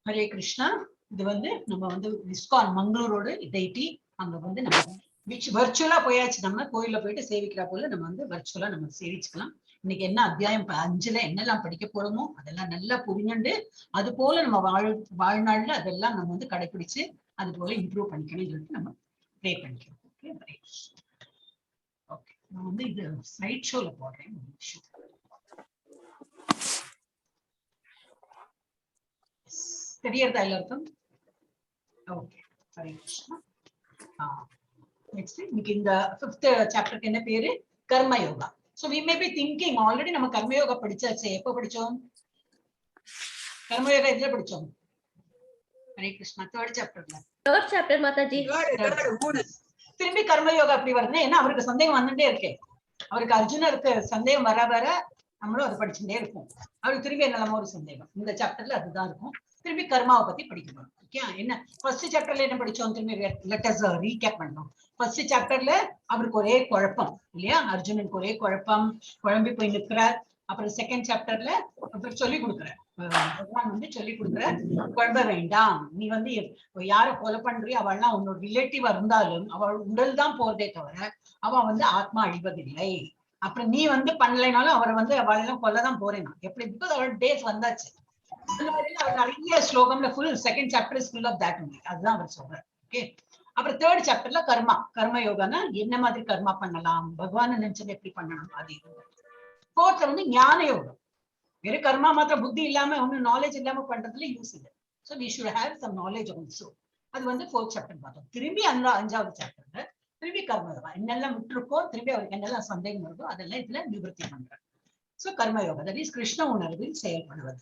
ஹரே கிருஷ்ணா. இது வந்து நம்ம வந்து ISKCON மங்களூரோட டெய்டி அங்க வந்து நம்ம வர்ச்சுவலா போயாச்சு. நம்ம கோயில போயிட்டு சேவிக்கிறா போல நம்ம வந்து வர்ச்சுவலா நம்ம சேவிச்சுக்கலாம். இன்னைக்கு என்ன அத்தியாயம் 5ல என்னெல்லாம் படிக்க போறோமோ அதெல்லாம் நல்லா புரிஞ்சுண்டு அது போல நம்ம வாழ்நாள்ல அதெல்லாம் நம்ம வந்து கடைபிடிச்சு அது போல இம்ப்ரூவ் பண்ணிக்கணும்னு சொல்லிட்டு நம்ம ப்ரே பண்ணிக்கிறோம். ஓகே, நான் வந்து இது ஸ்லைட் ஷோல போடுறேன். தெரியறதா எல்லாருக்கும்? ஓகே, ஹரே கிருஷ்ணா. நெக்ஸ்ட் இன்னைக்கு இந்த 5th சாப்டருக்கு என்ன பேரு? கர்ம yoga. So we may be thinking already நம்ம கர்ம யோகா படிச்சாச்சு. எப்போ படிச்சோம்? கர்ம யோகா எதுல படிச்சோம்? ஹரே கிருஷ்ணா, 3rd சாப்டர்ல. 3rd chapter Mataji. திரும்பி கர்ம யோகா அப்படி வருது. ஏன்னா அவருக்கு சந்தேகம் வந்துட்டே இருக்கு. அவருக்கு அர்ஜுனருக்கு சந்தேகம் வர வர நம்மளும் அதை படிச்சுட்டே இருக்கும். அவருக்கு திரும்பி என்னெல்லாமோ ஒரு சந்தேகம். இந்த சாப்டர்ல அதுதான் இருக்கும். திரும்பி கர்மாவை பத்தி படிக்கணும். ஓகே, என்ன ஃபர்ஸ்ட் சாப்டர்ல என்ன படிச்சோம்? திரும்பி லெட் அஸ் ரீகேப் பண்ணோம். ஃபர்ஸ்ட் சாப்டர்ல அவருக்கு ஒரே குழப்பம் இல்லையா? அர்ஜுனனுக்கு ஒரே குழப்பம், குழம்பி போய் நிற்கிறார். அப்புறம் செகண்ட் சாப்டர்ல அவர் சொல்லி கொடுக்குறார், பகவான் வந்து சொல்லி கொடுக்குறார், குழம்ப வேண்டாம், நீ வந்து யாரை கொலை பண்றியோ அவள்லாம் உன்னோட ரிலேட்டிவா இருந்தாலும் அவள் உடல் தான் போறதே தவிர அவன் வந்து ஆத்மா அழிவதில்லை. அப்புறம் நீ வந்து பண்ணலைனாலும் அவரை வந்து அவளெல்லாம் கொல்லதான் போறேன். எப்படி? பிகாஸ் அவரோட டேஸ் வந்தாச்சு. அந்த மாதிரி அவர் நிறைய ஸ்லோகம்ல full second chapter is full of that only. அதுதான் அவர் சொல்றாரு. ஓகே, அப்புறம் 3rd சாப்டர்ல கர்ம யோகானா என்ன மாதிரி கர்மா பண்ணலாம், பகவான் நினைச்சது எப்படி பண்ணணும் அது. 4th வந்து ஞான யோகம். வெறும் கர்மா மாத்திரம் புத்தி இல்லாம ஒன்னும் நாலேஜ் இல்லாம பண்றதுல யூஸ் இல்லை. So we should have some knowledge also. அது வந்து 4th சாப்டர் பார்த்தோம். திரும்பி அந்த 5வது சாப்டர்ல திரும்பி கர்ம யோகா என்னெல்லாம் விட்டுருக்கோ, திரும்பி அவருக்கு என்னெல்லாம் சந்தேகம் வருதோ அதெல்லாம் இதுல நிவர்த்தி பண்றாரு. ஸோ கர்ம யோகா தட் இஸ் கிருஷ்ண உணர்வில் செயல்படுவது,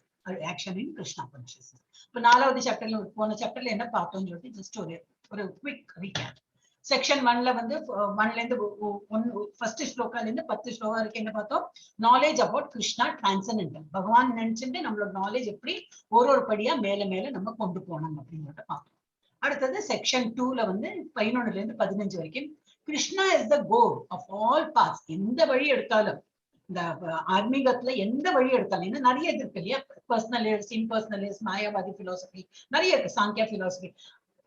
ஆக்ஷன் இன் கிருஷ்ணா கான்ஷியஸ்னஸ். இப்போ 4வது சாப்டர்ல போன சாப்டர்ல என்ன பார்த்தோம்னு சொல்லிட்டு ஜஸ்ட் ஒரு குவிக் ரீகேப். செக்ஷன் 1ல வந்து 1ல இருந்து ஃபர்ஸ்ட் ஸ்லோகால இருந்து 10 ஸ்லோகா வரைக்கும் என்ன பார்த்தோம்? Knowledge about Krishna transcendental. பகவான் நினைச்சுட்டு நம்மளோட நாலேஜ் எப்படி ஒரு படியா மேல மேல நம்ம கொண்டு போனோம் அப்படிங்கிறத பார்த்தோம். அடுத்தது செக்ஷன் 2ல வந்து 11ல இருந்து 15 வரைக்கும் Krishna is the goal of all paths. எந்த வழி எடுத்தாலும் இந்த ஆன்மீகத்துல எந்த வழி எடுத்தாலும், ஏன்னா நிறைய இருக்கு இல்லையா? பர்சனலிஸ்ட், இம்பர்சனலிஸ்ட், மாயாவாதி பிலாசபி நிறைய இருக்கு, சாங்கியா பிலாசபி.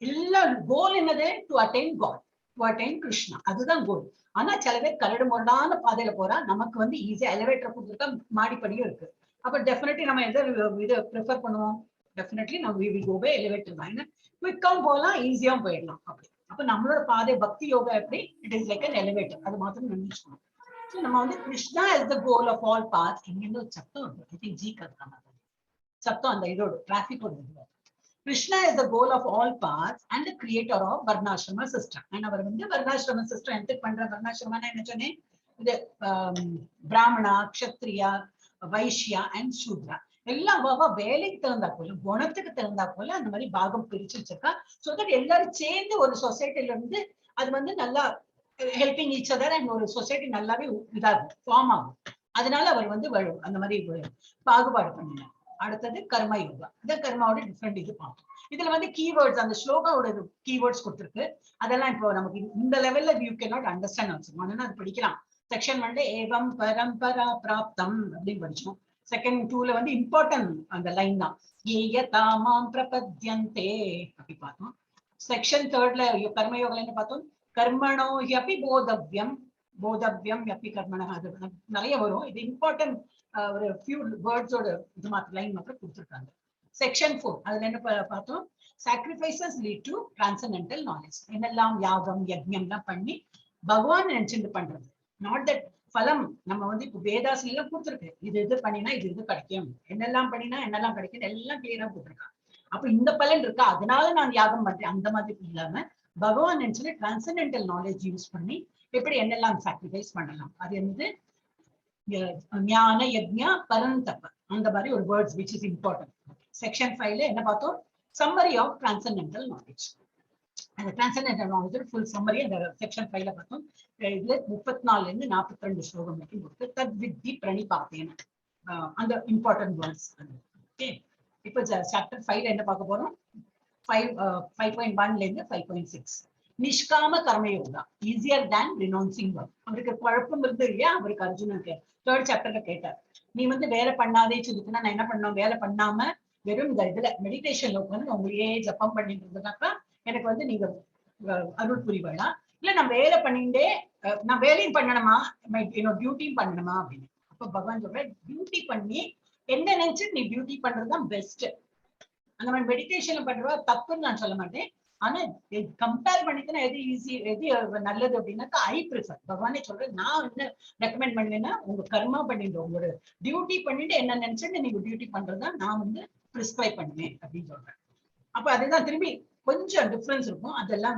எல்லா கோல் என்னது? To attain God, to attain Krishna. அதுதான் கோல். ஆனா சில பேர் கரடு முரடான பாதையில போறா. நமக்கு வந்து ஈஸியா எலிவேட்டர் கொடுத்துருக்கா, மாடிப்படியும் இருக்கு. அப்ப டெஃபினெட்லி நம்ம எதை இதை ப்ரிஃபர் பண்ணுவோம்? டெஃபினெட்லி நம்ம we will go by elevator தான். ஏன்னா குவிக்காவும் போகலாம், ஈஸியாவும் போயிடலாம். அப்படி அப்ப நம்மளோட பாதை பக்தி யோகா எப்படி? It is like an elevator. அது மாத்திரம் நினைச்சுக்கணும். ஸோ நம்ம வந்து Krishna is the goal of all paths. இங்கிருந்து ஒரு சத்தம் இருக்கு, ஐ திங்க் ஜி கத்துக்காம சத்தம் அந்த இதோட டிராபிக்கோட இது. Krishna is the goal of all paths and the creator of Varnashrama system. And அவர் வந்து Varnashrama system என்டர் பண்ற. Varnashrama என்ன சொன்னேன்? இது பிராமணா, க்ஷத்ரியா, வைஷ்யா அண்ட் சூத்ரா எல்லாம் வேலைக்கு தகுந்தா போல, குணத்துக்கு தகுந்தா போல அந்த மாதிரி பாகம் பிரிச்சு வச்சிருக்கா. ஸோ தட் எல்லாரும் சேர்ந்து ஒரு சொசைட்டில இருந்து அது வந்து நல்லா ஹெல்பிங் ஈச் அதர் அண்ட் ஒரு சொசைட்டி நல்லாவே இதாகும், ஃபார்ம் ஆகும். அதனால அவர் வந்து அந்த மாதிரி பாகுபாடு பண்ணினார். அடுத்தது கர்ம யோகா. இந்த கர்மாவோட டிஃப்ரெண்ட் இது பார்ப்போம். இதுல வந்து கீவேர்ட்ஸ், அந்த ஸ்லோகாவோட கீவேர்ட்ஸ் கொடுத்துருக்கு. அதெல்லாம் இப்போ நமக்கு இந்த லெவல்ல you can not understand also. அது படிக்கலாம். செக்ஷன் 1 ஏவம் பரம்பரா பிராப்தம் அப்படின்னு படிச்சோம். செகண்ட் 2ல வந்து இம்பார்ட்டன்ட் அந்த லைன் தான், ஏயதாமாம் பிரபத்யந்தே அப்படி பார்த்தோம். செக்ஷன் 3ல கர்மயோகம் என்ன பார்த்தோம்? கர்மணோ யபி போதவ்யம், போதவ்யம் யபி கர்மண. அது நிறைய வரும். இது இம்பார்ட்டன்ட் ஒரு ஃபியூ வேர்ட்ஸோட இது மாத்திரம் லைன் மாத்திரம் கொடுத்துருக்காங்க. செக்ஷன் 4 அதுல என்ன பார்த்தோம்? Sacrifices lead to transcendental knowledge. என்னெல்லாம் யாகம் யஜ்ஞம் எல்லாம் பண்ணி பகவான் நினைச்சுட்டு பண்றது. நாட் தட் பலம் நம்ம வந்து இப்போ வேதாஸ்ல எல்லாம் கொடுத்துருக்கு, இது இது பண்ணினா இது இது கிடைக்கும், என்னெல்லாம் பண்ணினா என்னெல்லாம் கிடைக்கும் எல்லாம் கிளியரா போட்டிருக்காங்க. அப்ப இந்த பலன் இருக்கா அதனால நான் யாகம் பண்றேன் அந்த மாதிரி இல்லாம பகவான் நினைச்சு டிரான்சென்டென்டல் நாலேஜ் யூஸ் பண்ணி எப்படி என்னெல்லாம் சாக்ரிஃபைஸ் பண்ணலாம். அது வந்து ஞான யஜ்ஞா பரந்தப அந்த மாதிரி ஒரு words which is important. Section 5ல என்ன பார்த்தோம்? Summary of transcendental knowledge. அந்த டிரான்சென்டென்டல் நாலேஜ் ஃபுல் சம்மரி அந்த செக்ஷன் 5ல பார்த்தோம். இதுல 34ல இருந்து 42 ஸ்லோகம் வரைக்கும் கொடுத்து தத் வித்தி பிரணிபாத்தேன அந்த இம்பார்ட்டன்ட் வேர்ட்ஸ். ஓகே, இப்போ சாப்டர் 5ல என்ன பார்க்க போறோம்? 5.1ல இருந்து 5.6 நிஷ்காம கர்மயோகா, ஈஸியர் தேன் ரினௌன்சிங் ஒர்க். அவருக்கு குழப்பம் இருந்து இல்லையா? அவருக்கு அர்ஜுனனுக்கு 3rd சாப்டர்ல கேட்டார், நீ வந்து வேலை பண்ணாதே சொல்லிட்டுனா நான் என்ன பண்ணோம்? வேலை பண்ணாம வெறும் இந்த இதுல மெடிடேஷன்ல உட்காந்து உங்களையே ஜப்பம் பண்ணிட்டு இருந்ததுனாக்கா எனக்கு வந்து நீங்க அருள் புரிவாளா, இல்ல நான் வேலை பண்ணிட்டே நான் வேலையும் பண்ணணுமா, என்னோட டியூட்டியும் பண்ணணுமா அப்படின்னு. அப்ப பகவான் சொல்ற, டியூட்டி பண்ணி என்ன நினைச்சு நீ டியூட்டி பண்றதுதான் பெஸ்ட். அந்த மாதிரி மெடிடேஷன்ல பண்றவா தப்புன்னு நான் சொல்ல மாட்டேன். ஆனா கம்பேர் பண்ணிட்டுனா எது ஈஸி எது நல்லது அப்படின்னாக்கா ஐ ப்ரிஃபர். பகவானே சொல்றேன், நான் என்ன ரெக்கமெண்ட் பண்ணுவேன்னா உங்க கர்மா பண்ணிட்டு உங்களோட டியூட்டி பண்ணிட்டு என்ன நினைச்சுட்டு நீங்க டியூட்டி பண்றதுதான் நான் வந்து பிரிஸ்கிரைப் பண்ணுவேன் அப்படின்னு சொல்றேன். அப்ப அதுதான் திரும்பி கொஞ்சம் டிஃபரன்ஸ் இருக்கும். அதெல்லாம்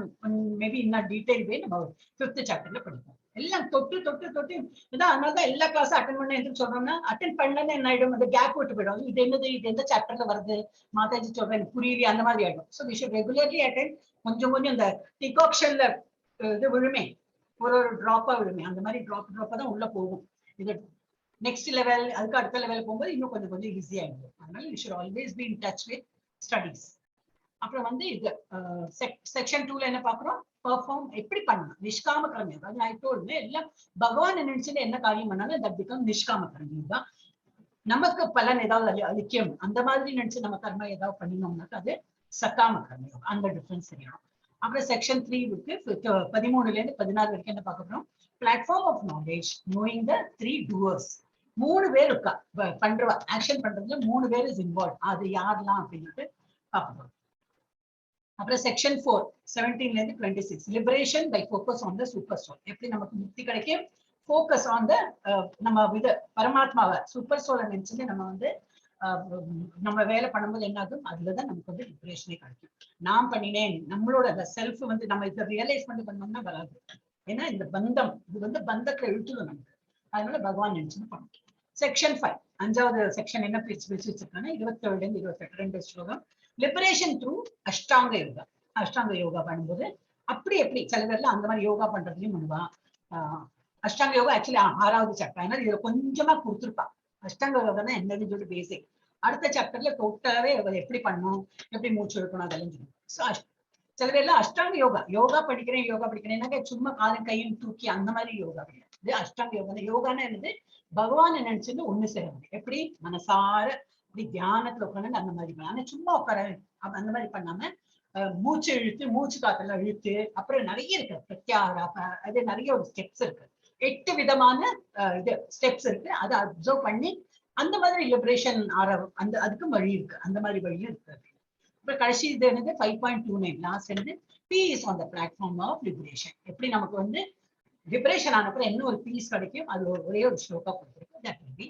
மேபி இன்னும் டீடைல் போய் நம்ம 5th சாப்டர்ல படிப்போம். எல்லாம் தொட்டு தொட்டு தொட்டு இதான். அதனாலதான் எல்லா கிளாஸும் அட்டன் பண்ண எதுன்னு சொல்றோம்னா, அட்டன் பண்ணலன்னு என்ன ஆயிடும், அந்த கேப் விட்டு போயிடும். இது என்னது, இது எந்த சாப்டர்ல வருது, மாதாஜி சொல்றேன் புரியலையே, அந்த மாதிரி ஆயிடும். So we should regularly attend. கொஞ்சம் கொஞ்சம் இந்த டிகாக்ஷன்ல இது விழுமே, ஒரு ஒரு டிராப்பா விழுமே, அந்த மாதிரி டிராப்பா தான் உள்ள போகும். இது நெக்ஸ்ட் லெவல், அதுக்கு அடுத்த லெவல் போகும்போது இன்னும் கொஞ்சம் கொஞ்சம் ஈஸியா ஆயிடும். அதனால we should always be in touch with studies. அப்புறம் வந்து இது செக்ஷன் 2ல என்ன பாக்குறோம், பெர்ஃபார்ம் எப்படி பண்ணணும், நிஷ்காம கர்ம யோகா. ஐ டோல்ட் எல்லாம் பகவான் நினைச்சுட்டு என்ன காரியம் பண்ணாலும் தட் பிகம் நிஷ்காம கர்ம யோகா. நமக்கு பலன் ஏதாவது அழிக்கும் அந்த மாதிரி நினைச்சு நம்ம கர்ம ஏதாவது பண்ணினோம்னாக்கா அது சக்காம கர்ம யோகா. அந்த டிஃபரன்ஸ் தெரியணும். அப்புறம் செக்ஷன் 3க்கு 13ல இருந்து 16 வரைக்கும் என்ன பார்க்க போறோம், platform of knowledge knowing the 3 doers. 3 பேர் இருக்கா பண்றவா, ஆக்ஷன் பண்றதுல 3 பேர் இஸ் இன்வால்வ். அது யாரெல்லாம் அப்படின்ட்டு பார்க்க போறோம். அப்புறம் செக்ஷன் 4 17ல இருந்து 26 liberation by focus on the super soul. எப்படி நமக்கு முக்தி கிடைக்கும், ஃபோக்கஸ் ஆன் த நம்ம இது பரமாத்மாவை சூப்பர் சோலை நினைச்சுட்டு நம்ம வந்து நம்ம வேலை பண்ணும்போது என்ன ஆகும், அதுலதான் நமக்கு வந்து லிபரேஷனே கிடைக்கும். நான் பண்ணினேன் நம்மளோட அந்த செல்ஃப் வந்து நம்ம இதை ரியலைஸ் பண்ணி பண்ணோம்னா வராது. ஏன்னா இந்த பந்தம் இது வந்து பந்தத்துல இழுத்துடும் நமக்கு. அதனால பகவான் நினைச்சுன்னு பண்ணணும். செக்ஷன் 5 5வது செக்ஷன் என்ன பிரிச்சு வச்சிருக்காங்கன்னா 27ல இருந்து 28 2 ஸ்லோகம். லிபரேஷன் த்ரூ அஷ்டாங்க யோகா. அஷ்டாங்க யோகா பண்ணும்போது அப்படி எப்படி சில பேர்ல அந்த மாதிரி யோகா பண்றதுலயும் பண்ணுவா. அஷ்டாங்க யோகா ஆக்சுவலி 6வது சாப்டர். அதனால இதுல கொஞ்சமா கொடுத்துருப்பா. அஷ்டாங்க யோகா தான் என்னன்னு சொல்லி பேசிக். அடுத்த சாப்டர்ல டோட்டலாவே எப்படி பண்ணணும், எப்படி மூச்சு எடுக்கணும் அதெல்லாம் சொல்லுவோம். ஸோ சில பேர்ல அஷ்டாங்க யோகா யோகா படிக்கிறேன்னாக்க சும்மா காலம் கையும் தூக்கி அந்த மாதிரி யோகா கிடையாது. இது அஷ்டாங்க யோகா. யோகான்னு என்னது, பகவான் நினைச்சுன்னு ஒண்ணு செய்யறது. எப்படி மனசார இப்படி தியானத்துல உட்காந்து அந்த மாதிரி பண்ண. ஆனா சும்மா உட்கார அந்த மாதிரி பண்ணாம மூச்சு இழுத்து மூச்சு காத்தெல்லாம் இழுத்து, அப்புறம் நிறைய இருக்கு பிரத்யாரா, அது நிறைய ஒரு ஸ்டெப்ஸ் இருக்கு. 8 விதமான இது ஸ்டெப்ஸ் இருக்கு. அதை அப்சர்வ் பண்ணி அந்த மாதிரி லிபரேஷன் அந்த அதுக்கும் வழி இருக்கு. அந்த மாதிரி வழியும் இருக்கு. அப்புறம் கடைசி இது என்னது 5.29 லாஸ்ட் என்னது, peace on the platform of liberation. எப்படி நமக்கு வந்து லிபரேஷன் ஆனப்பறம் என்ன ஒரு பீஸ் கிடைக்கும், அது ஒரே ஒரு ஸ்லோகா கொடுத்துருக்கு. That will be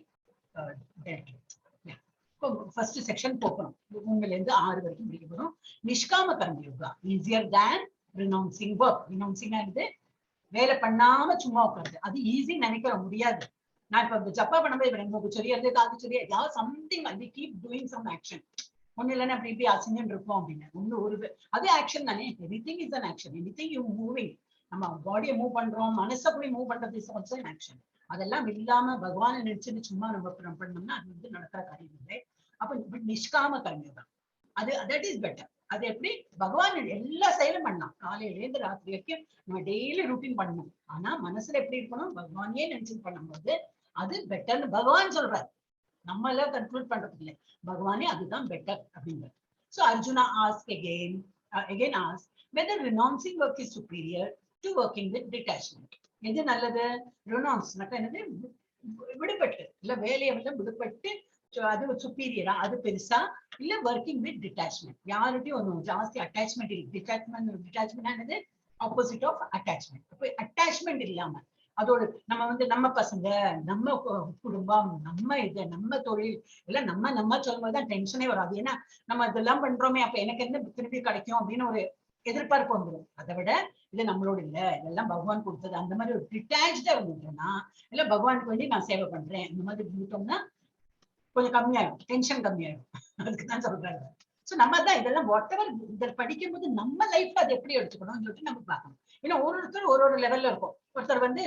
first section போகணும். 3ல இருந்து 6 வரைக்கும் முடிக்க போறோம். நிஷ்காம கர்ம யோகா ஈஸியர் தேன் ரினவுன்சிங் ஒர்க். ரினவுன்சிங் ஆனது வேலை பண்ணாம சும்மா உட்காருது. அது ஈஸி நினைக்கிற முடியாது. நான் இப்ப ஜப்பா பண்ணும்போது எனக்கு சொல்லியது காது சொல்லியா ஏதாவது something I keep doing some action. ஒண்ணு இல்லைன்னா அப்படி இப்படி அசிங்கன்னு இருப்போம் அப்படின்னு ஒண்ணு ஒரு அது ஆக்ஷன் தானே. Anything is an action. Anything you moving. நம்ம பாடியை மூவ் பண்றோம், மனசை போய் மூவ் பண்றது இஸ் ஆல்சோ அன் ஆக்ஷன். அதெல்லாம் இல்லாம பகவானை நினைச்சுட்டு சும்மா நம்ம பண்ணோம்னா அது வந்து நடக்கிற காரியம் இல்லை. அப்ப நிஷ்காம கர்ம தான் அது. That is better. அது எப்படி பகவான் எல்லா செயலும் பண்ணலாம். காலையில இருந்து ராத்திரி வரைக்கும் நம்ம டெய்லி ரூட்டீன் பண்ணணும். ஆனா மனசுல எப்படி இருக்கணும், பகவானே நினைச்சு பண்ணும்போது அது பெட்டர்னு பகவான் சொல்றாரு. நம்ம எல்லாம் கன்க்ளூட் பண்றது இல்லை, பகவானே அதுதான் பெட்டர் அப்படிங்கிறது. So Arjuna asked again asked whether renouncing work is superior to working with detachment. எது நல்லது, ரினௌன்ஸ் என்னது, விடுபட்டு இல்ல வேலையை வந்து விடுபட்டு அது சுப்பீரியரா, அது பெருசா இல்ல ஒர்க்கிங் வித் டிட்டாச்மெண்ட். யாருட்டையும் ஒன்றும் ஜாஸ்தி அட்டாச்மெண்ட் இல்லை. டிட்டாச்மெண்ட் என்னது, ஆப்போசிட் ஆஃப் அட்டாச்மெண்ட். அப்போ அட்டாச்மெண்ட் இல்லாம அதோட நம்ம வந்து நம்ம பசங்க, நம்ம குடும்பம், நம்ம இது, நம்ம தொழில் எல்லாம் நம்ம சொல்லும்போதுதான் டென்ஷனே வராது. ஏன்னா நம்ம இதெல்லாம் பண்றோமே, அப்ப எனக்கு என்ன திருப்பி கிடைக்கும் அப்படின்னு ஒரு எதிர்பார்ப்பு வந்துடும். அதை விட இது நம்மளோட இல்ல, இதெல்லாம் பகவான் கொடுத்தது, அந்த மாதிரி ஒரு டிட்டாச்சா இருந்துட்டோம்னா, இல்ல பகவானுக்கு வேண்டி நான் சேவை பண்றேன் இந்த மாதிரி இருந்துட்டோம்னா கொஞ்சம் கம்மியாயிடும், டென்ஷன் கம்மியாயிடும். அதுக்குதான் சொல்றாங்க. சோ நம்ம தான் இதெல்லாம் வாட்டெவர் இதை படிக்கும் போது நம்ம லைஃப்ல அதை எப்படி எடுத்துக்கணும்னு சொல்லிட்டு நம்ம பார்க்கணும். ஏன்னா ஒருத்தர் ஒரு லெவல்ல இருக்கும். ஒருத்தர் வந்து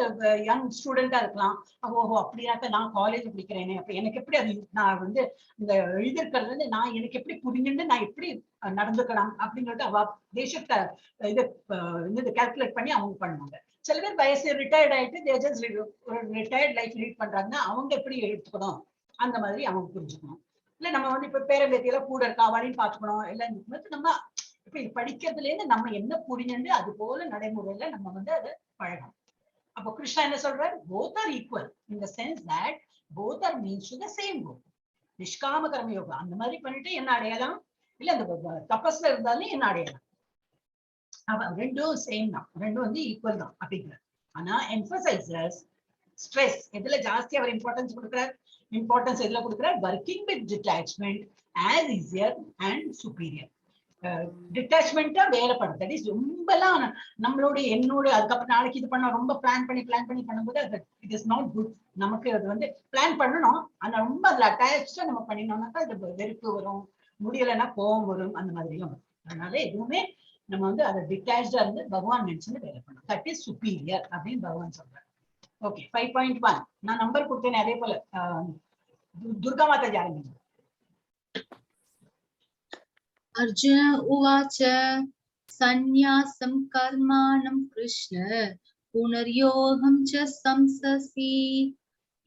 யங் ஸ்டூடெண்டா இருக்கலாம். ஓஹோ அப்படியாக்க நான் காலேஜ் படிக்கிறேனே, அப்ப எனக்கு எப்படி அது நான் வந்து இந்த எழுதிருக்கிறது வந்து நான் எனக்கு எப்படி புரிஞ்சுட்டு நான் எப்படி நடந்துக்கலாம் அப்படிங்கிறது அவ தேசத்தை இது கால்குலேட் பண்ணி அவங்க பண்ணுவாங்க. சில பேர் வயசு ரிட்டையர்ட் ஆயிட்டு ரிட்டையர்ட் லைஃப் லீட் பண்றாங்கன்னா அவங்க எப்படி எடுத்துக்கணும் அந்த மாதிரி அவங்க புரிஞ்சுக்கணும். இல்ல நம்ம வந்து இப்ப பேரம்பேத்தியெல்லாம் கூட இருக்காவாளின்னு பாத்துக்கணும் எல்லாம் நம்ம இப்ப படிக்கிறதுல இருந்து நம்ம என்ன புரிஞ்சு அது போல நடைமுறையில நம்ம வந்து அதை பழகணும். அப்போ கிருஷ்ணா என்ன சொல்றாரு? both are equal in the sense that both are means to the same goal. நிஷ்காம கர்ம யோகா அந்த மாதிரி பண்ணிட்டு என்ன அடையலாம், இல்ல அந்த தபஸ்ல இருந்தாலும் என்ன அடையலாம். ரெண்டும் சேம் தான், ரெண்டும் வந்து ஈக்குவல் தான் அப்படிங்கிற. ஆனா எம்பசைசஸ் ஸ்ட்ரெஸ் எதுல ஜாஸ்தி அவர் இம்பார்ட்டன்ஸ் கொடுக்கிறார்? இம்பார்ட்டன்ஸ் எதுல கொடுக்கிறார்? Working with detachment as easier and superior. டிட்டாச்மெண்டா வேலை பண்ணுறது ரொம்பலாம் நம்மளோட என்னோட அதுக்கப்புறம் நாளைக்கு இது பண்ண ரொம்ப பிளான் பண்ணி பண்ணும்போது அது இட் இஸ் நாட் குட். நமக்கு அது வந்து பிளான் பண்ணணும், ஆனா ரொம்ப அதுல அட்டாச்சா நம்ம பண்ணினோம்னாக்கா அது வெறுப்பு வரும், முடியலைன்னா கோபம் வரும், அந்த மாதிரியும். அதனால எதுவுமே நம்ம வந்து அதை டிட்டாச்சா இருந்து பகவான் நினைச்சுன்னு வேலை பண்ணணும். தட் இஸ் சுப்பீரியர் அப்படின்னு பகவான் சொல்றாரு. ஓகே, 5.1 நான் நம்பர் கொடுத்தேன். அதே போல துர்கா மாதாஜி ஆரம்பிங்க. अर्जुन उवाच संन्यासं कर्माणं कृष्ण पुनर्योगं च संससि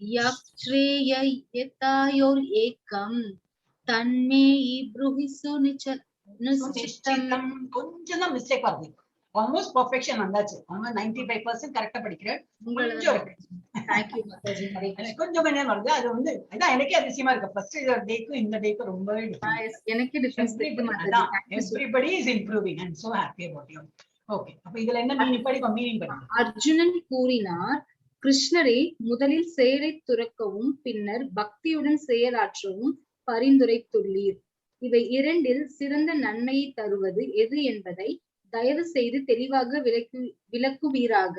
यत्रेययतायोरेकं तन्मे ब्रूहि सुनिश्चितं. கொஞ்சம் தான் மிஸ்டேக் வருது. ஆல்மோஸ்ட் பெர்ஃபெக்ஷன் வந்தாச்சு. ஆல்மோஸ்ட் 95% கரெக்டா படிக்கிறேன். கொஞ்சம் இருக்கு. Thank you Mathaji. கொஞ்சம் என்ன வருது அது வந்து அதான் எனக்கே அதிசயமா இருக்கு. ஃபர்ஸ்ட் டேக்கும் இந்த டேக்கும் ரொம்பவே டிஃபரன்ஸ். எனக்கு டிஃபரன்ஸ் தெரியுது Mathaji. Everybody is improving. I'm so happy about you. Okay, அப்ப இதுல என்ன மீனிங் படிங்க. அர்ஜுனன் கூறினார், கிருஷ்ணரே, முதலில் செயலை துறக்கவும் பின்னர் பக்தியுடன் செயலாற்றவும் பரிந்துரைத்துள்ளீர். இவை இரண்டில் சிறந்த நன்மையை தருவது எது என்பதை தயவு செய்து தெளிவாக விளக்குவீராக.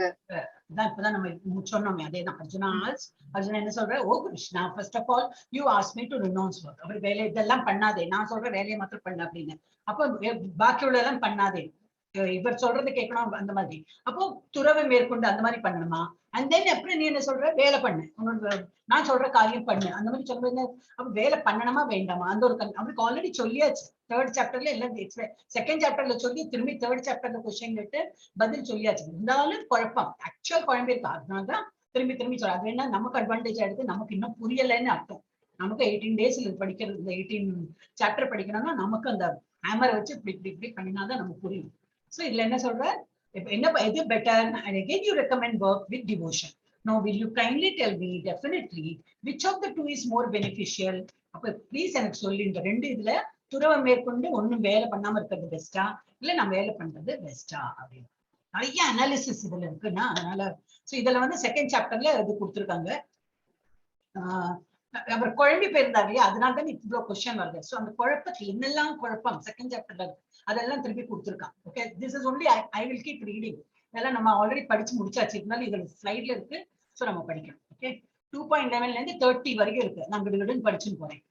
இப்பதான் நம்ம சொன்னோமே அதேதான். அர்ஜுனா என்ன சொல்ற? O Krishna, first of all you ask me to renounce work. அவர் வேலை இதெல்லாம் பண்ணாதே, நான் சொல்ற வேலையை மாத்திரம் பண்ண அப்படின்னு. அப்போ பாக்கி உள்ளதெல்லாம் பண்ணாதே, இவர் சொல்றது கேட்கணும் அந்த மாதிரி. அப்போ துறவை மேற்கொண்டு அந்த மாதிரி பண்ணணுமா? அண்ட் தென் அப்புறம் நீ என்ன சொல்ற? வேலை பண்ணு, உன்னோட நான் சொல்ற காரியம் பண்ணு, அந்த மாதிரி சொல்றது. அப்ப வேலை பண்ணணுமா வேண்டாமா? அந்த ஒரு அவருக்கு ஆல்ரெடி சொல்லியாச்சு. 3rd சாப்டர்ல எல்லாம் செகண்ட் சாப்டர்ல சொல்லி திரும்பி 3rd சாப்டர்ல கொஸ்டின் கேட்டு பதில் சொல்லியாச்சு. இருந்தாலும் குழப்பம், ஆக்சுவல் குழம்பு இருக்கு. அதனாலதான் திரும்பி சொல்ற. அது என்ன நமக்கு அட்வான்டேஜ் எடுத்து நமக்கு இன்னும் புரியலைன்னு அர்த்தம். நமக்கு 18 டேஸ்ல படிக்கிறது, இந்த 18 சாப்டர் படிக்கணும்னா நமக்கு அந்த ஹேமரை வச்சு இப்படி பண்ணினாதான் நமக்கு புரியும். சோ இதுல என்ன சொல்ற? என்ன எது better? And again you recommend work with devotion. Now will you kindly tell me definitely which of the two is more beneficial? அப்ப ப்ளீஸ் எனக்கு சொல்லி, இந்த ரெண்டு இதுல துறவை மேற்கொண்டு ஒண்ணும் வேலை பண்ணாம இருக்கிறது பெஸ்டா, இல்ல நான் வேலை பண்றது பெஸ்டா அப்படின்னு நிறைய அனாலிசிஸ் இதுல இருக்குன்னா. அதனால இதுல வந்து செகண்ட் சாப்டர்ல இது கொடுத்துருக்காங்க. அவர் குழம்பி போயிருந்தாரு இல்லையா, அதனாலதான் இவ்வளவு கொஸ்டின் வருது. சோ அந்த குழப்பத்துல என்னெல்லாம் குழப்பம் செகண்ட் சாப்டர்ல அதெல்லாம் திருப்பி கொடுத்துருக்கான். Okay, this is only I will keep reading. இதெல்லாம் நம்ம ஆல்ரெடி படிச்சு முடிச்சாச்சு. இருந்தாலும் இதுல ஸ்லைட்ல இருக்கு, சோ நம்ம படிக்கணும். ஓகே, 2.11ல இருந்து 30 வரைக்கும் இருக்கு. நான் விடுவிடுன்னு படிச்சுன்னு போறேன்.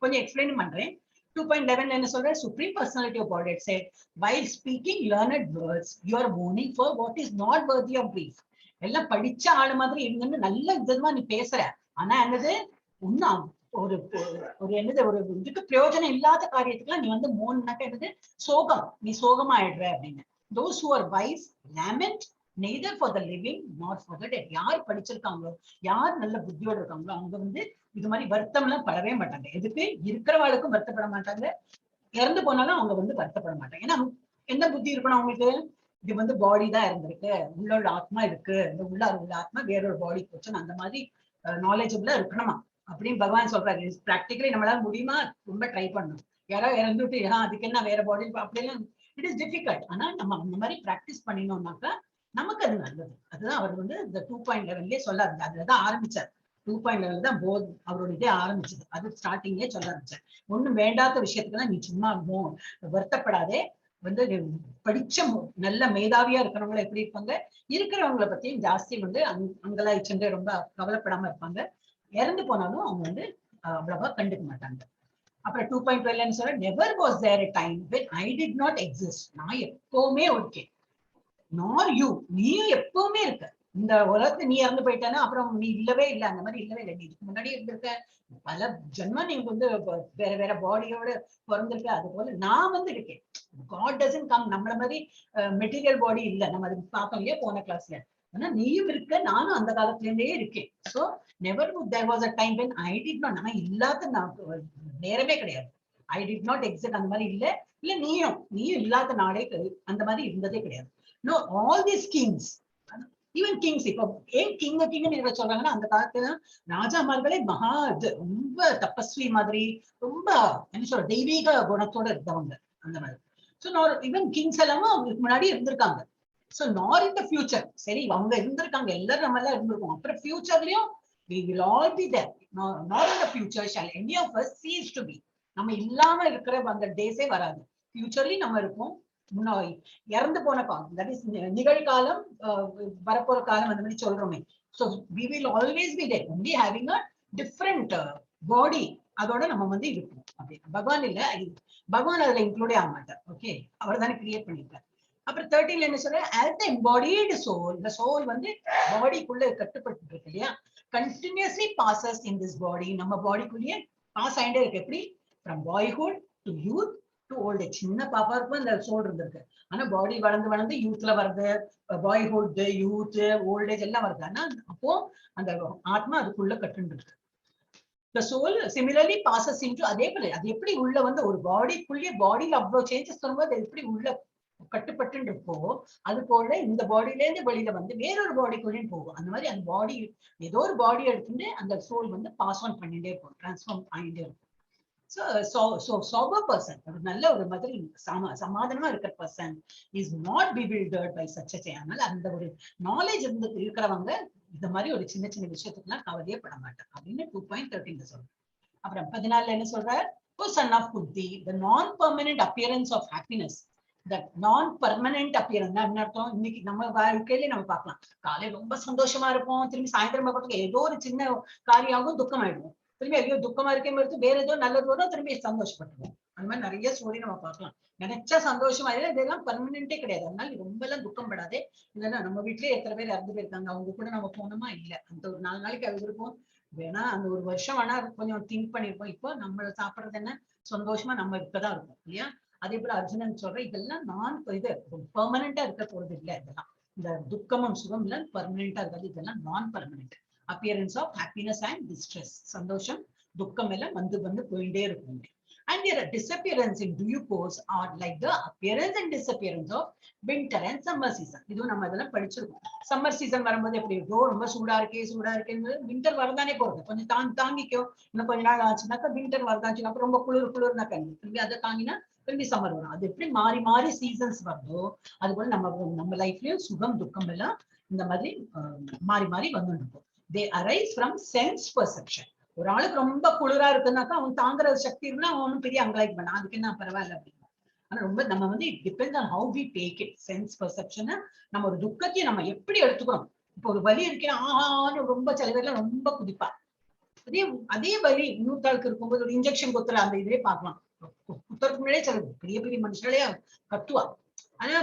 கொஞ்சம் எக்ஸ்பிளைன் பண்றேன். 2.11 என்ன சொல்ற? Supreme Personality of Godhead said, while speaking learned words, you are mourning for what is not worthy of grief. எல்லாம் படிச்ச ஆளு மாதிரி இருந்துன்னு நல்ல விதமா நீ பேசுற, ஆனா என்னது இன்னும் ஒரு என்னது ஒரு இதுக்கு பிரயோஜனம் இல்லாத காரியத்துக்குலாம் நீ வந்து மோன்னாக்க என்னது சோகம், நீ சோகமா ஆயிடுற அப்படின்னு. Those who are wise lament neither for the living nor for the dead. யார் படிச்சிருக்காங்களோ, யார் நல்ல புத்தியோட இருக்காங்களோ அவங்க வந்து இது மாதிரி வருத்தம் எல்லாம் படவே மாட்டாங்க. எதுக்கு? இருக்கிறவாளுக்கும் வருத்தப்பட மாட்டாங்க, இறந்து போனாலும் அவங்க வந்து வருத்தப்பட மாட்டாங்க. ஏன்னா என்ன புத்தி இருக்கணும் அவங்களுக்கு? இது வந்து பாடி தான் இருந்திருக்கு, உள்ளோட ஆத்மா இருக்கு, இந்த உள்ள ஆத்மா வேறொரு பாடி போச்சுன்னு அந்த மாதிரி நாலேஜபிளா இருக்கணுமா அப்படின்னு பகவான் சொல்றாரு. பிராக்டிகலி நம்மளால முடியுமா? ரொம்ப ட்ரை பண்ணணும். யாராவது இறந்துட்டு அதுக்கு என்ன வேற பாடி அப்படியெல்லாம் இட் இஸ் டிஃபிகல்ட். ஆனா நம்ம அந்த மாதிரி பிராக்டிஸ் பண்ணினோம்னாக்கா நமக்கு அது நல்லது. அதுதான் அவர் வந்து இந்த 2.11லயே சொல்லாது. அதுலதான் ஆரம்பிச்சார். 2.11 தான் அவரோட இதே ஆரம்பிச்சது. அது ஸ்டார்டிங்லயே சொல்ல ஆரம்பிச்சார். ஒண்ணும் வேண்டாத விஷயத்துக்குலாம் நீ சும்மா வருத்தப்படாதே. வந்து படிச்ச நல்ல மேதாவியா இருக்கிறவங்க எப்படி இருப்பாங்க, இருக்கிறவங்களை பத்தியும் ஜாஸ்தி வந்து அங்கலாய்ச்சென்று ரொம்ப கவலைப்படாம இருப்பாங்க. இறந்து போனாலும் அவங்க வந்து அவ்வளவா கண்டுக்க மாட்டாங்க. அப்புறம் 2.12 சொல்ற, never was there a time when I did not exist. நான் எப்பவுமே இருக்கேன். nor you, நீயும் எப்பவுமே இருக்க. இந்த உலகத்துல நீ இறந்து போயிட்டானா அப்புறம் நீ இல்லவே இல்லை, அந்த மாதிரி இல்லவே இல்லை. நீ இதுக்கு முன்னாடி இருந்திருக்க, பல ஜென்மம் நீங்க வந்து வேற பாடியோட பிறந்திருக்க. அது போல நான் வந்து இருக்கேன். God doesn't come. நம்மள மாதிரி மெட்டீரியல் பாடி இல்ல. நம்ம அது பார்த்தோம் இல்லையா போன கிளாஸ்ல. ஆனா நீயும் இருக்க, நானும் அந்த காலத்துல இருந்தே இருக்கேன். So never there was a time when I did not, நான் இல்லாத நேரமே கிடையாது. I did not exist, அந்த மாதிரி இல்ல. இல்ல நீயும் இல்லாத நாளே அந்த மாதிரி இருந்ததே கிடையாது. No, all these kings, even Kings, இப்போ ஏன் கிங்னு நீங்க சொல்றாங்கன்னா, அந்த காலத்துல ராஜாமார்களே மகா ரொம்ப தபஸ்வி மாதிரி, ரொம்ப என்ன சொல்ற தெய்வீக குணத்தோட இருந்தவங்க அந்த மாதிரி. ஸோ ஈவன் கிங்ஸ் எல்லாமும் அவங்களுக்கு முன்னாடி இருந்திருக்காங்க. So not in the future. சரி, அவங்க இருந்திருக்காங்க, எல்லாரும் நம்ம எல்லாம் இருந்திருக்கோம். அப்புறம் ஃபியூச்சர்லயும் we will all be there. Not in the future shall any of us cease to be. நம்ம இல்லாம இருக்கிற அந்த டேஸே வராது. ஃபியூச்சர்லயும் நம்ம இருப்போம். முன்னாடி இறந்து போன காலம், தட் இஸ் நிகழ்காலம், வரப்போற காலம், அந்த மாதிரி சொல்றோமே. So we will always be there, only having a different body. அதோட நம்ம வந்து இருப்போம். அப்படி பகவான் இல்ல, பகவான் அதுல இன்க்ளூடே ஆக மாட்டார். ஓகே, அவர் தானே கிரியேட் பண்ணிருக்கார். அப்புறம் 13ல என்ன சொல்ற, as the embodied soul, இந்த சோல் வந்து பாடிக்குள்ள கட்டுப்பட்டு இருக்கு இல்லையா, continuously passes in this body. நம்ம பாடிக்குள்ளேயே பாஸ் ஆயிட்டே இருக்கு. எப்படி? from boyhood to youth to old age. சின்ன பாப்பா இருக்கும் இந்த சோல் இருந்திருக்கு. ஆனா பாடி வளர்ந்து வளர்ந்து யூத்ல வருது, பாய்ஹுட், யூத், ஓல்ட் ஏஜ் எல்லாம் வருது. ஆனா அப்போ அந்த ஆத்மா அதுக்குள்ள கட்டுண்டு இருக்கு. The soul similarly passes into, அதே போல அது எப்படி உள்ள வந்து ஒரு பாடிக்குள்ளேயே, பாடியில அவ்வளவு சேஞ்சஸ் வரும்போது அது எப்படி உள்ள கட்டுப்பட்டு இருக்கோ, அது போல இந்த பாடியில இருந்து வெளியில வந்து வேறொரு பாடிக்குள்ளேயும் போகும். அந்த மாதிரி அந்த பாடி, ஏதோ ஒரு பாடி எடுத்துட்டு அந்த சோல் வந்து பாஸ் ஆன் பண்ணிட்டே இருக்கும், டிரான்ஸ்ஃபார்ம் ஆகிட்டே இருக்கும். sober person, ஒரு நல்ல ஒரு மாதிரி சமாதானமா இருக்கிற person is not bewildered by such a channel. அந்த ஒரு நாலேஜ் இருக்கிறவங்க இந்த மாதிரி ஒரு சின்ன சின்ன விஷயத்துக்குலாம் கவலையே பட மாட்டாங்க அப்படின்னு 2.13 சொல்றேன். அப்புறம் 14ல என்ன சொல்றார், son of புத்தி, the non-permanent appearance of happiness. that non-permanent appearance என்ன அர்த்தம்? இன்னைக்கு நம்ம வாழ்க்கையில நம்ம பார்க்கலாம், காலையில ரொம்ப சந்தோஷமா இருப்போம், திரும்பி சாயந்தரம் பார்க்கறதுக்கு ஏதோ ஒரு சின்ன காரியாகவும் துக்கம் ஆயிடுவோம், திரும்பி ஐயோ துக்கமா இருக்கே மாதிரி வேற ஏதோ நல்லது வரும், திரும்பி சந்தோஷப்பட்டுருவோம். அந்த மாதிரி நிறைய ஸ்டோரி நம்ம பார்க்கலாம். நினைச்சா சந்தோஷமா இதெல்லாம் பர்மனெண்டே கிடையாது. அதனால ரொம்ப எல்லாம் துக்கம் படாதே. இதெல்லாம் நம்ம வீட்லயே எத்தனை பேர் இறந்து போயிருக்காங்க, அவங்க கூட நம்ம போனோமா இல்ல, அந்த ஒரு 4 நாளைக்கு அது இருக்கும் வேணா, அந்த ஒரு வருஷம் வேணா கொஞ்சம் திங்க் பண்ணிருப்போம். இப்போ நம்ம சாப்பிடுறது என்ன, சந்தோஷமா நம்ம இருக்கதான் இருக்கும் இல்லையா. அதே போல அர்ஜுனன் சொல்ற இதெல்லாம் நான் இது பெர்மனண்டா இருக்க போறது இல்லை. இதெல்லாம் இந்த துக்கமும் சுகம் எல்லாம் பெர்மனண்டா இருக்காது. இதெல்லாம் நான் permanent appearance of happiness and distress. சந்தோஷம் துக்கம் எல்லாம் வந்து வந்து போயிட்டே இருக்கும். And their disappearance in due course are like the appearance and disappearance of winter and summer season. இதுவும் நம்ம இதெல்லாம் படிச்சிருக்கோம். சம்மர் சீசன் வரும்போது எப்படி இருக்கோ, ரொம்ப சூடா இருக்கேன்னு வின்டர் வரதானே போறது, கொஞ்சம் தாங்கிக்கோ, இன்னும் கொஞ்ச நாள் ஆச்சுனாக்கா வின்டர் வரதாச்சுன்னா, அப்புறம் ரொம்ப குளிர்னா திரும்பி அதை தாங்கினா திரும்பி சம்மர் வரும். அது எப்படி மாறி மாறி சீசன்ஸ் வருதோ அது போல நம்ம லைஃப்லயும் சுகம் துக்கம் எல்லாம் இந்த மாதிரி மாறி மாறி வந்துட்டு இருக்கும். They arise from sense perception. ஒரு ஆளுக்கு ரொம்ப குளிரா இருக்குன்னாக்கா அவன் தாங்குற சக்தி இருந்தா அவன் ஒன்னும் பெரிய அங்கலாய்ட் பண்ணா, அதுக்கு என்ன பரவாயில்ல அப்படின்னு. ஆனா ரொம்ப நம்ம வந்து depend on how we take it. Sense perception, நம்ம ஒரு துக்கத்தையும் நம்ம எப்படி எடுத்துக்கிறோம். இப்போ ஒரு வலி இருக்கேன் ஆஹான்னு ரொம்ப சில பேர்ல ரொம்ப குதிப்பா, அதே வலி இன்னொருத்தாளுக்கு இருக்கும்போது ஒரு இன்ஜெக்ஷன் குத்துற அந்த இதுவே பார்க்கலாம். குத்துறதுக்கு முன்னாடியே சில பெரிய பெரிய மனுஷங்களே கத்துவா. ஆனா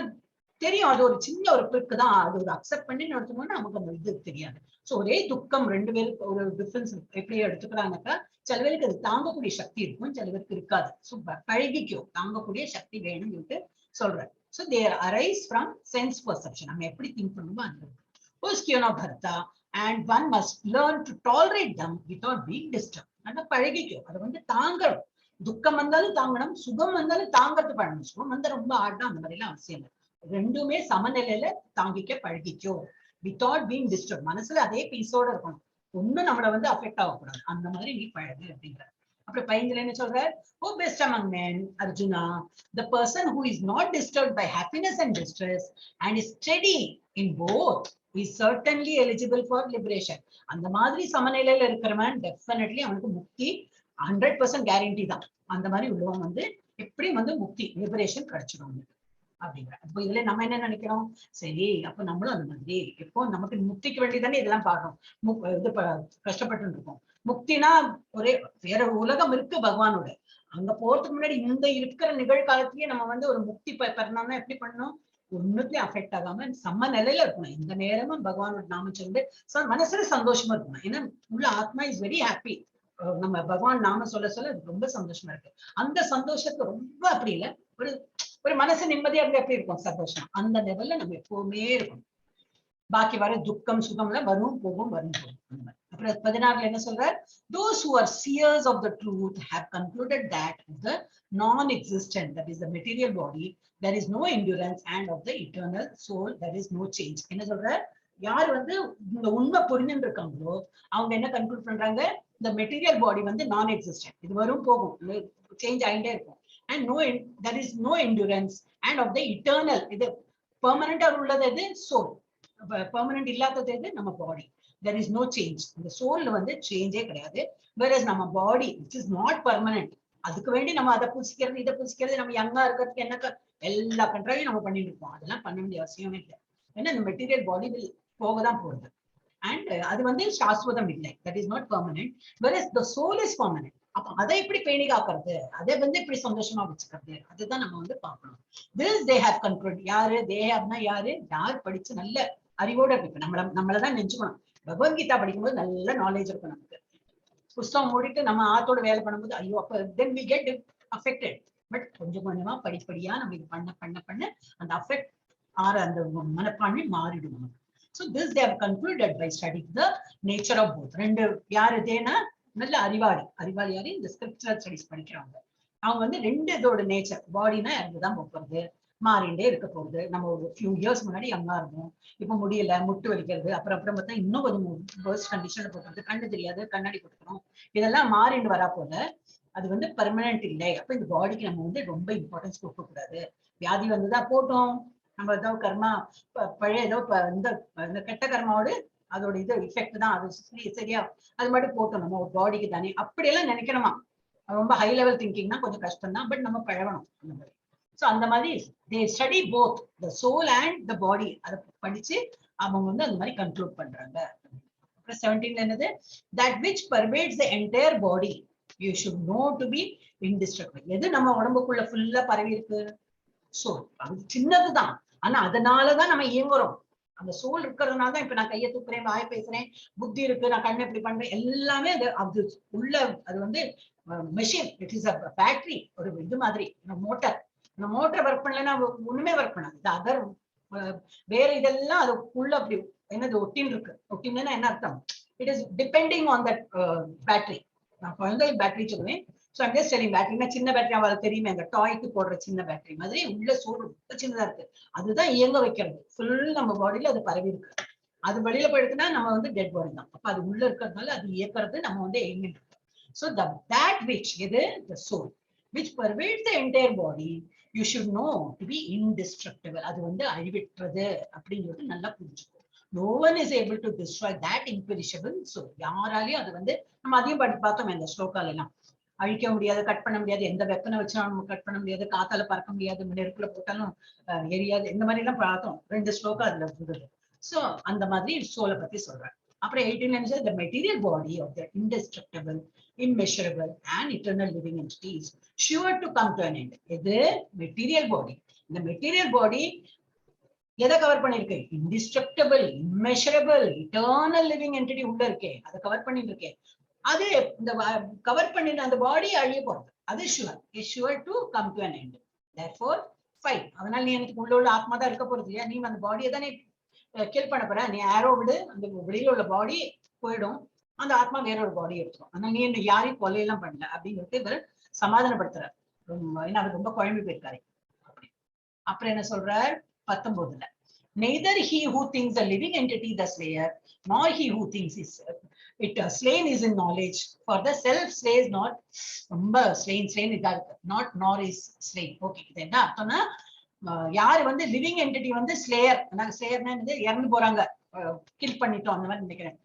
தெரியும் அது ஒரு சின்ன ஒரு பிரிக்கு தான், அது ஒரு அக்செப்ட் பண்ணி நடத்துவோம்னா நமக்கு அந்த இது தெரியாது. சோ ஒரே துக்கம் ரெண்டு பேருக்கு ஒரு டிஃபரன்ஸ் எப்படி எடுத்துக்கிறாங்கக்கா, சில பேருக்கு அது தாங்கக்கூடிய சக்தி இருக்கும், சில பேருக்கு இருக்காது. சோ பழகிக்கும், தாங்கக்கூடிய சக்தி வேணும்னு சொல்லிட்டு சொல்றேன். So there arise from sense perception. நம்ம எப்படி திங்க் பண்ணுமோ அந்த Partha and one must learn to tolerate them without being disturb. அந்த பழகிக்கும், அதை வந்து தாங்கணும். துக்கம் வந்தாலும் தாங்கணும், சுகம் வந்தாலும் தாங்கறது பழகணும். சுகம் வந்து ரொம்ப ஆடா அந்த மாதிரி எல்லாம் அவசியம் இல்லை. ரெண்டுமே சமநிலையில தாங்கிக்க பழகிக்கோ வித்வுட் பீயிங் டிஸ்டர்ப். மனசுல அதே பீஸோட இருக்கணும், ஒண்ணும் நம்மள வந்து அஃபெக்ட் ஆகக்கூடாது, அந்த மாதிரி நீ பழகு அப்படிங்கிற. அப்புறம் 15ல என்ன சொல்ற, who best among men, Arjuna, the person who is not disturbed by happiness and distress and is steady in both is certainly eligible for liberation. அந்த மாதிரி சமநிலையில இருக்கிறவன் டெஃபினெட்லி அவனுக்கு முக்தி 100% கேரண்டி தான். அந்த மாதிரி உள்ளவன் வந்து எப்படியும் வந்து முக்தி லிபரேஷன் கிடைச்சிடும் அப்படிங்கிற. அப்போ இதுல நம்ம என்ன நினைக்கிறோம், சரி அப்ப நம்மளும் அந்த மாதிரி எப்போ நமக்கு முக்திக்கு வேண்டிதானே இதெல்லாம் பாடுறோம், இது கஷ்டப்பட்டு இருக்கோம். முக்தினா ஒரே வேற உலகம் இருக்கு பகவானோட, அங்க போறதுக்கு முன்னாடி இந்த இருக்கிற நிகழ்காலத்திலேயே நம்ம வந்து ஒரு முக்தி பெறணும்னா எப்படி பண்ணணும், ஒண்ணுத்தையும் அஃபெக்ட் ஆகாம சம நிலையில இருக்கணும். இந்த நேரமும் பகவானோட நாம சொல்லி மனசுல சந்தோஷமா இருக்கணும். ஏன்னா உள்ள ஆத்மா இஸ் வெரி ஹாப்பி. நம்ம பகவான் நாம சொல்ல சொல்ல ரொம்ப சந்தோஷமா இருக்கு. அந்த சந்தோஷத்துக்கு ரொம்ப அப்படி இல்லை, ஒரு மனசு நிம்மதியா இருந்து எப்படி இருக்கும் சந்தோஷம், அந்த லெவல்ல நம்ம எப்பவுமே இருக்கணும். பாக்கி வர துக்கம் சுகம்ல வரும் போகும் வரும் போகும். அப்புறம் 16ல என்ன சொல்றார்? Those who are seers of the truth have concluded that of the non-existent, that is the material body, there is no endurance, and of the eternal soul there is no change. என்ன சொல்றார்? யார் வந்து இந்த உண்மை புரிஞ்சுட்டு இருக்காங்களோ அவங்க என்ன கன்க்ளூட் பண்றாங்க? இந்த மெட்டீரியல் பாடி வந்து நான் எக்ஸிஸ்டன்ட், இது வரும் போகும், சேஞ்ச் ஆகிட்டே இருக்கும். And no, there is no endurance, and of the eternal, இது பெர்மனண்டா உள்ளது எது? சோல். பெர்மனன்ட் இல்லாதது எது? நம்ம பாடி. there is no change. இந்த சோல்ல வந்து சேஞ்சே கிடையாது. whereas நம்ம பாடி which is not permanent, அதுக்கு வேண்டி நம்ம அதை புசிக்கிறது இதை புசிக்கிறது, நம்ம யங்கா இருக்கிறதுக்கு என்ன எல்லா கண்ட்ராவையும் நம்ம பண்ணிட்டு இருப்போம். அதெல்லாம் பண்ண வேண்டிய அவசியமே இல்லை. ஏன்னா இந்த மெட்டீரியல் பாடி போகதான் போகுது. அண்ட் அது வந்து சாஸ்வதம் இல்லை, that is not permanent. whereas the soul is permanent. அப்ப அதை எப்படி பேணி காக்கிறது, அதை வந்து இப்படி சந்தோஷமா வச்சுக்கிறது, அதுதான் நம்ம வந்து பார்க்கணும். this they have concluded. யாரு they haveனா யாரு? யார் படிச்சு நல்ல அறிவோட இருக்கு. நம்மளதான் நெஞ்சுக்கணும். பகவத்கீதா படிக்கும்போது நல்ல நாலேஜ் இருக்கும் நமக்கு. புஸ்தகம் மூடிட்டு நம்ம ஆத்தோட வேலை பண்ணும்போது ஐயோ அப்ப then we get affected. But கொஞ்சம் கொஞ்சமா படிப்படியா நம்ம இது பண்ண பண்ண பண்ண அந்த அஃபெக்ட் அந்த மனப்பான்மை மாறிடும் நமக்கு. So this they have concluded by studying the nature of both. ரெண்டு யாரு தேனா நல்ல அறிவாளி யாரு? இந்த ஸ்கிரிப்சுரல் ஸ்டடிஸ் படிக்கிறவங்க. அவங்க வந்து ரெண்டு இதோட நேச்சர், பாடினா இறந்துதான் போறது, மாறிண்டே இருக்க போகுது. நம்ம ஒரு ஃபியூ இயர்ஸ் முன்னாடி யங்கா இருக்கும், இப்ப முடியல, முட்டு வலிக்கிறது, அப்புறம் பார்த்தா இன்னும் கொஞ்சம் வேர்ஸ்ட் கண்டிஷன்ல போட்டுறது, கண்ணு தெரியாது, கண்ணாடி போட்டுக்கணும், இதெல்லாம் மாறிண்டு வரா போல. அது வந்து பெர்மனன்ட் இல்லை. அப்ப இந்த பாடிக்கு நம்ம வந்து ரொம்ப இம்பார்ட்டன்ஸ் கொடுக்க கூடாது. வியாதி வந்துதான் போட்டோம், நம்ம ஏதோ கர்மா பழைய ஏதோ இந்த கெட்ட கர்மாவோடு அதோட இது இஃபெக்ட் தான், அது சரியா அது மட்டும் போட்டோம் நம்ம ஒரு பாடிக்கு தானே, அப்படியெல்லாம் நினைக்கணுமா? ரொம்ப ஹை லெவல் திங்கிங்னா கொஞ்சம் கஷ்டம் தான், பட் நம்ம பழகணும் அந்த மாதிரி. ஸோ அந்த மாதிரி they study both the soul and the body. அதை படிச்சு அவங்க வந்து அந்த மாதிரி கன்க்ளூட் பண்றாங்க. அப்புறம் 17ல என்னது? that which pervades the entire body you should know to be indestructible. எது நம்ம உடம்புக்குள்ள ஃபுல்லா பரவி இருக்கு? சோல். அது சின்னதுதான், ஆனா அதனாலதான் நம்ம இயங்குறோம். அந்த சோல் இருக்கிறதுனால தான் இப்ப நான் கையை தூக்குறேன், வாய பேசுறேன், புத்தி இருக்கு, நான் கண்ணு இப்படி பண்றேன், எல்லாமே அது உள்ள அது வந்து machine, it is a battery, ஒரு இது மாதிரி மோட்டார். இந்த மோட்டர் ஒர்க் பண்ணலன்னா ஒண்ணுமே ஒர்க் பண்ணாது. அதர் வேற இதெல்லாம் அது உள்ள அப்படி என்னது ஒட்டின் இருக்கு. ஒட்டின்னா என்ன அர்த்தம்? It is depending on that battery. நான் குழந்தை பேட்டரி சொல்லுவேன். ஸோ ஐம் ஜஸ்ட் டெல்லிங், பேட்டரினா சின்ன பேட்டரி, அவளுக்கு தெரியுமே, அந்த டாய்க்கு போடுற சின்ன பேட்டரி மாதிரி உள்ள சோறு ரொம்ப சின்னதா இருக்கு. அதுதான் இயங்க வைக்கிறது. ஃபுல் நம்ம பாடியில அது பரவி இருக்கு. அது வெளியில போயிடுச்சுன்னா நம்ம வந்து டெட் பாடி தான். அப்ப அது உள்ள இருக்கிறதுனால அது இயக்கிறது நம்ம வந்து எய்மிட்டு இருக்கோம். ஸோ that which எது? the soul which pervades the entire body you should know to be indestructible. அது வந்து அழிவற்றது அப்படிங்கிறது நல்லா புரிஞ்சுக்கோ. no one is able to destroy that imperishable soul. யாராலையும் அது வந்து நம்ம அதையும் பார்த்தோம் இந்த ஸ்லோகால எல்லாம். அழிக்க முடியாது, கட் பண்ண முடியாது, எந்த வெப்பனை வச்சாலும் நம்ம கட் பண்ண முடியாது, காத்தால பறக்க முடியாது, நெருப்புல போட்டாலும் எரியாது, இந்த மாதிரி எல்லாம் பார்த்தோம். 2 ஸ்லோகா அதுல இருந்தது. சோ அந்த மாதிரி சோலை பத்தி சொல்றேன். அப்புறம் 18 the material body of the indestructible, immeasurable and eternal living entity is sure to come to an end. இது மெட்டீரியல் பாடி. இந்த மெட்டீரியல் பாடி எதை கவர் பண்ணிருக்கு? Indestructible, immeasurable, eternal living entity உள்ள இருக்கே, அதை கவர் பண்ணிட்டு இருக்கேன். அது இந்த கவர் பண்ணின அந்த பாடி அழிய போறது, அது sure to come to an end. therefore fight. அதனால நீ எனக்கு உள்ள ஆத்மா தான் இருக்க போறது இல்லையா, நீ அந்த பாடியை தானே கில் பண்ண போற, நீ ஆரோ விடு, அந்த வெளியில உள்ள பாடி போயிடும், அந்த ஆத்மா வேற ஒரு பாடி எடுத்துரும். ஆனா நீ என்ன யாரையும் கொலையெல்லாம் பண்ணல அப்படிங்கிறது இவர் சமாதானப்படுத்துறாரு. ஏன்னா அவர் ரொம்ப குழம்பு போயிருக்காரு. அப்புறம் என்ன சொல்றார் 19ல, neither he who thinks the living entity the slayer nor he who thinks it slain is in knowledge, for the self slays not. ரொம்ப slain இதா இருக்கு, not nor is slain. Okay, இது என்ன அர்த்தம்னா, யாரு வந்து லிவிங் என்டிட்டி வந்து slayer, ஸ்லேயர்னா இறந்து போறாங்க, கில் பண்ணிட்டோம் அந்த மாதிரி நினைக்கிறேன்.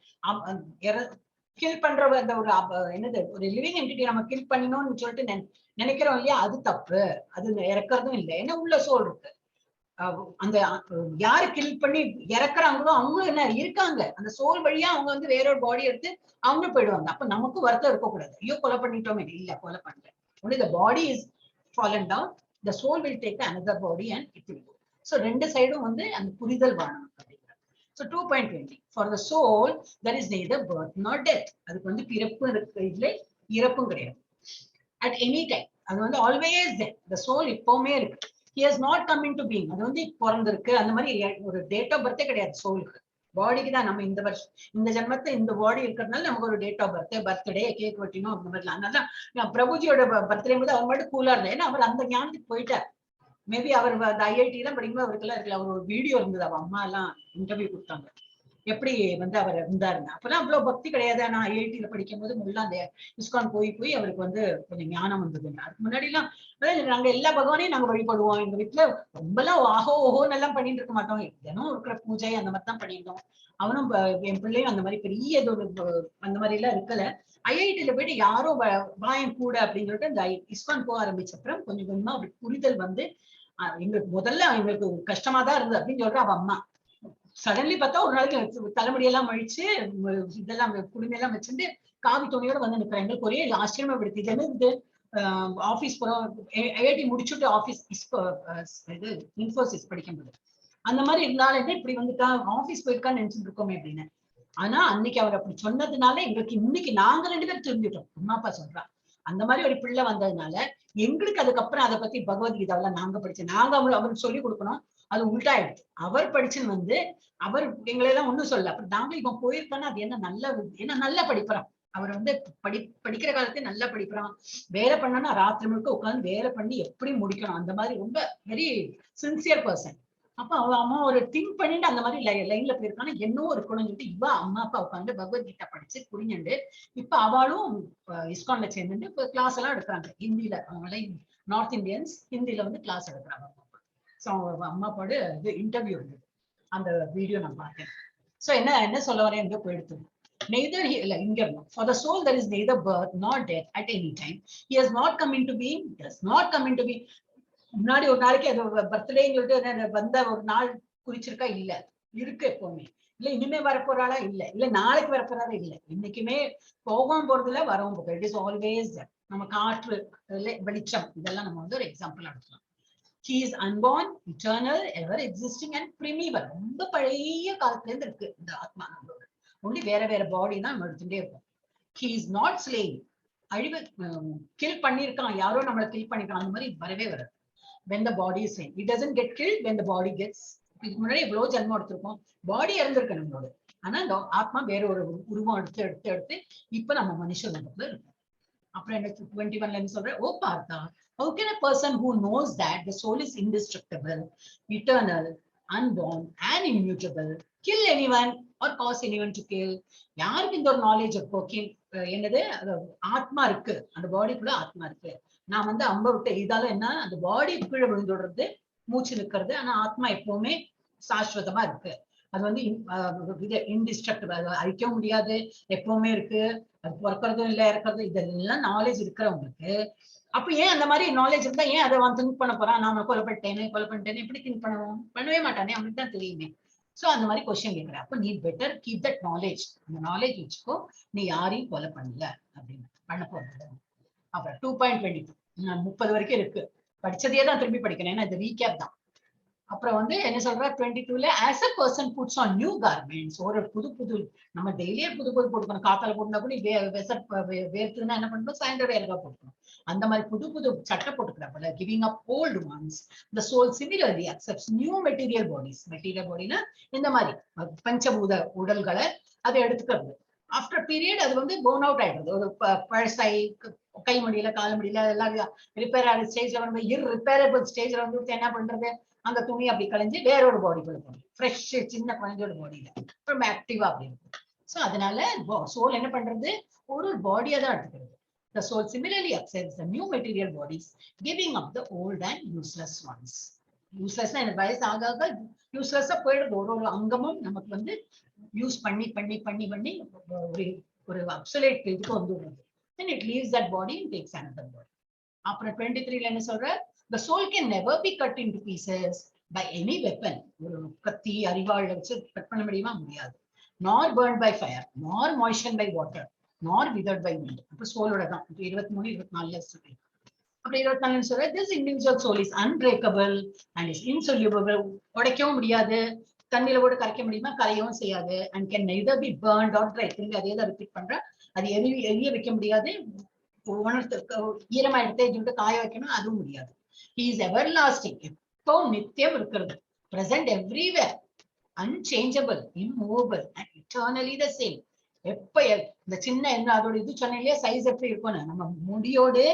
கில் பண்ற அந்த ஒரு என்னது, ஒரு லிவிங் என்டிட்டி நம்ம கில் பண்ணினோம்னு சொல்லிட்டு நினைக்கிறோம் இல்லையா, அது தப்பு. அது இறக்குறதும் இல்லை, ஏன்னா உள்ள சோல் இருக்கு. அந்த யாரு கில் பண்ணி இறக்குறாங்களோ அவங்களும் என்ன இருக்காங்க, அந்த சோல் வழியா அவங்க வந்து வேற ஒரு பாடி எடுத்து அவங்களும் போயிடுவாங்க. அப்ப நமக்கு வருத்தம் இருக்கக்கூடாது, ஐயோ கொலை பண்ணிட்டோமே, இல்ல கொலை பண்ணல. only the body is fallen down, the soul will take another body and it will go. so ரெண்டு சைடும் வந்து அந்த புரிதல் வாழணும் அப்படிங்கிறது. so 2.20 for the soul there is neither birth nor death. அதுக்கு வந்து பிறப்பும் இருக்கு இல்லை, இறப்பும் கிடையாது. at any time அது வந்து always there. the soul எப்பவுமே இருக்கு. he has not come into being. அது வந்து பிறந்திருக்கு, அந்த மாதிரி ஒரு டேட் ஆஃப் பர்த்தே கிடையாது சோலுக்கு. பாடிக்கு தான் நம்ம இந்த வருஷம் இந்த ஜென்மத்தை இந்த பாடி இருக்கிறதுனால நமக்கு ஒரு டேட் ஆஃப் பர்த்டே கேக் வெட்டினோம் அந்த மாதிரிலாம். அதனால நான் பிரபுஜியோட பர்த்டே போது அவர் மட்டும் கூலா இருந்தேன். ஏன்னா அவர் அந்த ஞானத்துக்கு போயிட்டார். மேபி அவர் அந்த IIT எல்லாம் படிக்கும்போது அவருக்கெல்லாம் இருக்கல. அவர் ஒரு வீடியோ இருந்தது, அவ அம்மா எல்லாம் இன்டர்வியூ கொடுத்தாங்க எப்படி வந்து அவர் இருந்தாருன்னு. அப்பெல்லாம் அவ்வளவு பக்தி கிடையாது. ஆனா IIT படிக்கும் போது முள்ள அந்த ISKCON போய் அவருக்கு வந்து கொஞ்சம் ஞானம் வந்தது. அதுக்கு முன்னாடி எல்லாம் நாங்க எல்லா பகவானையும் நாங்க வழிபடுவோம். எங்க வீட்டுல ரொம்ப எல்லாம் ஆஹோ ஓஹோன்னு எல்லாம் பண்ணிட்டு இருக்க மாட்டோம். தினம் இருக்கிற பூஜை அந்த மாதிரி தான் பண்ணிட்டோம். அவனும் என் பிள்ளையும் அந்த மாதிரி பெரிய ஒரு அந்த மாதிரி எல்லாம் இருக்கல. IIT போயிட்டு யாரும் வாயம் கூட அப்படின்னு சொல்லிட்டு அந்த ISKCON போக ஆரம்பிச்ச அப்புறம் கொஞ்சம் கொஞ்சமா அவருக்கு புரிதல் வந்து எங்களுக்கு முதல்ல எங்களுக்கு கஷ்டமா தான் இருந்தது அப்படின்னு சொல்ற அவ அம்மா. சடன்லி பார்த்தா ஒரு நாளைக்கு தலைமுடியெல்லாம் மழிச்சு இதெல்லாம் குடுமையெல்லாம் வச்சுட்டு காவி துணியோட வந்து நிற்கிறேன். எங்களுக்கு ஒரே ஆச்சரியமா படுத்தி இது ஆபீஸ் போறோம். IIT முடிச்சுட்டு ஆபீஸ் இது இன்ஃபோசிஸ் படிக்கும்போது அந்த மாதிரி இருந்தாலும் இப்படி வந்துட்டா ஆபீஸ் போயிருக்கான்னு நினைச்சுட்டு இருக்கோமே அப்படின்னு. ஆனா அன்னைக்கு அவர் அப்படி சொன்னதுனால எங்களுக்கு இன்னைக்கு நாங்க 2 பேரும் தெரிஞ்சுட்டோம். அம்மா அப்பா சொல்றா அந்த மாதிரி ஒரு பிள்ளை வந்ததுனால எங்களுக்கு அதுக்கப்புறம் அதை பத்தி பகவத்கீதாவெல்லாம் நாங்க படிச்சோம். நாங்க அவருக்கு சொல்லிக் கொடுக்கணும். அது உள்டாயிடுச்சு. அவர் படிச்சுன்னு வந்து அவர் எங்களெல்லாம் ஒண்ணும் சொல்லல. அப்புறம் நாங்க இவன் போயிருக்கானா அது என்ன நல்லா படிக்கிறான். அவர் வந்து படிக்கிற காலத்தையும் நல்லா படிக்கிறான். வேலை பண்ணனா ராத்திரி முழுக்க உட்காந்து வேலை பண்ணி எப்படி முடிக்கணும் அந்த மாதிரி ரொம்ப வெரி சின்சியர் பர்சன். அப்ப அவ அம்மா ஒரு திங்க் பண்ணிட்டு அந்த மாதிரி லைன்ல போயிருக்கானா என்னவோ இருக்கணும்னு சொல்லிட்டு இவ அம்மா அப்பா உட்காந்து பகவத்கீதா படிச்சு புரிஞ்சுண்டு இப்ப அவளும் ISKCONல சேர்ந்துட்டு இப்ப கிளாஸ் எல்லாம் எடுக்கிறாங்க. ஹிந்தியில அவங்கள நார்த் இந்தியன்ஸ் ஹிந்தியில வந்து கிளாஸ் எடுக்கிறாங்க. ஸோ அவங்க அம்மா அப்பாவோட இது இன்டர்வியூ இருந்தது. அந்த வீடியோ நான் பார்த்தேன். ஸோ என்ன சொல்ல வரேன் எங்க போயிடுத்து. Neither இங்க for the soul there is neither birth nor death at any time. He has not come into being, does not come into being. முன்னாடி ஒரு நாளைக்கு அது பர்த்டேன்னு சொல்லிட்டு வந்த ஒரு நாள் குறிச்சிருக்கா இல்ல இருக்கு எப்பவுமே. இல்ல இனிமே வரப்போறாளா இல்ல நாளைக்கு வரப்போறாரா இல்ல. இன்னைக்குமே போகவும் போறதுல வரவும் போகுது. இட் இஸ் ஆல்வேஸ் நம்ம காற்று வெளிச்சம் இதெல்லாம் நம்ம வந்து ஒரு எக்ஸாம்பிள் எடுக்கலாம். He is unborn, eternal, ever existing and primeval. ரொம்ப பழைய காலத்துல இருந்து இருக்கு இந்த ஆத்மா நம்மளோட. ஒன்லி வேற பாடி தான் நம்ம எடுத்துட்டே இருக்கும். He is not slain. அழிவு கில் பண்ணிருக்கான் யாரோ நம்மளை கில் பண்ணிருக்கான் அந்த மாதிரி வரவே வராது. When the body is slain, it doesn't get killed when the body gets. இதுக்கு முன்னாடி எவ்வளவு ஜென்மம் எடுத்திருக்கோம். பாடி இறந்திருக்கு நம்மளோட. ஆனா இந்த ஆத்மா வேற ஒரு உருவம் எடுத்து இப்ப நம்ம மனுஷ உலகத்துல இருக்கும். அப்புறம் என்ன 21ல என்ன சொல்ற, ஓ பார்த்தா how can a person who knows that the soul is indestructible, eternal, unborn and immutable kill anyone or cause anyone to kill? யாருக்கு இந்த ஒரு நாலேஜ் இருக்கும்? என்னது ஆத்மா இருக்கு, அந்த பாடிக்குள்ள ஆத்மா இருக்கு. நான் வந்து அம்ப விட்டு இதால என்ன அந்த பாடி கீழே விழுந்துடுறது, மூச்சு நிற்கிறது. ஆனா ஆத்மா எப்பவுமே சாஸ்வதமா இருக்கு. அது வந்து இன்டிஸ்ட்ரக்டிவ், அது அழிக்கவும் முடியாது, எப்பவுமே இருக்கு. அது பிறக்கிறதும் இல்லை இறக்கிறதும் இதெல்லாம் நாலேஜ் இருக்கிறவங்களுக்கு அப்ப ஏன் அந்த மாதிரி நாலேஜ் இருந்தா ஏன் அதை அவன் திங்க் பண்ண போறான்? நான் கொலை பண்ணிட்டேன்னு எப்படி திங்க் பண்ணுவோம்? பண்ணவே மாட்டானே, அவனுக்கு தான் தெரியுமே. சோ அந்த மாதிரி கொஸ்டின் கேட்கிறேன். அப்ப நீ பெட்டர் கீப் தட் நாலேஜ். அந்த நாலேஜ் வச்சுக்கோ, நீ யாரையும் கொலை பண்ணல அப்படின்னு பண்ண போறது. அப்புறம் 2.22 30 வரைக்கும் இருக்கு. படிச்சதையே தான் திரும்பி படிக்கிறேன், ஏன்னா இது ரீகேப் தான். அப்புறம் வந்து என்ன சொல்ற 22ல as a person puts on new garments. ஒரு புது நம்ம டெய்லியே புது போட்டுக்கணும். காத்தால போட்டுனா கூட வேர்த்துனா என்ன பண்ணணும், சாயந்தரம் வேறதா போட்டுக்கணும். அந்த மாதிரி புது சட்டை போட்டுக்கிறப்பல giving up old ones, the soul similarly accepts new material bodies. Material பாடினா இந்த மாதிரி பஞ்சபூத உடல்களை அதை எடுத்துக்கிறது. ஆஃப்டர் பீரியட் அது வந்து போர்ன் அவுட் ஆயிடுறது. ஒரு பழசாய் கை முடியல கால் முடியல அதெல்லாம் ரிப்பேர் ஆகிற ஸ்டேஜ்ல வந்து இர்ரிப்பேரபிள் ஸ்டேஜ்ல வந்து என்ன பண்றது, அந்த துணி அப்படி கலைஞ்சு வேற ஒரு பாடிக்குள்ள போகும். ஃப்ரெஷ் சின்ன குழந்தையோட பாடியில ரொம்ப ஆக்டிவா அப்படி இருக்கும். ஸோ அதனால சோல் என்ன பண்றது, ஒரு பாடியா தான் எடுத்துக்கிறது. The soul similarly accepts the new material bodies, giving up the old and useless ones. யூஸ்லெஸ்னா எனக்கு வயசு ஆக யூஸ்லெஸ்ஸா போயிடுறது. ஒரு அங்கமும் நமக்கு வந்து யூஸ் பண்ணி ஒரு அப்சலேட் இதுக்கு வந்துடுறது. Then it leaves that body and takes another body. அப்புறம் 23ல என்ன சொல்ற, the soul can never be cut into pieces by any weapon. ஒரு கத்தி அரிவாள் வச்சு கட் பண்ண முடியாது. nor burned by fire, nor moistened by water, nor withered by wind. அப்ப சோலோட தான் 23 24ல சொல்லி. அப்புறம் 24 சொல்ற, this individual soul is unbreakable and is insoluble. உடைக்கவும் முடியாது, தண்ணியில கூட கரைக்க முடியுமா, கரையவும் செய்யாது. and can neither be burned or dry. திரும்பி அதே தான் ரிப்பீட் பண்ற. அது எரிய வைக்க முடியாது, ஈரமா எடுத்து காய வைக்கணும், அதுவும் முடியாது. He is everlasting. எப்பவும் நித்தியம் இருக்கிறது. present everywhere. unchangeable, immovable and eternally the same. எப்ப இந்த சின்ன என்ன அதோட இது சொன்னீங்களே சைஸ் எப்படி இருக்கும்னு, நம்ம முடியோடு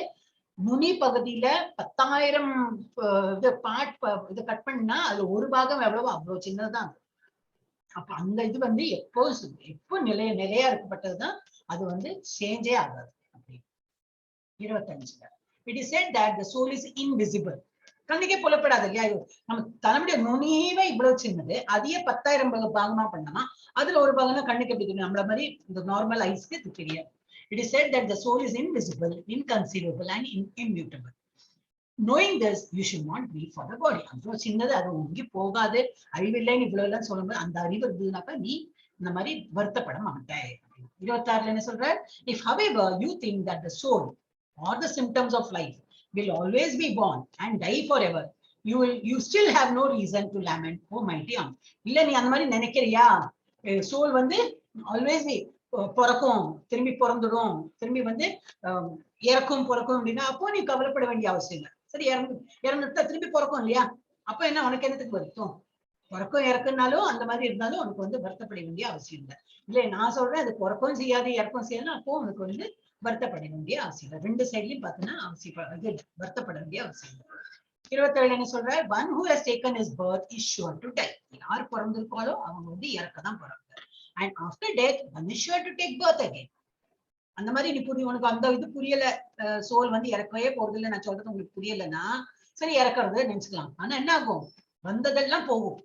நுனி பகுதியில 10,000 இது இது கட் பண்ணா அது ஒரு பாகம் எவ்வளவோ அவ்வளவு சின்னதுதான். அப்ப அந்த இது எப்போ நிலையா இருக்கப்பட்டதுதான், அது சேஞ்சே ஆகாது. அப்படி 25 it is said that the soul is invisible. கண்ணுக்கே புலப்படாது இல்லையா? நம்ம தலைமுடைய நுனியவே இவ்வளவு சின்னது, அதையே 10,000 பாகமா பண்ணோமா அதுல ஒரு பாகம் கண்ணுக்கு எப்படி தெரியும்? நம்மள மாதிரி இந்த நார்மல் ஐஸ்க்கு இது தெரியாது. It is said that the soul is invisible, inconceivable and immutable. Knowing this, you should not grieve for the body. அவ்வளவு சின்னது, அது ஒங்கி போகாது, அழிவில்லைன்னு இவ்வளவு எல்லாம் சொல்லும்போது அந்த அறிவு இருந்ததுனாக்கா நீ இந்த மாதிரி வருத்தப்பட மாட்டாய். 26 என்ன சொல்ற? If however you think that the soul or the symptoms of life will always be born and die forever, you still have no reason to lament, oh mighty arm. இல்ல நீ அந்த மாதிரி நினைக்கிறியா, சோல் always be பிறக்கும், திரும்பி பிறந்துடும், திரும்பி இறக்கும் பிறக்கும் அப்படின்னா அப்போ நீ கவலைப்பட வேண்டிய அவசியம் இல்லை. சரி, இறந்துட்டா திரும்பி பிறக்கும் இல்லையா? அப்ப என்ன உனக்கு என்னத்துக்கு வருத்தம்? பிறக்கும் இறக்குனாலும் அந்த மாதிரி இருந்தாலும் உனக்கு வருத்தப்பட வேண்டிய அவசியம் இல்லை. இல்ல நான் சொல்றேன், அது பிறக்கும் செய்யாது இறக்கும் செய்யாது, அப்போ உனக்கு வருத்தப்பட வேண்டிய அவசியம் இல்லை. ரெண்டு சைட்லயும் பார்த்தோன்னா வருத்தப்பட வேண்டிய அவசியம் இல்லை. 27 என்ன சொல்ற? One who has taken his birth is sure to die. யார் பிறந்திருக்காலோ அவங்க இறக்கதான் போறாங்க. And after death, one is sure to take birth again. அந்த மாதிரி நீ உனக்கு அந்த இது புரியல, சோல் இறக்கவே போறது இல்லை நான் சொல்றது உங்களுக்கு புரியலன்னா சரி இறக்குறது நினைச்சுக்கலாம். ஆனா என்ன ஆகும்? வந்ததெல்லாம் போகும்.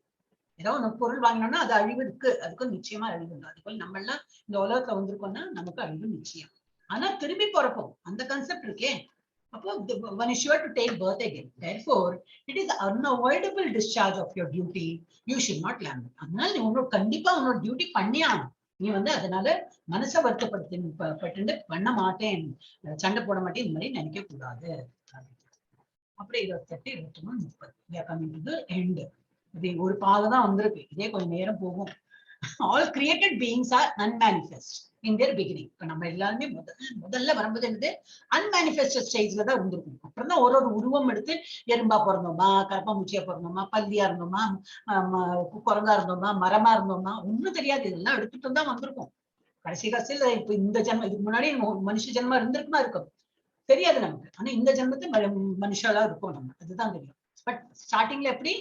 ஏதோ ஒன்று பொருள் வாங்கினோம்னா அது அழிவு இருக்கு, அதுக்கும் நிச்சயமா அழிவு இல்லை. அதுக்குள்ள நம்ம எல்லாம் இந்த உலகத்துல வந்திருக்கோம்னா நமக்கு அழிவு நிச்சயம். ஆனா திரும்பி பிறக்கும் அந்த கான்செப்ட் இருக்கே. அப்போ one is sure to take birth again. Therefore, it is unavoidable discharge of your duty. You should not lament. அதனால நீ கண்டிப்பா உன்னோட டியூட்டி பண்ணியானும். நீ அதனால மனசை வருத்தப்பட்டு பண்ண மாட்டேன், சண்டை போட மாட்டேன், இந்த மாதிரி நினைக்க கூடாது. அப்படி 28, 29, 30 end. இது ஒரு பாதம் வந்திருக்கு, இதே கொஞ்சம் நேரம் போகும். All created beings are unmanifest in their beginning. இப்ப நம்ம எல்லாருமே முதல்ல வரும்போது unmanifested ஸ்டேஜ்ல தான் இருந்திருக்கும். அப்புறம் தான் ஒரு உருவம் எடுத்து எறும்பா பிறந்தோமா, கரப்பாம்பூச்சியா பிறந்தோமா, பல்லியா இருந்தோமா, குரங்கா இருந்தோமா, மரமா இருந்தோமா, ஒண்ணும் தெரியாது. இதெல்லாம் எடுத்துட்டு தான் வந்திருக்கும். கடைசியில இப்ப இந்த ஜென்மம், இதுக்கு முன்னாடி மனுஷ ஜென்மம் இருந்திருக்குமா இருக்கும் தெரியாது நமக்கு. ஆனா இந்த ஜென்மத்தை மனுஷாலா இருக்கும் நம்ம, அதுதான் தெரியும். பட் ஸ்டார்டிங்ல எப்படி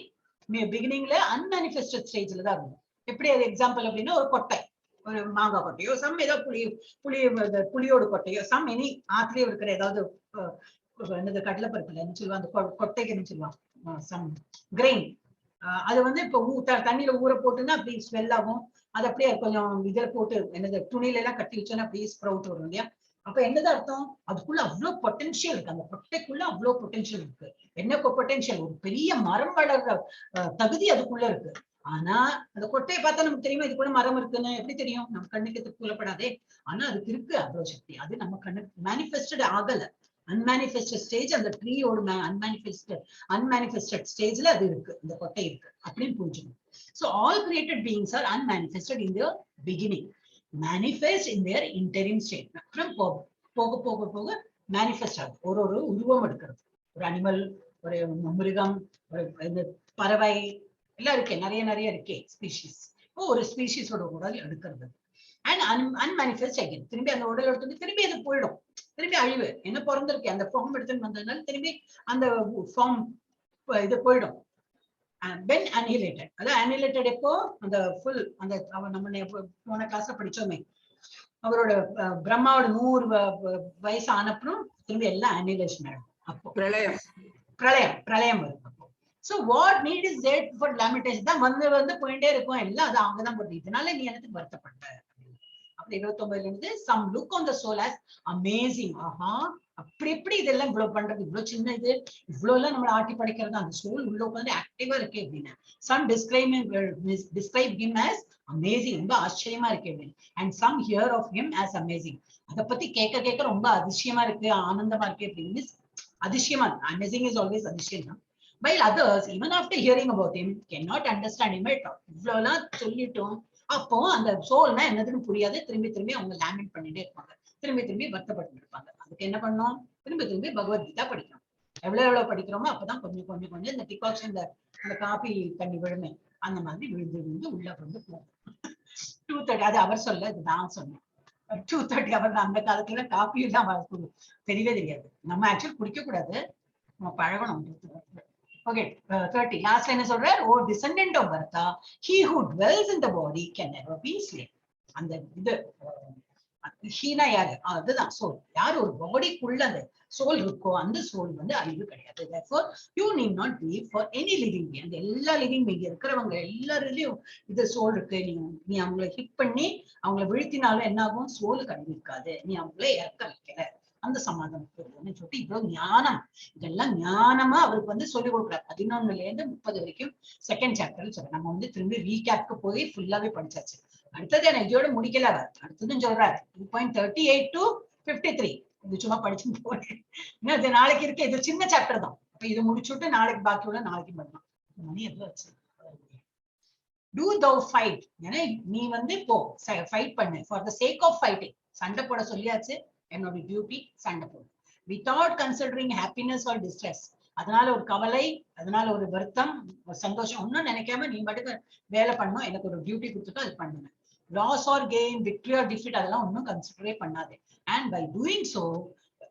பிகினிங்ல அன்மேனிஃபெஸ்டட் ஸ்டேஜ்ல தான் இருக்கும். எப்படி அது எக்ஸாம்பிள் அப்படின்னா, ஒரு கொட்டை, ஒரு மாங்காய் கொட்டையோ, ஏதோ புளியோடு கொட்டையோ, எனி ஆத்திலேயே இருக்கிற ஏதாவது கடலைப்பருப்புல என்ன சொல்லுவாங்க, அந்த கொட்டைக்கு என்ன சொல்லுவாங்க, சம் கிரெயின். அது இப்ப தண்ணியில ஊற போட்டுன்னா அப்படி ஸ்மெல் ஆகும். அது அப்படியே கொஞ்சம் இதுல போட்டு துணியில எல்லாம் கட்டி வச்சோன்னா அப்படியே ஸ்ப்ரவுட் வரும் இல்லையா? அப்ப என்னது அர்த்தம்? அதுக்குள்ள அவ்வளவு பொட்டன்ஷியல் இருக்கு, அந்த கொட்டைக்குள்ள அவ்வளவு பொட்டன்ஷியல் இருக்கு. என்ன பொட்டன்ஷியல்? ஒரு பெரிய மரம் வளர்ற தகுதி அதுக்குள்ள இருக்கு. ஆனா அந்த கொட்டையை பார்த்தா நமக்கு தெரியுமா இதுக்குள்ள மரம் இருக்குன்னு? எப்படி தெரியும்? நம்ம கண்ணுக்கு புலப்படாதே. ஆனா அதுக்கு இருக்கு அவ்வளவு சக்தி. அது நம்ம கண்ணுக்கு மேனிஃபெஸ்டட் ஆகல. அன்மேனிஃபெஸ்டட் ஸ்டேஜ், அந்த ட்ரீயோட அன்மேனிஃபெஸ்டட் ஸ்டேஜ்ல அது இருக்கு, இந்த கொட்டை இருக்கு அப்படின்னு புரிஞ்சுக்கணும். So all created beings are unmanifested in their beginning, manifest in their interim state. அப்புறம் போக போக போக மேனிஃபெஸ்ட் ஆகும், ஒரு உருவம் எடுக்கிறது. ஒரு அனிமல், ஒரு மிருகம், ஒரு பறவை எல்லாம் இருக்கே, நிறைய இருக்கே ஸ்பீஷிஸ். ஒரு ஸ்பீஷிஸோட உடல் எடுக்கிறது. அண்ட் அன்மேனிஃபெஸ்ட் ஆகிடும். திரும்பி அந்த உடல் எடுத்து திரும்பி அது போயிடும், திரும்பி அழிவு. என்ன பிறந்திருக்கு அந்த ஃபார்ம் எடுத்துன்னு வந்ததுனால திரும்பி அந்த ஃபார்ம் இது போயிடும். When annihilated, அதாவது annihilated எப்போ? அந்த ஃபுல் அந்த நம்ம போன கிளாஸ்ல படிச்சோமே, அவரோட பிரம்மாவோட 100 வயசு ஆனப்புறம் திரும்பி எல்லாம் annihilation ஆயிடும். அப்போ பிரளயம் வரும். அப்போ so what need is there for lamentation? தான் வந்து போயிட்டே இருக்கும் எல்லாம், அது அவங்கதான் போட்டு. இதனால நீ எனக்கு வருத்தப்பட்ட. அப்படி 29 இருந்து some look on the soul as amazing. ஆஹா, அப்படி எப்படி இதெல்லாம் இவ்வளவு பண்றது, இவ்வளவு சின்ன இது, இவ்வளவு எல்லாம் நம்மள ஆட்டி படைக்கிறது, அந்த சோல் உள்ள உட்காந்து ஆக்டிவா இருக்கு அப்படின்னு. Some describe him as amazing, ரொம்ப ஆச்சரியமா இருக்கு அப்படின்னு. And some hear of him as amazing. அதை பத்தி கேட்க ரொம்ப அதிசயமா இருக்கு, ஆனந்தமா இருக்கு அப்படின்னு. அதிசயமா, amazing is always அதிசயம். While others, even after hearing about him, cannot understand him at all. இவ்வளவு எல்லாம் சொல்லிட்டோம், அப்போ அந்த சோல்னா என்னதுன்னு புரியாது. திரும்பி அவங்க லேமெண்ட் பண்ணிட்டே இருப்பாங்க, திரும்பி வருத்தப்பட்டு இருப்பாங்க. அதுக்கு என்ன பண்ணோம்? திரும்பி பகவத்கீதா படிக்கணும். எவ்வளவு படிக்கிறோமோ அப்பதான் கொஞ்சம் இந்த டிகாக்ஷன், இந்த காபி தண்ணி விழுமே, அந்த மாதிரி விழுந்து விழுந்து உள்ள வந்து போகும். 2:30 அது அவர் சொல்ல, இது நான் சொன்னேன். 2:30 அவர் அந்த காலத்துல காஃபி எல்லாம் தெரியவே தெரியாது. நம்ம ஆக்சுவலி குடிக்க கூடாது, நம்ம பழகணும். ஓகே, 30 லாஸ்ட் என்ன சொல்றார்? O descendant of Bharata, he who dwells in the body can never be slain. அந்த இது ஹீனா யாரு? அதுதான் சோல். யார் ஒரு பாடிக்குள்ள அந்த சோல் இருக்கோ அந்த சோல் வந்து அழிவு கிடையாது. therefore you need not grieve for any living being. அந்த எல்லா லிவிங் பீயிங் இருக்கிறவங்க எல்லாருலயும் இது சோல் இருக்கு. நீ அவங்களை ஹிட் பண்ணி அவங்களை வீழ்த்தினாலும் என்ன ஆகும்? சோலுக்கு அழிவு இருக்காது. நீ அவங்கள இறக்க வைக்கிற அந்த சமாதானம் சொல்லிட்டு இவ்வளவு ஞானம், இதெல்லாம் ஞானமா அவருக்கு வந்து சொல்லிக் கொடுக்குறாரு. 11ல இருந்து 30 வரைக்கும் செகண்ட் சாப்டர்ல சொல்றேன். நம்ம வந்து திரும்பி ரீகேப்க்கு போய் ஃபுல்லாவே படிச்சாச்சு. அடுத்தது என்ன இதோட முடிக்கல அவர், அடுத்ததும் சொல்றாரு 2.38 to 53. இது சும்மா படிச்சு போறேன். இது நாளைக்கு இருக்கு, இது சின்ன சாப்டர் தான். அப்ப இது முடிச்சுட்டு நாளைக்கு பாக்கி உள்ள நாளைக்கு பண்ணலாம். மணி எவ்வளவு வச்சு do thou fight. ஏன்னா நீ வந்து போ ஃபைட் பண்ணு for the sake of fighting. சண்டை போட சொல்லியாச்சு, என்னோட டியூட்டி சண்டை போடு. without considering happiness or distress. அதனால ஒரு கவலை, அதனால ஒரு வருத்தம், ஒரு சந்தோஷம் ஒன்னும் நினைக்காம நீ மட்டும் வேலை பண்ணணும். எனக்கு ஒரு டியூட்டி கொடுத்துட்டு அது பண்ணுவேன். Loss or gain, victory or defeat அதெல்லாம் ஒன்னும் கன்சிடரே பண்ணாது. And by doing so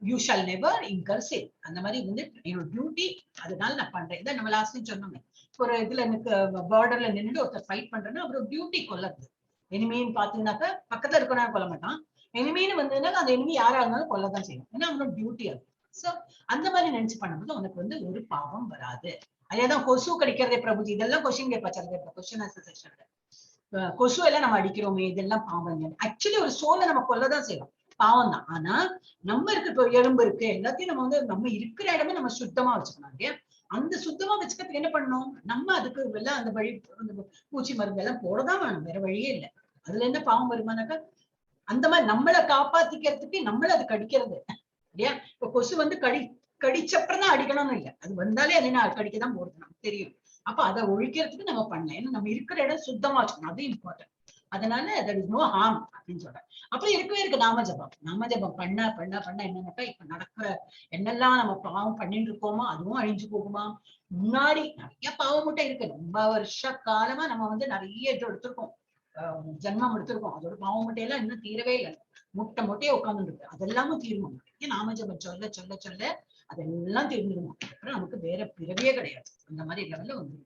you shall never incur sin. அந்த மாதிரி வந்து என்னோட டியூட்டி, அதனால நான் பண்றேன். இதை நம்ம லாஸ்ட் சொன்னோங்க. ஒரு இதுல எனக்கு பார்டர்ல நின்றுட்டு ஒருத்தர் ஃபைட் பண்றேன்னா அவரோட டியூட்டி கொல்லது. எனிமின்னு பாத்தீங்கன்னாக்கா பக்கத்துல இருக்கணும் கொல்ல மாட்டான். எனிமின்னு வந்ததுனால அந்த எனிமி யாரா இருந்தாலும் கொல்லதான் செய்யும். ஏன்னா அவனோட டியூட்டி அது. சோ அந்த மாதிரி நினைச்சு பண்ணும்போது உனக்கு வந்து ஒரு பாவம் வராது. அதேதான் கொசு கடிக்கிறதே பிரபுஜி, இதெல்லாம் கொஸ்டின் கேட்பாச்சு. கொஸ்டின் ஆன்சர் செக்ஷன்ல கொசு எல்லாம் நம்ம அடிக்கிறோமே இதெல்லாம் பாவம். ஆக்சுவலி ஒரு சோலை நம்ம கொல்லதான் செய்யறோம், பாவம் தான். ஆனா நம்ம இருக்கு, இப்போ எறும்பு இருக்கு, எல்லாத்தையும் நம்ம வந்து நம்ம இருக்கிற இடமே நம்ம சுத்தமா வச்சுக்கணும் இல்லையா? அந்த சுத்தமா வச்சுக்கிறதுக்கு என்ன பண்ணணும்? நம்ம அதுக்கு எல்லாம் அந்த வழி பூச்சி மருந்து எல்லாம் போடதான் வேணும், வேற வழியே இல்லை. அதுல என்ன பாவம் வருமானாக்கா அந்த மாதிரி நம்மளை காப்பாத்திக்கிறதுக்கு நம்மள அது கடிக்கிறது இல்லையா? இப்ப கொசு வந்து கடிச்சப்பறம் தான் அடிக்கணும்னு இல்லை, அது வந்தாலே அது என்ன கடிக்கதான் போறது நமக்கு தெரியும். அப்ப அதை ஒழிக்கிறதுக்கு நம்ம பண்ணலாம். ஏன்னா நம்ம இருக்கிற இடம் சுத்தமா வச்சுக்கணும், அது இம்பார்ட்டன்ட். அதனால there is no harm அப்படின்னு சொல்றேன். அப்புறம் இருக்கவே இருக்கு நாமஜபம். நாமஜபம் பண்ண பண்ண பண்ண என்னன்னாக்கா இப்ப நடக்கிற என்னெல்லாம் நம்ம பாவம் பண்ணிட்டு இருக்கோமோ அதுவும் அழிஞ்சு போகுமா. முன்னாடி நிறைய பாவம் மட்டும் இருக்கு, ரொம்ப வருஷ காலமா நம்ம வந்து நிறைய இது எடுத்திருக்கோம், ஜென்மம் எடுத்திருக்கோம். அதோட பாவம் முட்டையெல்லாம் இன்னும் தீரவே இல்லை, முட்டை முட்டையே உட்கார்ந்து இருக்கு. அதெல்லாமும் தீர்மம் நாமஜபம் சொல்ல சொல்ல சொல்ல அதெல்லாம் தெரிஞ்சிருவோம். அப்புறம் நமக்கு வேற பிறவியே கிடையாது, அந்த மாதிரி லெவல்ல வந்து.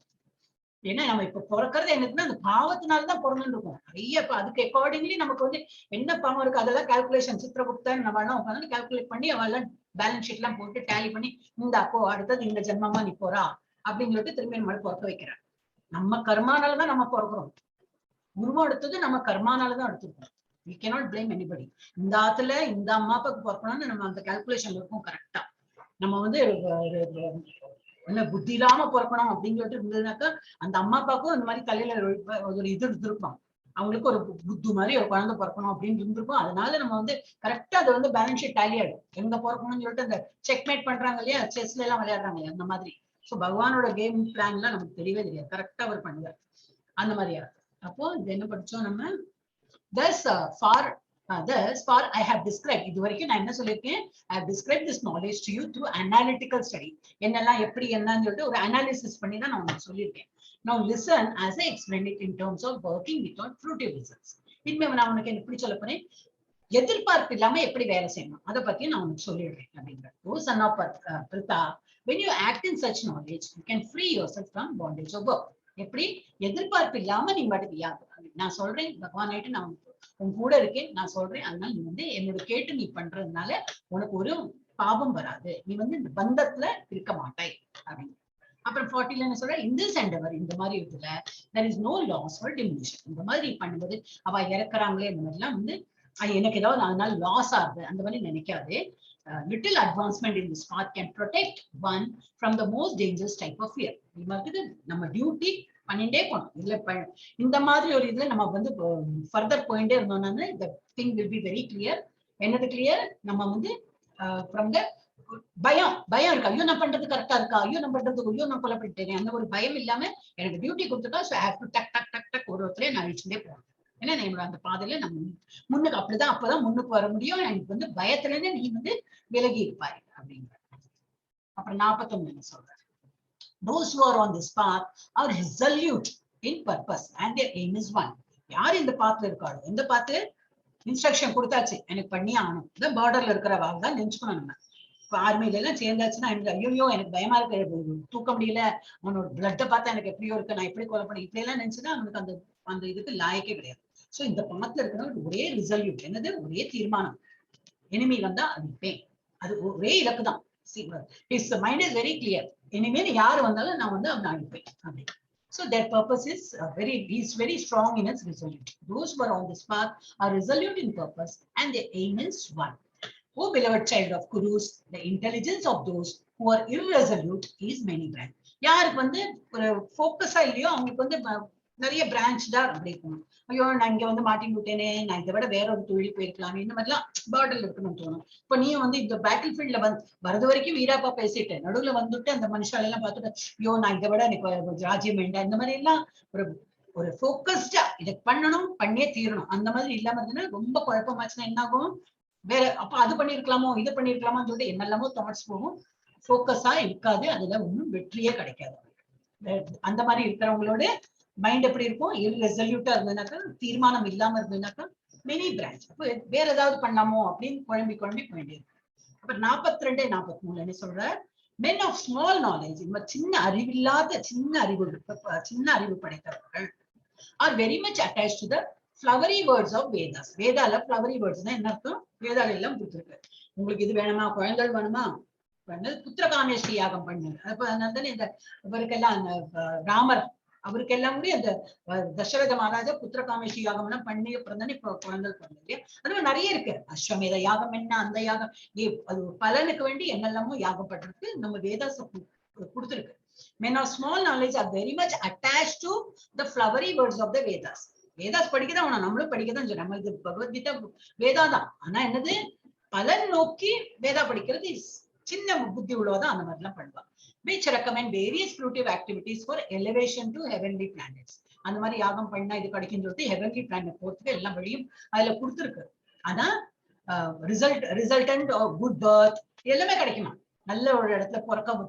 ஏன்னா நம்ம இப்ப பிறக்கிறது என்னதுன்னா அந்த பாவத்தினால்தான் பிறந்துட்டு இருக்கோம் நிறைய. அதுக்கு அக்கார்டிங்லி நமக்கு வந்து என்ன பாவம் இருக்கு அதெல்லாம் கால்குலேஷன், சித்திரகுப்தன் நம்ம எல்லாம் உட்காந்து கால்குலேட் பண்ணி அவெல்லாம் பேலன்ஸ் ஷீட் எல்லாம் போட்டு டேலி பண்ணி இந்த அப்போ அடுத்தது இந்த ஜென்மமா நீ போறா அப்படின்னு சொல்லிட்டு திரும்பி நம்மள பிறக்க வைக்கிறான். நம்ம கர்மானாலதான் நம்ம பிறக்கிறோம். உருவம் எடுத்தது நம்ம கர்மானாலதான் எடுத்துருக்கோம். we cannot blame anybody. இந்த ஆத்துல இந்த அம்மா அப்பாவுக்கு பிறக்கணும்னு நம்ம அந்த கால்குலேஷன்ல இருக்கும் கரெக்டா. நம்ம வந்து என்ன புத்தி இல்லாம பிறக்கணும் அப்படின்னு சொல்லிட்டு இருந்ததுனாக்கா அந்த அம்மா அப்பாவுக்கும் இந்த மாதிரி தலையில ஒரு இது எடுத்திருப்பான், அவங்களுக்கு ஒரு புத்து மாதிரி ஒரு குழந்தை பிறக்கணும் அப்படின்னு இருந்திருக்கும். அதனால நம்ம வந்து கரெக்டா அதை வந்து பேலன்ஸ் ஷீட் டேலி ஆயிடும். எங்க பிறக்கணும்னு சொல்லிட்டு அந்த செக்மேட் பண்றாங்க இல்லையா, செஸ்ல எல்லாம் விளையாடுறாங்க இல்லையா, அந்த மாதிரி. சோ பகவானோட கேம் பிளான் எல்லாம் நமக்கு தெரியவே தெரியாது, கரெக்டா அவர் பண்ணுவார் அந்த மாதிரியா. அப்போ இது என்ன படிச்சோம் நம்ம? thus for I have described, இது வரைக்கும் நான் என்ன சொல்லியிருக்கேன்? I have described this knowledge to you through analytical study. என்னெல்லாம் எப்படி என்னன்னு சொல்லிட்டு ஒரு அனாலிசிஸ் பண்ணி தான் நான் உங்களுக்கு சொல்லியிருக்கேன். Now listen as I explained it in terms of working without fruitive results. இனிமே நான் உனக்கு எப்படி சொல்ல போறேன்? எதிர்பார்ப்பு இல்லாம எப்படி வேலை செய்யணும் அதை பத்தி நான் உனக்கு சொல்லிடுறேன் அப்படிங்கிற. ஓ son of Pritha, when you act in such knowledge you can free yourself from bondage of work. எப்படி எதிர்பார்ப்பு இல்லாம நீ பாட்டுக்கு நான் சொல்றேன், பகவான் ஆயிட்டு நான் உன் கூட இருக்கேன், நான் சொல்றேன், அதனால நீ வந்து என்னோட கேட்டு நீ பண்றதுனால உனக்கு ஒரு பாபம் வராது, நீ வந்து இந்த பந்தத்துல இருக்க மாட்டாய் அப்படின்னு. அப்புறம் 40ல என்ன சொல்ற? இந்த சென்டவர் இந்த மாதிரி இருக்குல்ல, there is no loss or diminution. இந்த மாதிரி பண்ணும்போது அவ இறக்குறாங்களே இந்த மாதிரி எல்லாம் வந்து எனக்கு ஏதாவது அதனால லாஸ் ஆகுது அந்த மாதிரி நினைக்காது. Little advancement in this path can protect one from the most dangerous type of fear. நம்ம டியூட்டி பண்ணிட்டே போனோம். இதுல இந்த மாதிரி ஒரு இதுல நம்ம வந்து ஃபர்தர் போயிட்டே இருந்தோம்னா the thing will be very clear. என்னது கிளியர்? நம்ம வந்து from the பயம் இருக்கு, ஐயோ நான் பண்றது கரெக்டா இருக்கா, ஐயோ நான் பண்றது, ஐயோ நான் கொலை பண்ணிட்டேன், அந்த ஒரு பயம் இல்லாம எனக்கு டியூட்டி கொடுத்துட்டா so I have to டக் டக் டக் டக் ஒருத்தரே நான் அழிச்சுட்டே போறேன். ஏன்னா என்னோட அந்த பாதையில நம்ம முன்னுக்கு அப்படிதான், அப்பதான் முன்னுக்கு வர முடியும். எனக்கு வந்து பயத்துல இருந்து நீ வந்து விலகி இருப்பாய் அப்படிங்கிற. அப்புறம் 41 என்ன சொல்ற? Those who are on this path are resolute in purpose and their aim is one. யார் இந்த பாத்துல இருக்காளோ, எந்த பாத்து இன்ஸ்ட்ரக்ஷன் கொடுத்தாச்சு எனக்கு பண்ணியே ஆகணும், இந்த பார்டர்ல இருக்கிறவாள் தான் நினைச்சுக்கணும். நம்ம இப்ப ஆர்மில எல்லாம் சேர்ந்தாச்சுன்னா எனக்கு ஐயோ எனக்கு பயமா இருக்கு, தூக்க முடியல, அவனோட பிளட்டை பார்த்தா எனக்கு எப்படியோ இருக்கு, நான் எப்படி கொலை பண்ணி இப்படி எல்லாம் நினைச்சுன்னா அவனுக்கு அந்த அந்த இதுக்கு லாயக்கே கிடையாது. சோ இந்த பணத்துல இருக்கிற ஒரே ரிசல்யூட் என்னது, ஒரே தீர்மானம், எனிமி வந்தா அடிப்பேன், அது ஒரே இலக்கு தான். His mind is very clear. இனிமேல் யாரு வந்தாலும் நான் வந்து அவனை அடிப்பேன் அப்படி. So their purpose is he is very strong in his resolute. Those who are on this path are resolute in purpose and their aim is one. Oh beloved child of Kurus, the intelligence of those who are irresolute is many branch. யாருக்கு வந்து ஒரு ஃபோக்கஸா இல்லையோ அவங்களுக்கு வந்து நிறைய branch தான் அப்படி இருக்கணும். ஐயோ நான் இங்க வந்து மாட்டின்னு விட்டேனே, நான் இதை விட வேற ஒரு தொழில் போயிருக்கலாம், இந்த மாதிரிலாம் பார்டர்ல இருக்கணும்னு தோணும். இப்ப நீ வந்து இந்த பேட்டில் ஃபீல்ட்ல வரது வரைக்கும் வீராப்பா பேசிட்டேன், நடுவுல வந்துட்டு அந்த மனுஷால எல்லாம் பார்த்துட்டு ஐயோ நான் இதை விட எனக்கு ராஜ்யம் வேண்டாம், இந்த மாதிரி எல்லாம் ஒரு ஒரு ஃபோக்கஸ்டா இதை பண்ணணும், பண்ணியே தீரணும், அந்த மாதிரி இல்லாம இருந்ததுன்னா ரொம்ப குழப்பமாச்சுன்னா என்ன ஆகும், வேற அப்ப அது பண்ணிருக்கலாமோ இது பண்ணிருக்கலாமோன்னு சொல்லிட்டு என்னெல்லாமோ தாட்ஸ் போகும், ஃபோக்கஸா இருக்காது, அதுல ஒன்றும் வெற்றியே கிடைக்காது. அந்த மாதிரி இருக்கிறவங்களோட மைண்ட் எப்படி இருக்கும், இர்ரெசல்யூட்டா இருந்ததுனாக்கா, தீர்மானம் இல்லாம இருந்ததுனாக்கா மெனி பிரான்ச், அப்ப வேற ஏதாவது பண்ணலாமோ அப்படின்னு குழம்பி போயிட்டு. அப்ப 42, 43 என்ன சொல்ற, men of small knowledge, சின்ன அறிவில்லாத சின்ன அறிவு படைத்தவர்கள் are very much attached to the flowery words of Vedas. வேதால flowery words என்ன அர்த்தம், வேதால எல்லாம் கொடுத்துருக்கு. உங்களுக்கு இது வேணுமா, குழந்தைகள் வேணுமா, புத்திரகாமேஷ்டி யாகம் பண்ணு, அப்ப அதனால இந்த இவருக்கெல்லாம் ராமர் அவருக்கெல்லாம் கூட அந்த தசரத மகாராஜா புத்திரகாமேஷ்டி யாகம் எல்லாம் பண்ணி அப்புறம் தானே இப்ப குழந்தை பண்ணு இல்லையா. அது நிறைய இருக்கு, அஸ்வமேத யாகம் என்ன, அந்த யாகம், அது பலனுக்கு வேண்டி என்னெல்லாமோ யாகம் பண்றதுக்கு நம்ம வேதாஸ் கொடுத்துருக்கு. Men of small knowledge are very much attached to the flowery words of the Vedas. Vedas படிக்கதான் வேணும், நம்மளும் படிக்கதான் சொல்றோம், நம்ம இது பகவத்கீதா வேதா தான். ஆனா என்னது, பலன் நோக்கி வேதா படிக்கிறது சின்ன புத்தி உள்ளவதான் அந்த மாதிரி எல்லாம் பண்ணுவாங்க. Which recommend various fruitive activities for elevation to heavenly planets. அந்த மாதிரி யாகம் பண்ணா இது கிடைக்குன்னு சொல்லிட்டு ஹெவன்லி பிளானட் போறதுக்கு எல்லாம் வழியும் அதுல கொடுத்துருக்கு. ஆனா ரிசல்டன்ட் ஆஃப் குட் பர்த் எல்லாமே கிடைக்குமா, நல்ல ஒரு இடத்துல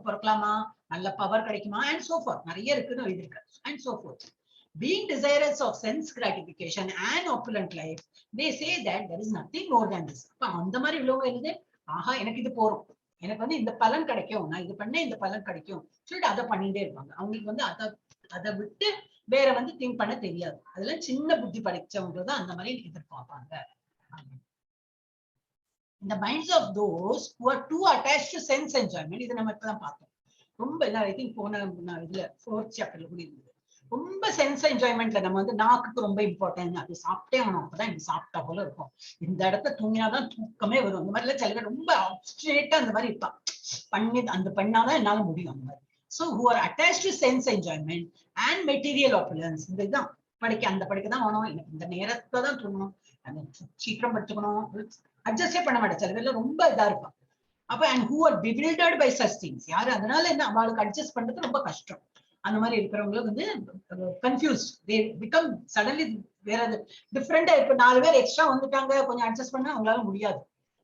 பிறக்கலாமா, நல்ல பவர் கிடைக்குமா, அண்ட் சோ ஃபோர்த் நிறைய இருக்குன்னு எழுதிருக்கு, and so fourth. Being desirous of sense gratification and opulent life, they say that there is nothing more than this. அப்ப அந்த மாதிரி உள்ளவங்க எழுது, ஆஹா எனக்கு இது போறோம், எனக்கு வந்து இந்த பலன் கிடைக்கும், நான் இது பண்ண இந்த பலன் கிடைக்கும் சொல்லிட்டு அதை பண்ணிட்டே இருப்பாங்க. அவங்களுக்கு வந்து அதை விட்டு வேற வந்து திங்க் பண்ண தெரியாது. அதெல்லாம் சின்ன புத்தி படிச்சவங்கதான் அந்த மாதிரி எதிர்பார்ப்பாங்க. இந்த minds of those who are too attached to sense enjoyment, இது நம்ம இப்பதான் பார்த்தோம். ரொம்ப ஐ திங்க் போன இதுல 4th சாப்டர்ல கூட இருந்தது. ரொம்ப சென்ஸ் என்ஜாய்மெண்ட்ல நம்ம வந்து நாக்குக்கு ரொம்ப இம்பார்ட்டன்ட், அது சாப்பிட்டே ஆகணும், அப்பதான் எனக்கு சாப்பிட்டா போல இருக்கும், இந்த இடத்த தூங்கினாதான் தூக்கமே வரும், அந்த மாதிரி எல்லாம் சில பேர் ரொம்ப ஆப்ஸ்டினேட்டா அந்த மாதிரி இருப்பான், பண்ணாதான் என்னால முடியும் அந்த மாதிரி. So who are attached to sense enjoyment and material opulence, இந்த இதுதான் படிக்கதான் வேணும், எனக்கு இந்த நேரத்துல தான் தூங்கணும், சீக்கிரம் படுத்துக்கணும், அட்ஜஸ்டே பண்ண மாட்டேன், சில பேர்ல ரொம்ப இதா இருப்பான். அப்ப and who are bewildered by such things, யாரு அதனால என்ன அவளுக்கு அட்ஜஸ்ட் பண்றது ரொம்ப கஷ்டம். அந்த மாதிரி இருக்கிறவங்களுக்கு வந்து கன்ஃபியூஸ், they become suddenly வேற டிஃபரெண்டா இப்ப 4 பேர் எக்ஸ்ட்ரா வந்துட்டாங்க, கொஞ்சம் அட்ஜஸ்ட் பண்ண அவங்களால முடியாது.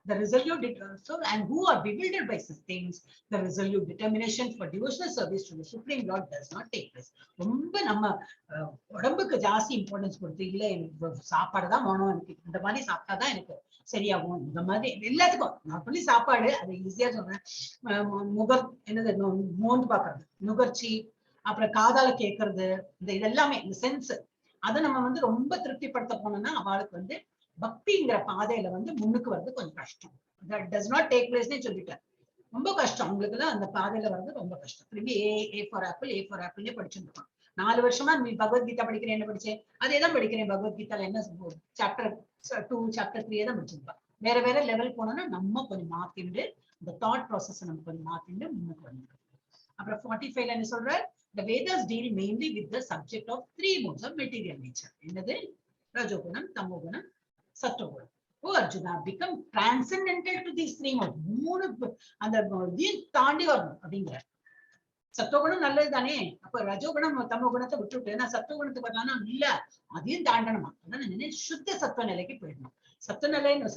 The resolute so and who are bewildered by such things, the resolute determination for devotional service to the Supreme Lord does not take place. ரொம்ப நம்ம உடம்புக்கு ஜாஸ்தி இம்பார்ட்டன்ஸ் கொடுத்து, இல்ல எனக்கு சாப்பாடு தான் வேணும், எனக்கு இந்த மாதிரி சாப்பிட்டாதான் எனக்கு சரியாகும், இந்த மாதிரி எல்லாத்துக்கும் நான் சொல்லி சாப்பாடு அது ஈஸியா சொல்றேன். என்னது மோந்து பாக்குறது, நுகர்ச்சி, அப்புறம் காதால கேட்கறது, இதெல்லாமே இந்த சென்ஸ், அதை நம்ம வந்து ரொம்ப திருப்திப்படுத்த போனோம்னா அவளுக்கு வந்து பக்திங்கிற பாதையில வந்து முன்னுக்கு வர்றது கொஞ்சம் கஷ்டம். that does not take place னே சொல்லிட்டேன், ரொம்ப கஷ்டம் உங்களுக்கு எல்லாம் அந்த பாதையில வர்றது ரொம்ப கஷ்டம். திரும்பி ஏ ஃபார் ஆப்பிள் படிச்சுருக்கோம். 4 வருஷமா நீ பகவத்கீதா படிக்கிறேன், என்ன படிச்சேன் அதேதான் படிக்கிறேன், பகவத்கீதால என்ன சாப்டர் 2 சாப்டர் 3 தான் படிச்சிருப்பா. வேற லெவல் போனோம்னா நம்ம கொஞ்சம் மாத்திண்டு இந்த தாட் ப்ராசஸ் நம்ம கொஞ்சம் மாத்திண்டு முன்னுக்கு வந்து. அப்புறம் 45ல என்ன சொல்ற, the Vedas deal mainly with the subject of 3 modes of material nature. என்னது, ரஜோகுணம், தமோகுணம், சத்வகுணம். Oh Arjuna, become transcendental to these 3 modes. 3 அந்த இதையும் தாண்டி வரணும் அப்படிங்கிற. சத்வகுணம் நல்லது தானே, அப்ப ரஜோகுணம் தமோகுணத்தை விட்டுட்டு நான் சத்வகுணத்துக்கு வரலாம்னா இல்ல, அதையும் தாண்டணுமா, அதான் சுத்த சத்துவ நிலைக்கு போயிடணும்.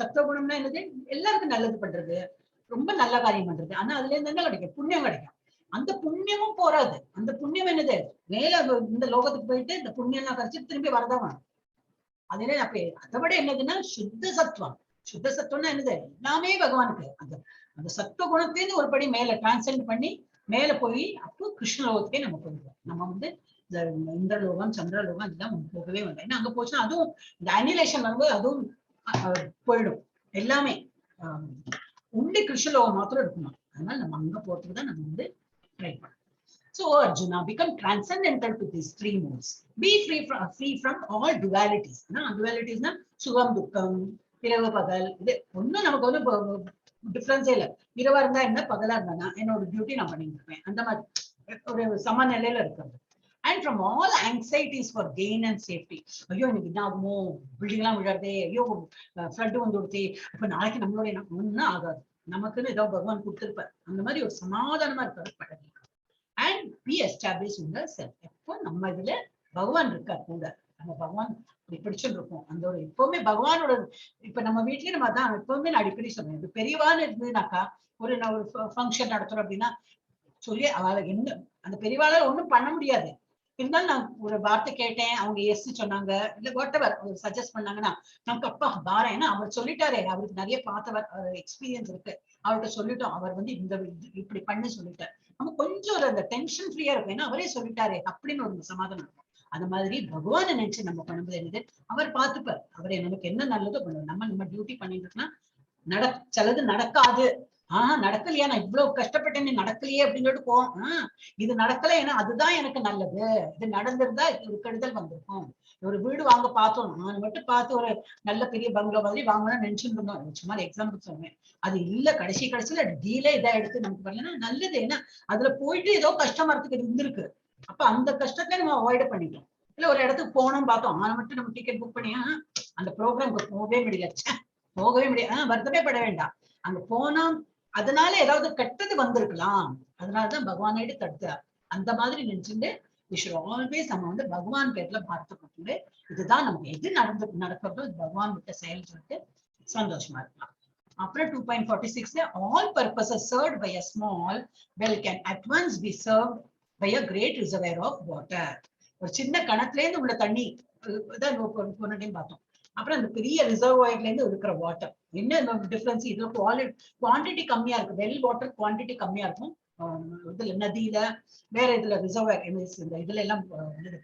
சத்துவகுணம்னா என்னது, எல்லாருக்கும் நல்லது பண்றது, ரொம்ப நல்ல காரியம் பண்றது, ஆனா அதுல இருந்து என்ன கிடைக்கும், புண்ணியம் கிடைக்கும். அந்த புண்ணியமும் போறாது. அந்த புண்ணியம் என்னது, மேல இந்த லோகத்துக்கு போயிட்டு இந்த புண்ணியம் எல்லாம் கரைச்சு திரும்பி வரதான். அதுல அப்ப அதை விட என்னதுன்னா சுத்த சத்துவம். சுத்த சத்துவம்னா என்னது, எல்லாமே பகவானுக்கு அந்த அந்த சத்துவ குணத்திலேருந்து ஒரு படி மேல டிரான்சென்ட் பண்ணி மேல போய் அப்போ கிருஷ்ண லோகத்துக்கே நம்ம போயிடுவோம். நம்ம வந்து இந்திரலோகம் சந்திரலோகம் இதெல்லாம் போகவே வேண்டாம். ஏன்னா அங்க போச்சுன்னா அதுவும் இந்த அனிலேஷன் வரும்போது அதுவும் போயிடும். எல்லாமே உண்டி கிருஷ்ணலோகம் மாத்திரம் இருக்குமா. அதனால நம்ம அங்க போறதுக்கு தான் நம்ம வந்து ட்ரை பண்ணணும். So Arjuna, become transcendental to these three modes. Be free from all dualities. Dualities na sugam dukkam, இரவு பகல், இது ஒன்னும் நமக்கு வந்து டிஃபரன்ஸே இல்லை. இரவா இருந்தா என்ன, பகலா இருந்தா என்னோட டியூட்டி நான் பண்ணிட்டு இருப்பேன். அந்த மாதிரி ஒரு சமநிலையில இருக்கிறது. And from all anxieties for gain and safety. ஐயோ எனக்கு என்ன ஆகுமோ, பில்டிங் எல்லாம் விழாதே, ஐயோ ஃப்ளட் வந்து கொடுத்தே, அப்ப நாளைக்கு நம்மளோட ஒன்னும் ஆகாது, நமக்குன்னு ஏதோ பகவான் கொடுத்திருப்பார். அந்த மாதிரி ஒரு சமாதானமா இருக்கிறது பழகி. And be established in the self. எப்போ நம்ம இதுல பகவான் இருக்கா கூட, நம்ம பகவான் பிடிச்சுட்டு இருக்கோம். அந்த ஒரு எப்பவுமே பகவானோட, இப்ப நம்ம வீட்லயே நம்ம தான் எப்பவுமே நான் அடிக்கடி சொல்றேன், இது பெரியவான்னு இருந்ததுனாக்கா ஒரு ஃபங்க்ஷன் நடத்துறோம் அப்படின்னா சொல்லி அவளை என்ன அந்த பெரியவாளால ஒண்ணும் பண்ண முடியாது. இருந்தாலும் நான் ஒரு வார்த்தை கேட்டேன், அவங்க எஸ் சொன்னாங்க, இல்ல வாட்டவர் சஜஸ்ட் பண்ணாங்கன்னா நமக்கு அப்பா பாரேன். ஏன்னா அவர் சொல்லிட்டாரே, அவருக்கு நிறைய பார்த்தவர் எக்ஸ்பீரியன்ஸ் இருக்கு, அவர்கிட்ட சொல்லிட்டோம், அவர் வந்து இந்த இப்படி பண்ணி சொல்லிட்டார், நம்ம கொஞ்சம் ஒரு அந்த டென்ஷன் ஃப்ரீயா இருக்கும். ஏன்னா அவரே சொல்லிட்டாரே அப்படின்னு ஒரு சமாதானம் இருக்கும். அந்த மாதிரி பகவானை நினைச்சு நம்ம பண்ணும்போது என்னது, அவர் பார்த்துப்பார். அவரை நமக்கு என்ன நல்லதோ பண்ணுவோம். நம்ம டியூட்டி பண்ணிட்டு இருக்கோம்னா சிலது நடக்காது. நடக்கலையா, நான் இவ்வளவு கஷ்டப்பட்டேன்னு நடக்கலையே அப்படின்னு சொல்லிட்டு போவோம். இது நடக்கல, ஏன்னா அதுதான் எனக்கு நல்லது, இது நடந்திருந்தா ஒரு கெடுதல் வந்திருக்கும். ஒரு வீடு வாங்க பார்த்தோம், நான் மட்டும் பார்த்து ஒரு நல்ல பெரிய பங்களா மாதிரி வாங்கணும்னு நினைச்சுட்டு இருந்தோம். சும்மா எக்ஸாம்பிள் சொல்றேன். அது இல்ல, கடைசியில டீலே இதா எடுத்து நமக்கு வரலன்னா நல்லது. ஏன்னா அதுல போயிட்டு ஏதோ கஷ்டமாறதுக்கு இருந்திருக்கு. அப்ப அந்த கஷ்டத்தை நம்ம அவாய்ட் பண்ணிட்டோம். இல்ல ஒரு இடத்துக்கு போனோம்னு பார்த்தோம், ஆனா மட்டும் நம்ம டிக்கெட் புக் பண்ணி அந்த ப்ரோக்ராம்க்கு போகவே முடியல, வருத்தமே பட வேண்டாம். அங்க போனா அதனால ஏதாவது கெட்டது வந்திருக்கலாம், அதனாலதான் பகவானோட தடுத்தார். அந்த மாதிரி நினைச்சுட்டு ஆல்வேஸ் நம்ம வந்து பகவான் பேர்ல பார்த்துக்கிட்டு இதுதான் நமக்கு எது நடக்கிறதோ பகவான் விட்ட செயல் சொல்லிட்டு சந்தோஷமா இருக்கலாம். அப்புறம் 2.46 all purposes served by a small well can at once be served by a great reservoir of water. ஒரு சின்ன கணத்துல இருந்து உள்ள தண்ணி தான் பார்த்தோம். அப்புறம் அந்த பெரிய ரிசர்வாயர்ல இருந்து இருக்கிற வாட்டர் என்ன டிஃபரன்ஸ், இதுல குவான்டிட்டி கம்மியா இருக்கு, வெல் வாட்டர் குவான்டிட்டி கம்மியா இருக்கும். இதுல நதியில வேற இதுல ரிசர்வாயர் இந்த இதுல எல்லாம்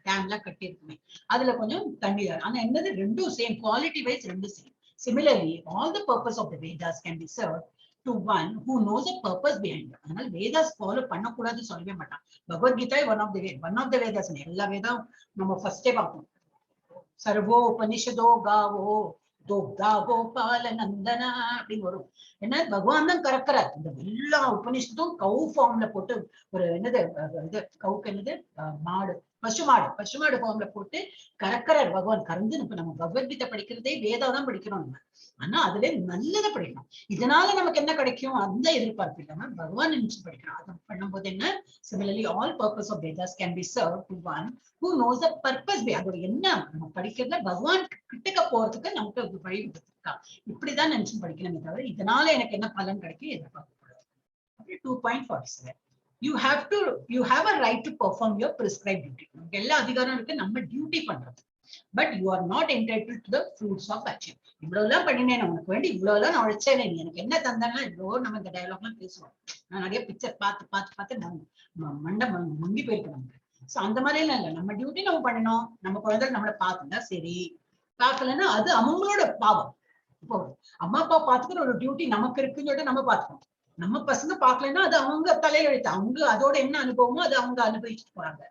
டேம் எல்லாம் கட்டி இருக்குமே, அதுல கொஞ்சம் தண்ணி. ஆனா என்னது, ரெண்டும் சேம், குவாலிட்டி வைஸ் ரெண்டும் same. Similarly, all the purpose of the Vedas can be served to one who knows the purpose behind it. அதனால வேதாஸ் ஃபாலோ பண்ணக்கூடாதுன்னு சொல்லவே மாட்டான். Bhagavad Gita one of the Vedas. எல்லா வேதம் நம்ம ஃபர்ஸ்டே பார்ப்போம். சர்வோ உபனிஷதோ காவோ தோக்தா கோபால நந்தனா அப்படின்னு வரும். என்ன பகவான் தான் கறக்கிறார். இந்த எல்லா உபனிஷத்தும் கவு ஃபார்ம்ல போட்டு ஒரு என்னது இது கவுக்கு என்னது மாடு பசுமாடு ஃபார்ம்ல போட்டு கறக்கிறார் பகவான். கறந்து இப்ப நம்ம பகவத்கீதை படிக்கிறதே வேதாதான் படிக்கிறோம் நம்ம. ஆனா அதுல நல்லதை படிக்கணும். இதனால நமக்கு என்ன கிடைக்கும் அந்த எதிர்பார்ப்பு இல்லாம பகவான் நினைச்சு படிக்கணும். அதை பண்ணும்போது என்ன, similarly all purpose of Vedas can be served to one who knows the purpose. அதோட என்ன நம்ம படிக்கிறதுல பகவான் கிட்டக்க போறதுக்கு நமக்கு வழி கொடுத்துருக்கா, இப்படிதான் நினைச்சு படிக்கணுமே தவிர இதனால எனக்கு என்ன பலன் கிடைக்கும் எதிர்பார்க்க கூடாது. 2.47 you have a right to perform your prescribed duty. எல்லா அதிகாரம் இருக்கு நம்ம டியூட்டி பண்றது. But you are not entitled to the fruits of action. இவ்வளவு எல்லாம் பண்ணினேன், உனக்கு வேண்டி இவ்வளவு எல்லாம் நான் உழைச்சேன், நீ எனக்கு என்ன தந்தாலும் இவ்வளோ நம்ம இந்த டயலாக் எல்லாம் பேசுவோம். நான் நிறைய பிக்சர் பார்த்து மண்டை முங்கி போயிருக்கேன் நமக்கு. சோ அந்த மாதிரி எல்லாம் இல்லை, நம்ம டியூட்டி நம்ம பண்ணணும். நம்ம குழந்தைகள் நம்மளை பார்த்துட்டா சரி, பார்க்கலன்னா அது அவங்களோட பாவம். இப்போ அம்மா அப்பா பாத்துக்கிற ஒரு டியூட்டி நமக்கு இருக்குன்னு சொல்லிட்டு நம்ம பார்த்துக்கணும். நம்ம பசங்க பார்க்கலன்னா அது அவங்க தலையெழுத்து, அவங்க அதோட என்ன அனுபவமோ அது அவங்க அனுபவிச்சுட்டு போறாங்க.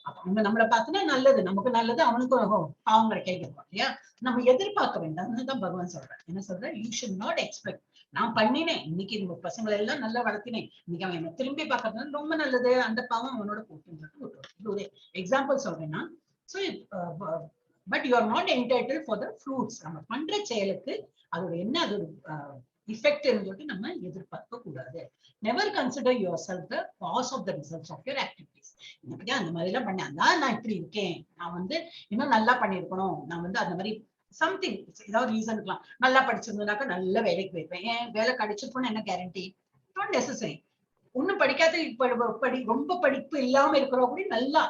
அப்ப அவங்க நம்மளை பார்த்தோன்னா நல்லது, நமக்கு நல்லது, அவனுக்கும் பாவம் கிடைக்கும் இல்லையா. நம்ம எதிர்பார்க்க வேண்டாம். தான் பகவான் சொல்றேன். என்ன சொல்றேன், யூ ஷுட் நாட் எக்ஸ்பெக்ட். நான் பண்ணினேன் இன்னைக்கு, இந்த பசங்களை எல்லாம் நல்லா வளர்த்தினேன், இன்னைக்கு அவன் என்ன திரும்பி பார்க்கறதுனால ரொம்ப நல்லது, அந்த பாவம் அவனோட போட்டு இது ஒரு எக்ஸாம்பிள் சொல்றேன்னா. So but you are not entitle for the fruits. நம்ம பண்ற செயலுக்கு அதோட என்ன அது effect சொல்லிட்டு நம்ம எதிர்பார்க்க கூடாது. Never consider yourself the cause of the results of your activities. எனக்கு அந்த மாதிரி எல்லாம் பண்ணேன், அதான் நான் இப்படி இருக்கேன், நான் வந்து இன்னும் நல்லா பண்ணிருக்கணும், நான் வந்து அந்த மாதிரி சம்திங் ஏதாவது ரீசன் இருக்கலாம். நல்லா படிச்சிருந்ததுனாக்கா நல்ல வேலைக்கு போயிருப்பேன். ஏன் வேலை கிடைச்சிருக்கோன்னு என்ன கேரண்டி? Not necessary. ஒன்னும் படிக்காத ரொம்ப படிப்பு இல்லாம இருக்கிறவங்க கூட நல்லா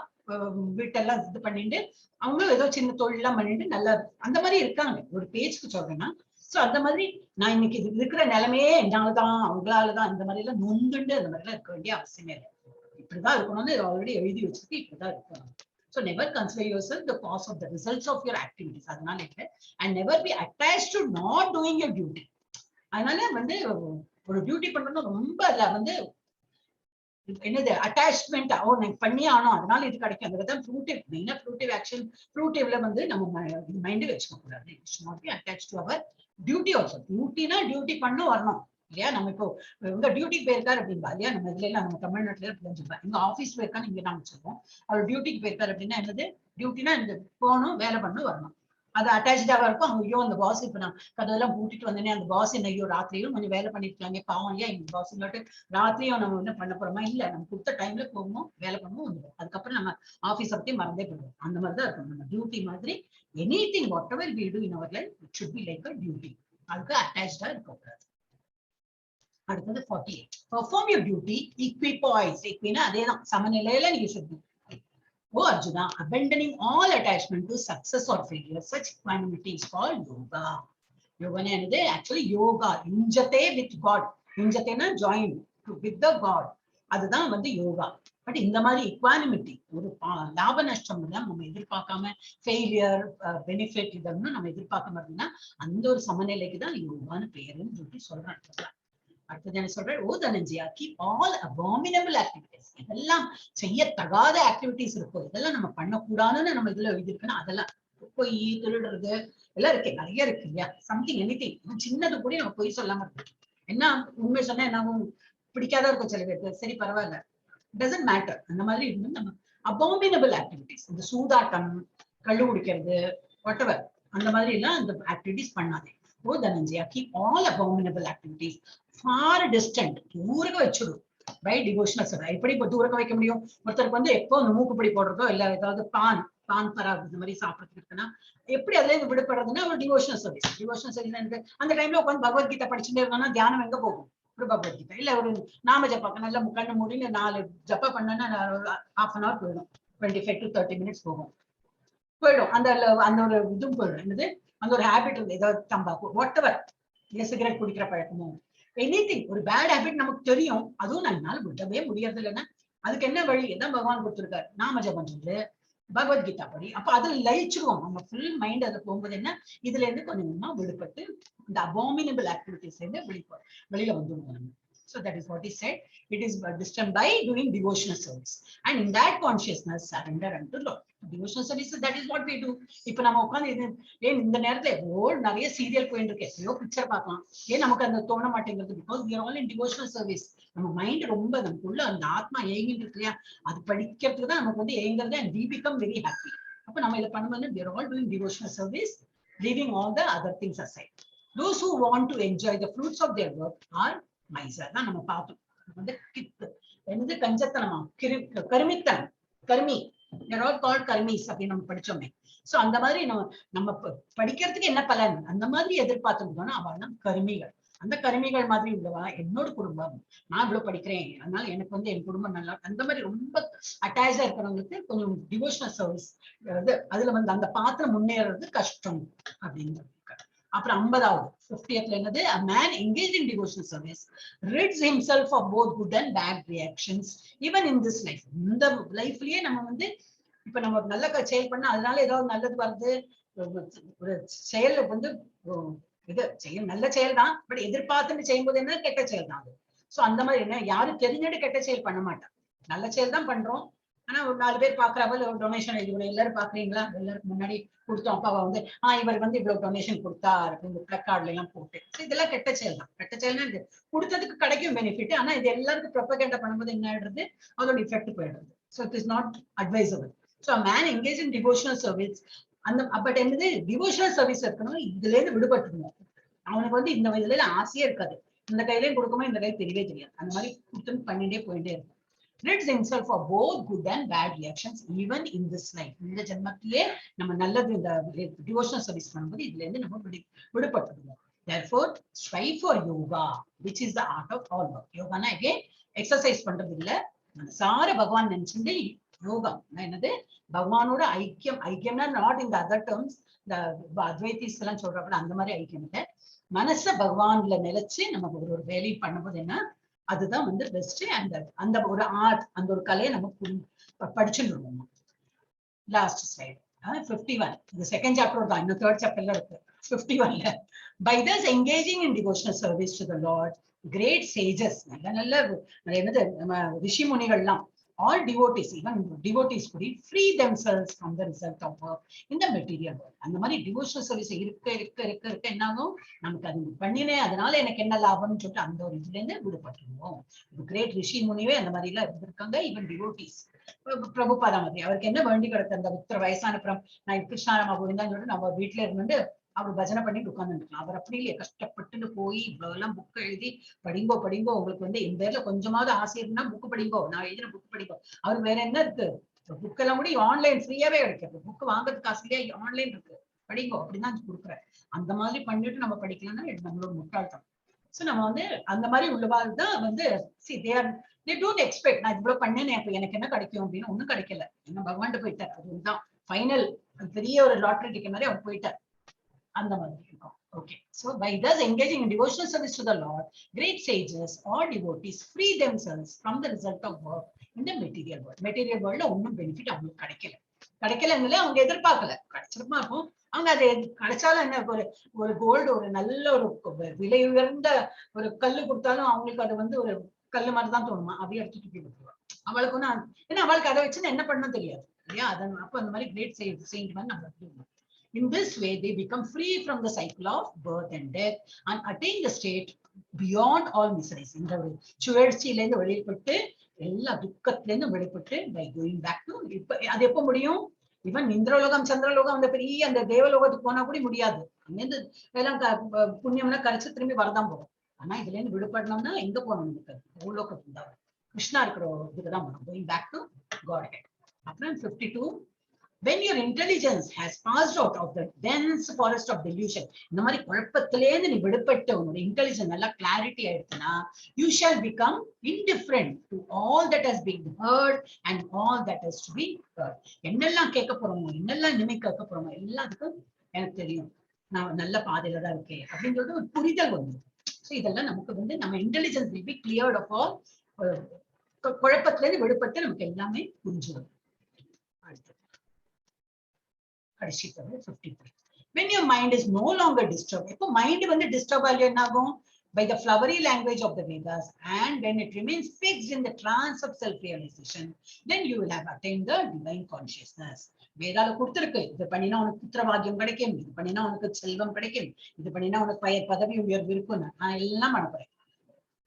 வீட்டெல்லாம் இது பண்ணிட்டு அவங்களும் ஏதோ சின்ன தொழில் எல்லாம் பண்ணிட்டு நல்லா அந்த மாதிரி இருக்காங்க. ஒரு பேச்சுக்கு சொல்றேன்னா சோ அந்த மாதிரி நான் இன்னைக்கு இருக்கிற நிலைமையே என்னாலதான் அவங்களாலதான் இந்த மாதிரி எல்லாம் நொந்துண்டு அந்த மாதிரி எல்லாம் இருக்க வேண்டிய அவசியமே இல்லை. இப்படிதான் இருக்கணும்னு ஆல்ரெடி எழுதி வச்சுட்டு இப்படிதான் இருக்கணும். So never consider yourself the cause of the results of your activities. அதனால இல்லை. And never be attached to not doing your duty. அதனால வந்து ஒரு டியூட்டி பண்றதும் ரொம்ப அதுல வந்து என்னது அட்டாச்மெண்ட் நான் பண்ணி ஆனோம் அதனால இது கிடைக்கும். அதுதான் ஃப்ரூட்டிவ் மெயினா ஃப்ரூட்டிவ் ஆக்ஷன் ஃப்ரூட்டிவ்ல வந்து நம்ம மைண்ட் வச்சுக்க கூடாது. It's not be attach to our duty also. டியூட்டினா டியூட்டி பண்ண வரணும் இல்லையா. நம்ம இப்போ உங்க டியூட்டிக்கு போயிருக்காரு அப்படின்பா இல்லையா. நம்ம இதுல எல்லாம் நம்ம தமிழ்நாட்டுல புரிஞ்சுப்பேன். எங்க ஆபீஸ் போயிருக்கான்னு இங்க நாம சொல்லுவோம். அவர் டியூட்டிக்கு போயிருக்காரு அப்படின்னா என்னது டியூட்டினா இந்த போகணும் வேலை பண்ணணும் வரணும். அது அட்டாச்சாவா இருக்கும். அவங்க ஐயோ அந்த பாஸ் இப்ப நான் கதவெல்லாம் பூட்டிட்டு வந்தேனே அந்த பாஸ் என்ன ஐயோ ராத்திரியும் கொஞ்சம் வேலை பண்ணிருக்காங்க பாவம் இல்லையா எங்க பாஸ் இல்லாட்டு ராத்திரியும் நம்ம என்ன பண்ண போறோமா இல்ல நம்ம கொடுத்த டைம்ல போகணும் வேலை பண்ணணும் வந்துடும். அதுக்கப்புறம் நம்ம ஆபீஸ் பத்தி மறந்தே போடுவோம். அந்த மாதிரிதான் இருக்கும் நம்ம டியூட்டி மாதிரி. Anything whatever we do in our life it should be like a duty. அதுக்கு அட்டாச்சா இருக்கக்கூடாது. அடுத்தது 48. Perform your duty equipoise. ஈக்வினா அதேதான் சமநிலையில நீங்க சொல்லணும். Oh Arjuna, abandoning all attachment to success or failure, such equanimity is called yoga. Yoga is actually yoga. Yunjate with God. Yunjate na join with the God. அதுதான் வந்து yoga. But இந்த மாதிரி equanimity ஒரு லாப நஷ்டம் நம்ம எதிர்பார்க்காம ஃபெயிலியர் பெனிஃபிட் இதெல்லாம் நம்ம எதிர்பார்க்காம இருந்தா அந்த ஒரு சமநிலைக்கு தான் யோகான்னு பேருன்னு சொல்லி சொல்றேன். அடுத்தது என்ன சொல்றேன், ஓ Dhananjaya keep all abominable activities. இதெல்லாம் செய்யத்தகாத ஆக்டிவிட்டிஸ் இருக்கும், இதெல்லாம் நம்ம பண்ணக்கூடாதுன்னு நம்ம இதுல எழுதிருக்குன்னா அதெல்லாம் பொய் திருடுறது எல்லாம் இருக்கு, நிறைய இருக்கு இல்லையா. சம்திங் எனிதிங் சின்னது கூட நம்ம பொய் சொல்லாம இருக்கு. என்ன உண்மை சொன்னா என்ன பிடிக்காத இருக்கும் சில பேருக்கு, சரி பரவாயில்ல டசன்ட் மேட்டர். அந்த மாதிரி இருந்து நம்ம அபாமினபிள் ஆக்டிவிட்டிஸ், இந்த சூதாட்டம் கள்ளு குடிக்கிறது வாட்டவர் அந்த மாதிரி எல்லாம் அந்த ஆக்டிவிட்டிஸ் பண்ணாதே. O Dhananjaya keep all abominable activities far distant. தூரக்க வச்சுடும் பை டிவோஷனல் சர்வீஸ். எப்படி இப்போ தூரக்க வைக்க முடியும்? ஒருத்தருக்கு வந்து எப்போ அந்த மூக்குப்படி போடுறதோ இல்ல ஏதாவது பான் பராக் இந்த மாதிரி சாப்பிட்றதுக்கு இருக்குன்னா எப்படி அதுல இருந்து விடுபடுறதுன்னா ஒரு டிவோஷனல் சர்வீஸ். டிவோஷனல் சர்வீஸ் அந்த டைம்ல உட்காந்து பகவத்கீதை படிச்சுட்டே இருந்தோம்னா தியானம் எங்க போகும்? ஒரு பகவத்கீதை இல்ல ஒரு நாம ஜப்பா நல்ல கண்ணு மூடின்னு 4 ஜப்பா பண்ணா half an hour போயிடும். 25 to 30 minutes போகும். அந்த ஒரு இதுவும் போயிடும். என்னது அந்த ஒரு ஹேபிட் இருந்து ஏதாவது தம்பாக்கு வாட்டவர் இல்ல சிகரெட் குடிக்கிற பழக்கமும் எனிதிங் ஒரு பேட் ஹேபிட் நமக்கு தெரியும், அதுவும் நம்மளால விடவே முடியாது இல்லைன்னா அதுக்கு என்ன வழி? எதான் பகவான் கொடுத்துருக்காரு, நாம ஜபம் சொல்லு பகவத்கீதா படி. அப்ப அதுல லயிச்சிருவோம். நம்ம ஃபுல் மைண்ட் அதுல போகும்போது என்ன இதுல இருந்து கொஞ்சம் கொஞ்சமா விடுபட்டு இந்த அபாமினபிள் ஆக்டிவிட்டிஸ்ல இருந்து வெளியில வந்துடுவோம் நம்ம. So that is what he said. It is distant by doing devotional service, and in that consciousness surrender unto Lord. Devotional service, that is what we do. இப்ப நம்ம உட்காந்து இந்த நேரத்துல நிறைய சீரியல் போயிட்டு இருக்கு, எவ்வளோ பிக்சர் பார்க்கலாம், ஏன் நமக்கு அந்த தோண மாட்டேங்கிறது? Because we are all in devotional service. நம்ம மைண்ட் ரொம்ப நமக்குள்ள அந்த ஆத்மா ஏங்கிட்டு இருக்கு இல்லையா, அது படிக்கிறதுக்கு தான் நமக்கு வந்து ஏங்குறது, and we become very happy. அப்ப நம்ம இதை பண்ணும்போது we are all doing devotional service, leaving all the other things aside. Those who want to enjoy the fruits of their work are மைசர் தான் நம்ம பார்த்தோம். வந்து என்னது கஞ்சத்தனமா கருமித்தனம் கருமி கர்மீஸ் அப்படின்னு நம்ம படிச்சோமே. சோ அந்த மாதிரி நம்ம படிக்கிறதுக்கு என்ன பலன் அந்த மாதிரி எதிர்பார்த்துட்டோம்னா அவள் கருமிகள். அந்த கருமிகள் மாதிரி உள்ளவா என்னோட குடும்பம், நான் இவ்வளவு படிக்கிறேன் அதனால எனக்கு வந்து என் குடும்பம் நல்லா, அந்த மாதிரி ரொம்ப அட்டாச்சா இருக்கிறவங்களுக்கு கொஞ்சம் டிவோஷனல் சர்வீஸ் அதுல வந்து அந்த பாத்திரம் முன்னேறது கஷ்டம் அப்படின்னு. அப்புறம் 50வது 50th என்னது, a man engaged in devotional service rids himself of both good and bad reactions even in this life. இந்த லைஃப்லயே நம்ம வந்து இப்ப நம்ம நல்ல செயல் பண்ணா அதனால ஏதாவது நல்லது வருது, ஒரு செயல் வந்து இது நல்ல செயல் தான், பட் எதிர்பார்த்துட்டு செய்யும்போது என்ன கெட்ட செயல் தான் அது. சோ அந்த மாதிரி என்ன யாரும் தெரிஞ்சுட்டு கெட்ட செயல் பண்ண மாட்டான், நல்ல செயல் தான் பண்றோம். ஆனா ஒரு 4 பேர் பாக்குறாங்க, ஒரு டொனேஷன் எழுதி எல்லாரும் பாக்குறீங்களா, எல்லாருக்கும் முன்னாடி கொடுத்தோம் அப்பாவை வந்து இவர் வந்து இவ்வளவு டொனேஷன் கொடுத்தாரு இந்த பிளக்கார்ட்ல எல்லாம் போட்டு. இதெல்லாம் கெட்ட செயல் தான். கெட்ட செயல்னா இது கொடுத்ததுக்கு கிடைக்கும் பெனிஃபிட், ஆனா இது எல்லாருக்கும் ப்ரொபகேண்டா பண்ணும்போது என்ன ஆயிடுறது, அதோட இஃபெக்ட் போயிடுறது. So it is not advisable. So man engage in devotional service அந்த பட் என்னது டிவோஷனல் சர்வீஸ் இருக்கணும், இதுல இருந்து விடுபட்டுருவோம். அவனுக்கு வந்து இந்த இதுல ஆசையே இருக்காது, இந்த கையிலையும் கொடுக்குமோ இந்த கை தெரியவே தெரியாது, அந்த மாதிரி கொடுத்துன்னு பண்ணிட்டே போயிட்டே இருக்கும். rids himself of both good and bad reactions even in this life. இந்த ஜென்மத்திலே நம்ம நல்லது இந்த டிவோஷனல் சர்வீஸ் பண்ணும்போது இதுல இருந்து நம்ம விடுபட்டுடுவோம். Therefore strive for yoga which is the art of all work. யோகானா again exercise பண்றது இல்ல, மனசார பகவான் நினைச்சுட்டு யோகம் என்னது பகவானோட ஐக்கியம். ஐக்கியம்னா நாட் இந்த அதர் டேர்ம்ஸ், இந்த அத்வைத்திஸ் எல்லாம் சொல்றப்ப அந்த மாதிரி ஐக்கியம் இல்லை. மனச பகவான்ல நிலைச்சு நம்ம ஒரு வேலையை பண்ணும்போது என்ன, அதுதான் வந்து பெஸ்ட். அந்த ஒரு ஆர்ட், அந்த ஒரு கலையை நம்ம படிச்சுருவோம். Last slide 51. இந்த செகண்ட் சாப்டர் தான், இன்னும் தேர்ட் சாப்டர்ல இருக்கு. 51ல by thus engaging in devotional service to the Lord, great sages, நல்ல என்னது நம்ம ரிஷி முனிகள்லாம், all devotees, even devotees could free themselves from the result of work in the material world. அந்த மாதிரி டிவோஷனல் சர்வீஸ் இருக்க என்னாகும், நமக்கு அது பண்ணினேன் அதனால எனக்கு என்ன லாபம்னு சொல்லிட்டு அந்த ஒரு இதுல இருந்து விடுபட்டுருவோம். கிரேட் ரிஷி முனிவே அந்த மாதிரி எல்லாம் இருந்திருக்காங்க. ஈவன் டிவோட்டிஸ், பிரபுபாதா மாதிரி அவருக்கு என்ன வேண்டி கிடக்கு, அந்த உத்தர வயசான அப்புறம் நான் கிருஷ்ணாராமா கோவிந்தான்னு சொல்லிட்டு நம்ம வீட்டுல இருந்து அவர் பஜனை பண்ணிட்டு உட்கார்ந்துருக்கலாம். அவர் அப்படி இல்லையே, கஷ்டப்பட்டுன்னு போய் இவ்வளவு எல்லாம் புக் எழுதி படிங்கோ உங்களுக்கு வந்து என் பேர்ல கொஞ்சமாவது ஆசை இருந்தா புக்கு படிங்கோ, நான் எழுதின புக் படிங்கோ. அவர் வேற என்ன இருக்கு, புக் எல்லாம் கூட ஆன்லைன் ஃப்ரீயாவே கிடைக்கிறது, புக் வாங்குறதுக்கு காசுலயே ஆன்லைன் இருக்கு, படிங்கோ அப்படிதான் கொடுக்குறேன். அந்த மாதிரி பண்ணிட்டு நம்ம படிக்கலாம்னா நம்மளோட முட்டாள்தான். சோ நம்ம வந்து அந்த மாதிரி உள்ளவாள் தான் வந்து they don't expect நான் இவ்வளவு பண்ணேன் அப்ப எனக்கு என்ன கிடைக்கும் அப்படின்னு. ஒண்ணும் கிடைக்கல, என்ன பகவான் போயிட்டார். அதுதான் ஃபைனல் பெரிய ஒரு லாட்டரி டிக்கெட் மாதிரி அவர் போயிட்டார். அந்த மாதிரி இருக்கும். Okay, so by thus engaging in devotional service to the Lord, great sages or devotees free themselves from the result of work in the material world. Material world ஒன்னும் benefit அவங்களுக்கு கிடைக்கல அவங்க எதிர்பார்க்கல. கிடைச்சிருமா இருக்கும், அவங்க அது கிடைச்சாலும் என்ன, ஒரு கோல்டு, ஒரு நல்ல ஒரு விலை உயர்ந்த ஒரு கல்லு கொடுத்தாலும் அவங்களுக்கு அது வந்து ஒரு கல்லு மாதிரிதான் தோணுமா, அப்படியே எடுத்து தூக்கி கொடுத்துருவா. அவளுக்கு ஒண்ணு, ஏன்னா அவளுக்கு அதை வச்சுன்னு என்ன பண்ணணும் தெரியாது இல்லையா. அதன் அப்ப அந்த மாதிரி கிரேட் செயின்ட் மாதிரி நம்ம in this way they become free from the cycle of birth and death and attain the state beyond all miseries. இந்த ஒரு சுழற்சியில இருந்து வெளிப்பட்டு எல்லா துக்கத்துல இருந்து வெளிப்பட்டு by going back to, அது எப்ப முடியும், ஈவன் இந்திரலோகம் சந்திரலோகம் அந்த பெரிய அந்த தேவலோகத்துக்கு போனா கூட முடியாது. அங்கிருந்து எல்லாம் புண்ணியம்னா கரைச்சு திரும்பி வரதான் போகும். ஆனா இதுல இருந்து விடுபடணும்னா எங்க போகணும், பூலோகத்துக்கு தான், கிருஷ்ணா இருக்கிற இதுக்குதான் போகணும், going back to Godhead. அப்புறம் 52, when your intelligence has passed out of the dense forest of delusion, இந்த மாதிரி குழப்பத்திலேருந்து நீ விடுபட்டு உன்னோட இன்டெலிஜென்ஸ் நல்லா கிளாரிட்டி ஆயிடுச்சுன்னா, you shall become indifferent to all that has been heard and all that has to be heard. என்னெல்லாம் கேட்க போறோமோ, என்னெல்லாம் இனிமே கேட்க போறோமோ எல்லாத்துக்கும் எனக்கு தெரியும், நான் நல்ல பாதையில தான் இருக்கேன் அப்படின்னு சொல்லிட்டு ஒரு புரிதல் வந்து. ஸோ இதெல்லாம் நமக்கு வந்து நம்ம intelligence will be cleared of all, குழப்பத்துல இருந்து விடுபட்டு நமக்கு எல்லாமே புரிஞ்சிடும். அடுத்து கடைசி 53. When your mind is no longer disturbed, இப்போ மைண்ட் வந்து டிஸ்டர்ப் ஆகல என்ன ஆகும், by the flowery language of the Vedas, and when it remains fixed in the trance of self-realization, then you will have attained the divine consciousness. வேதால கொடுத்திருக்கு, இது பண்ணினா உனக்கு புத்திரபாகியம் கிடைக்கும், இது பண்ணினா உனக்கு செல்வம் கிடைக்கும், இது பண்ணினா உனக்கு பதவி உயர்வு இருக்குன்னு. நான் எல்லாம் பண்ண போறேன்.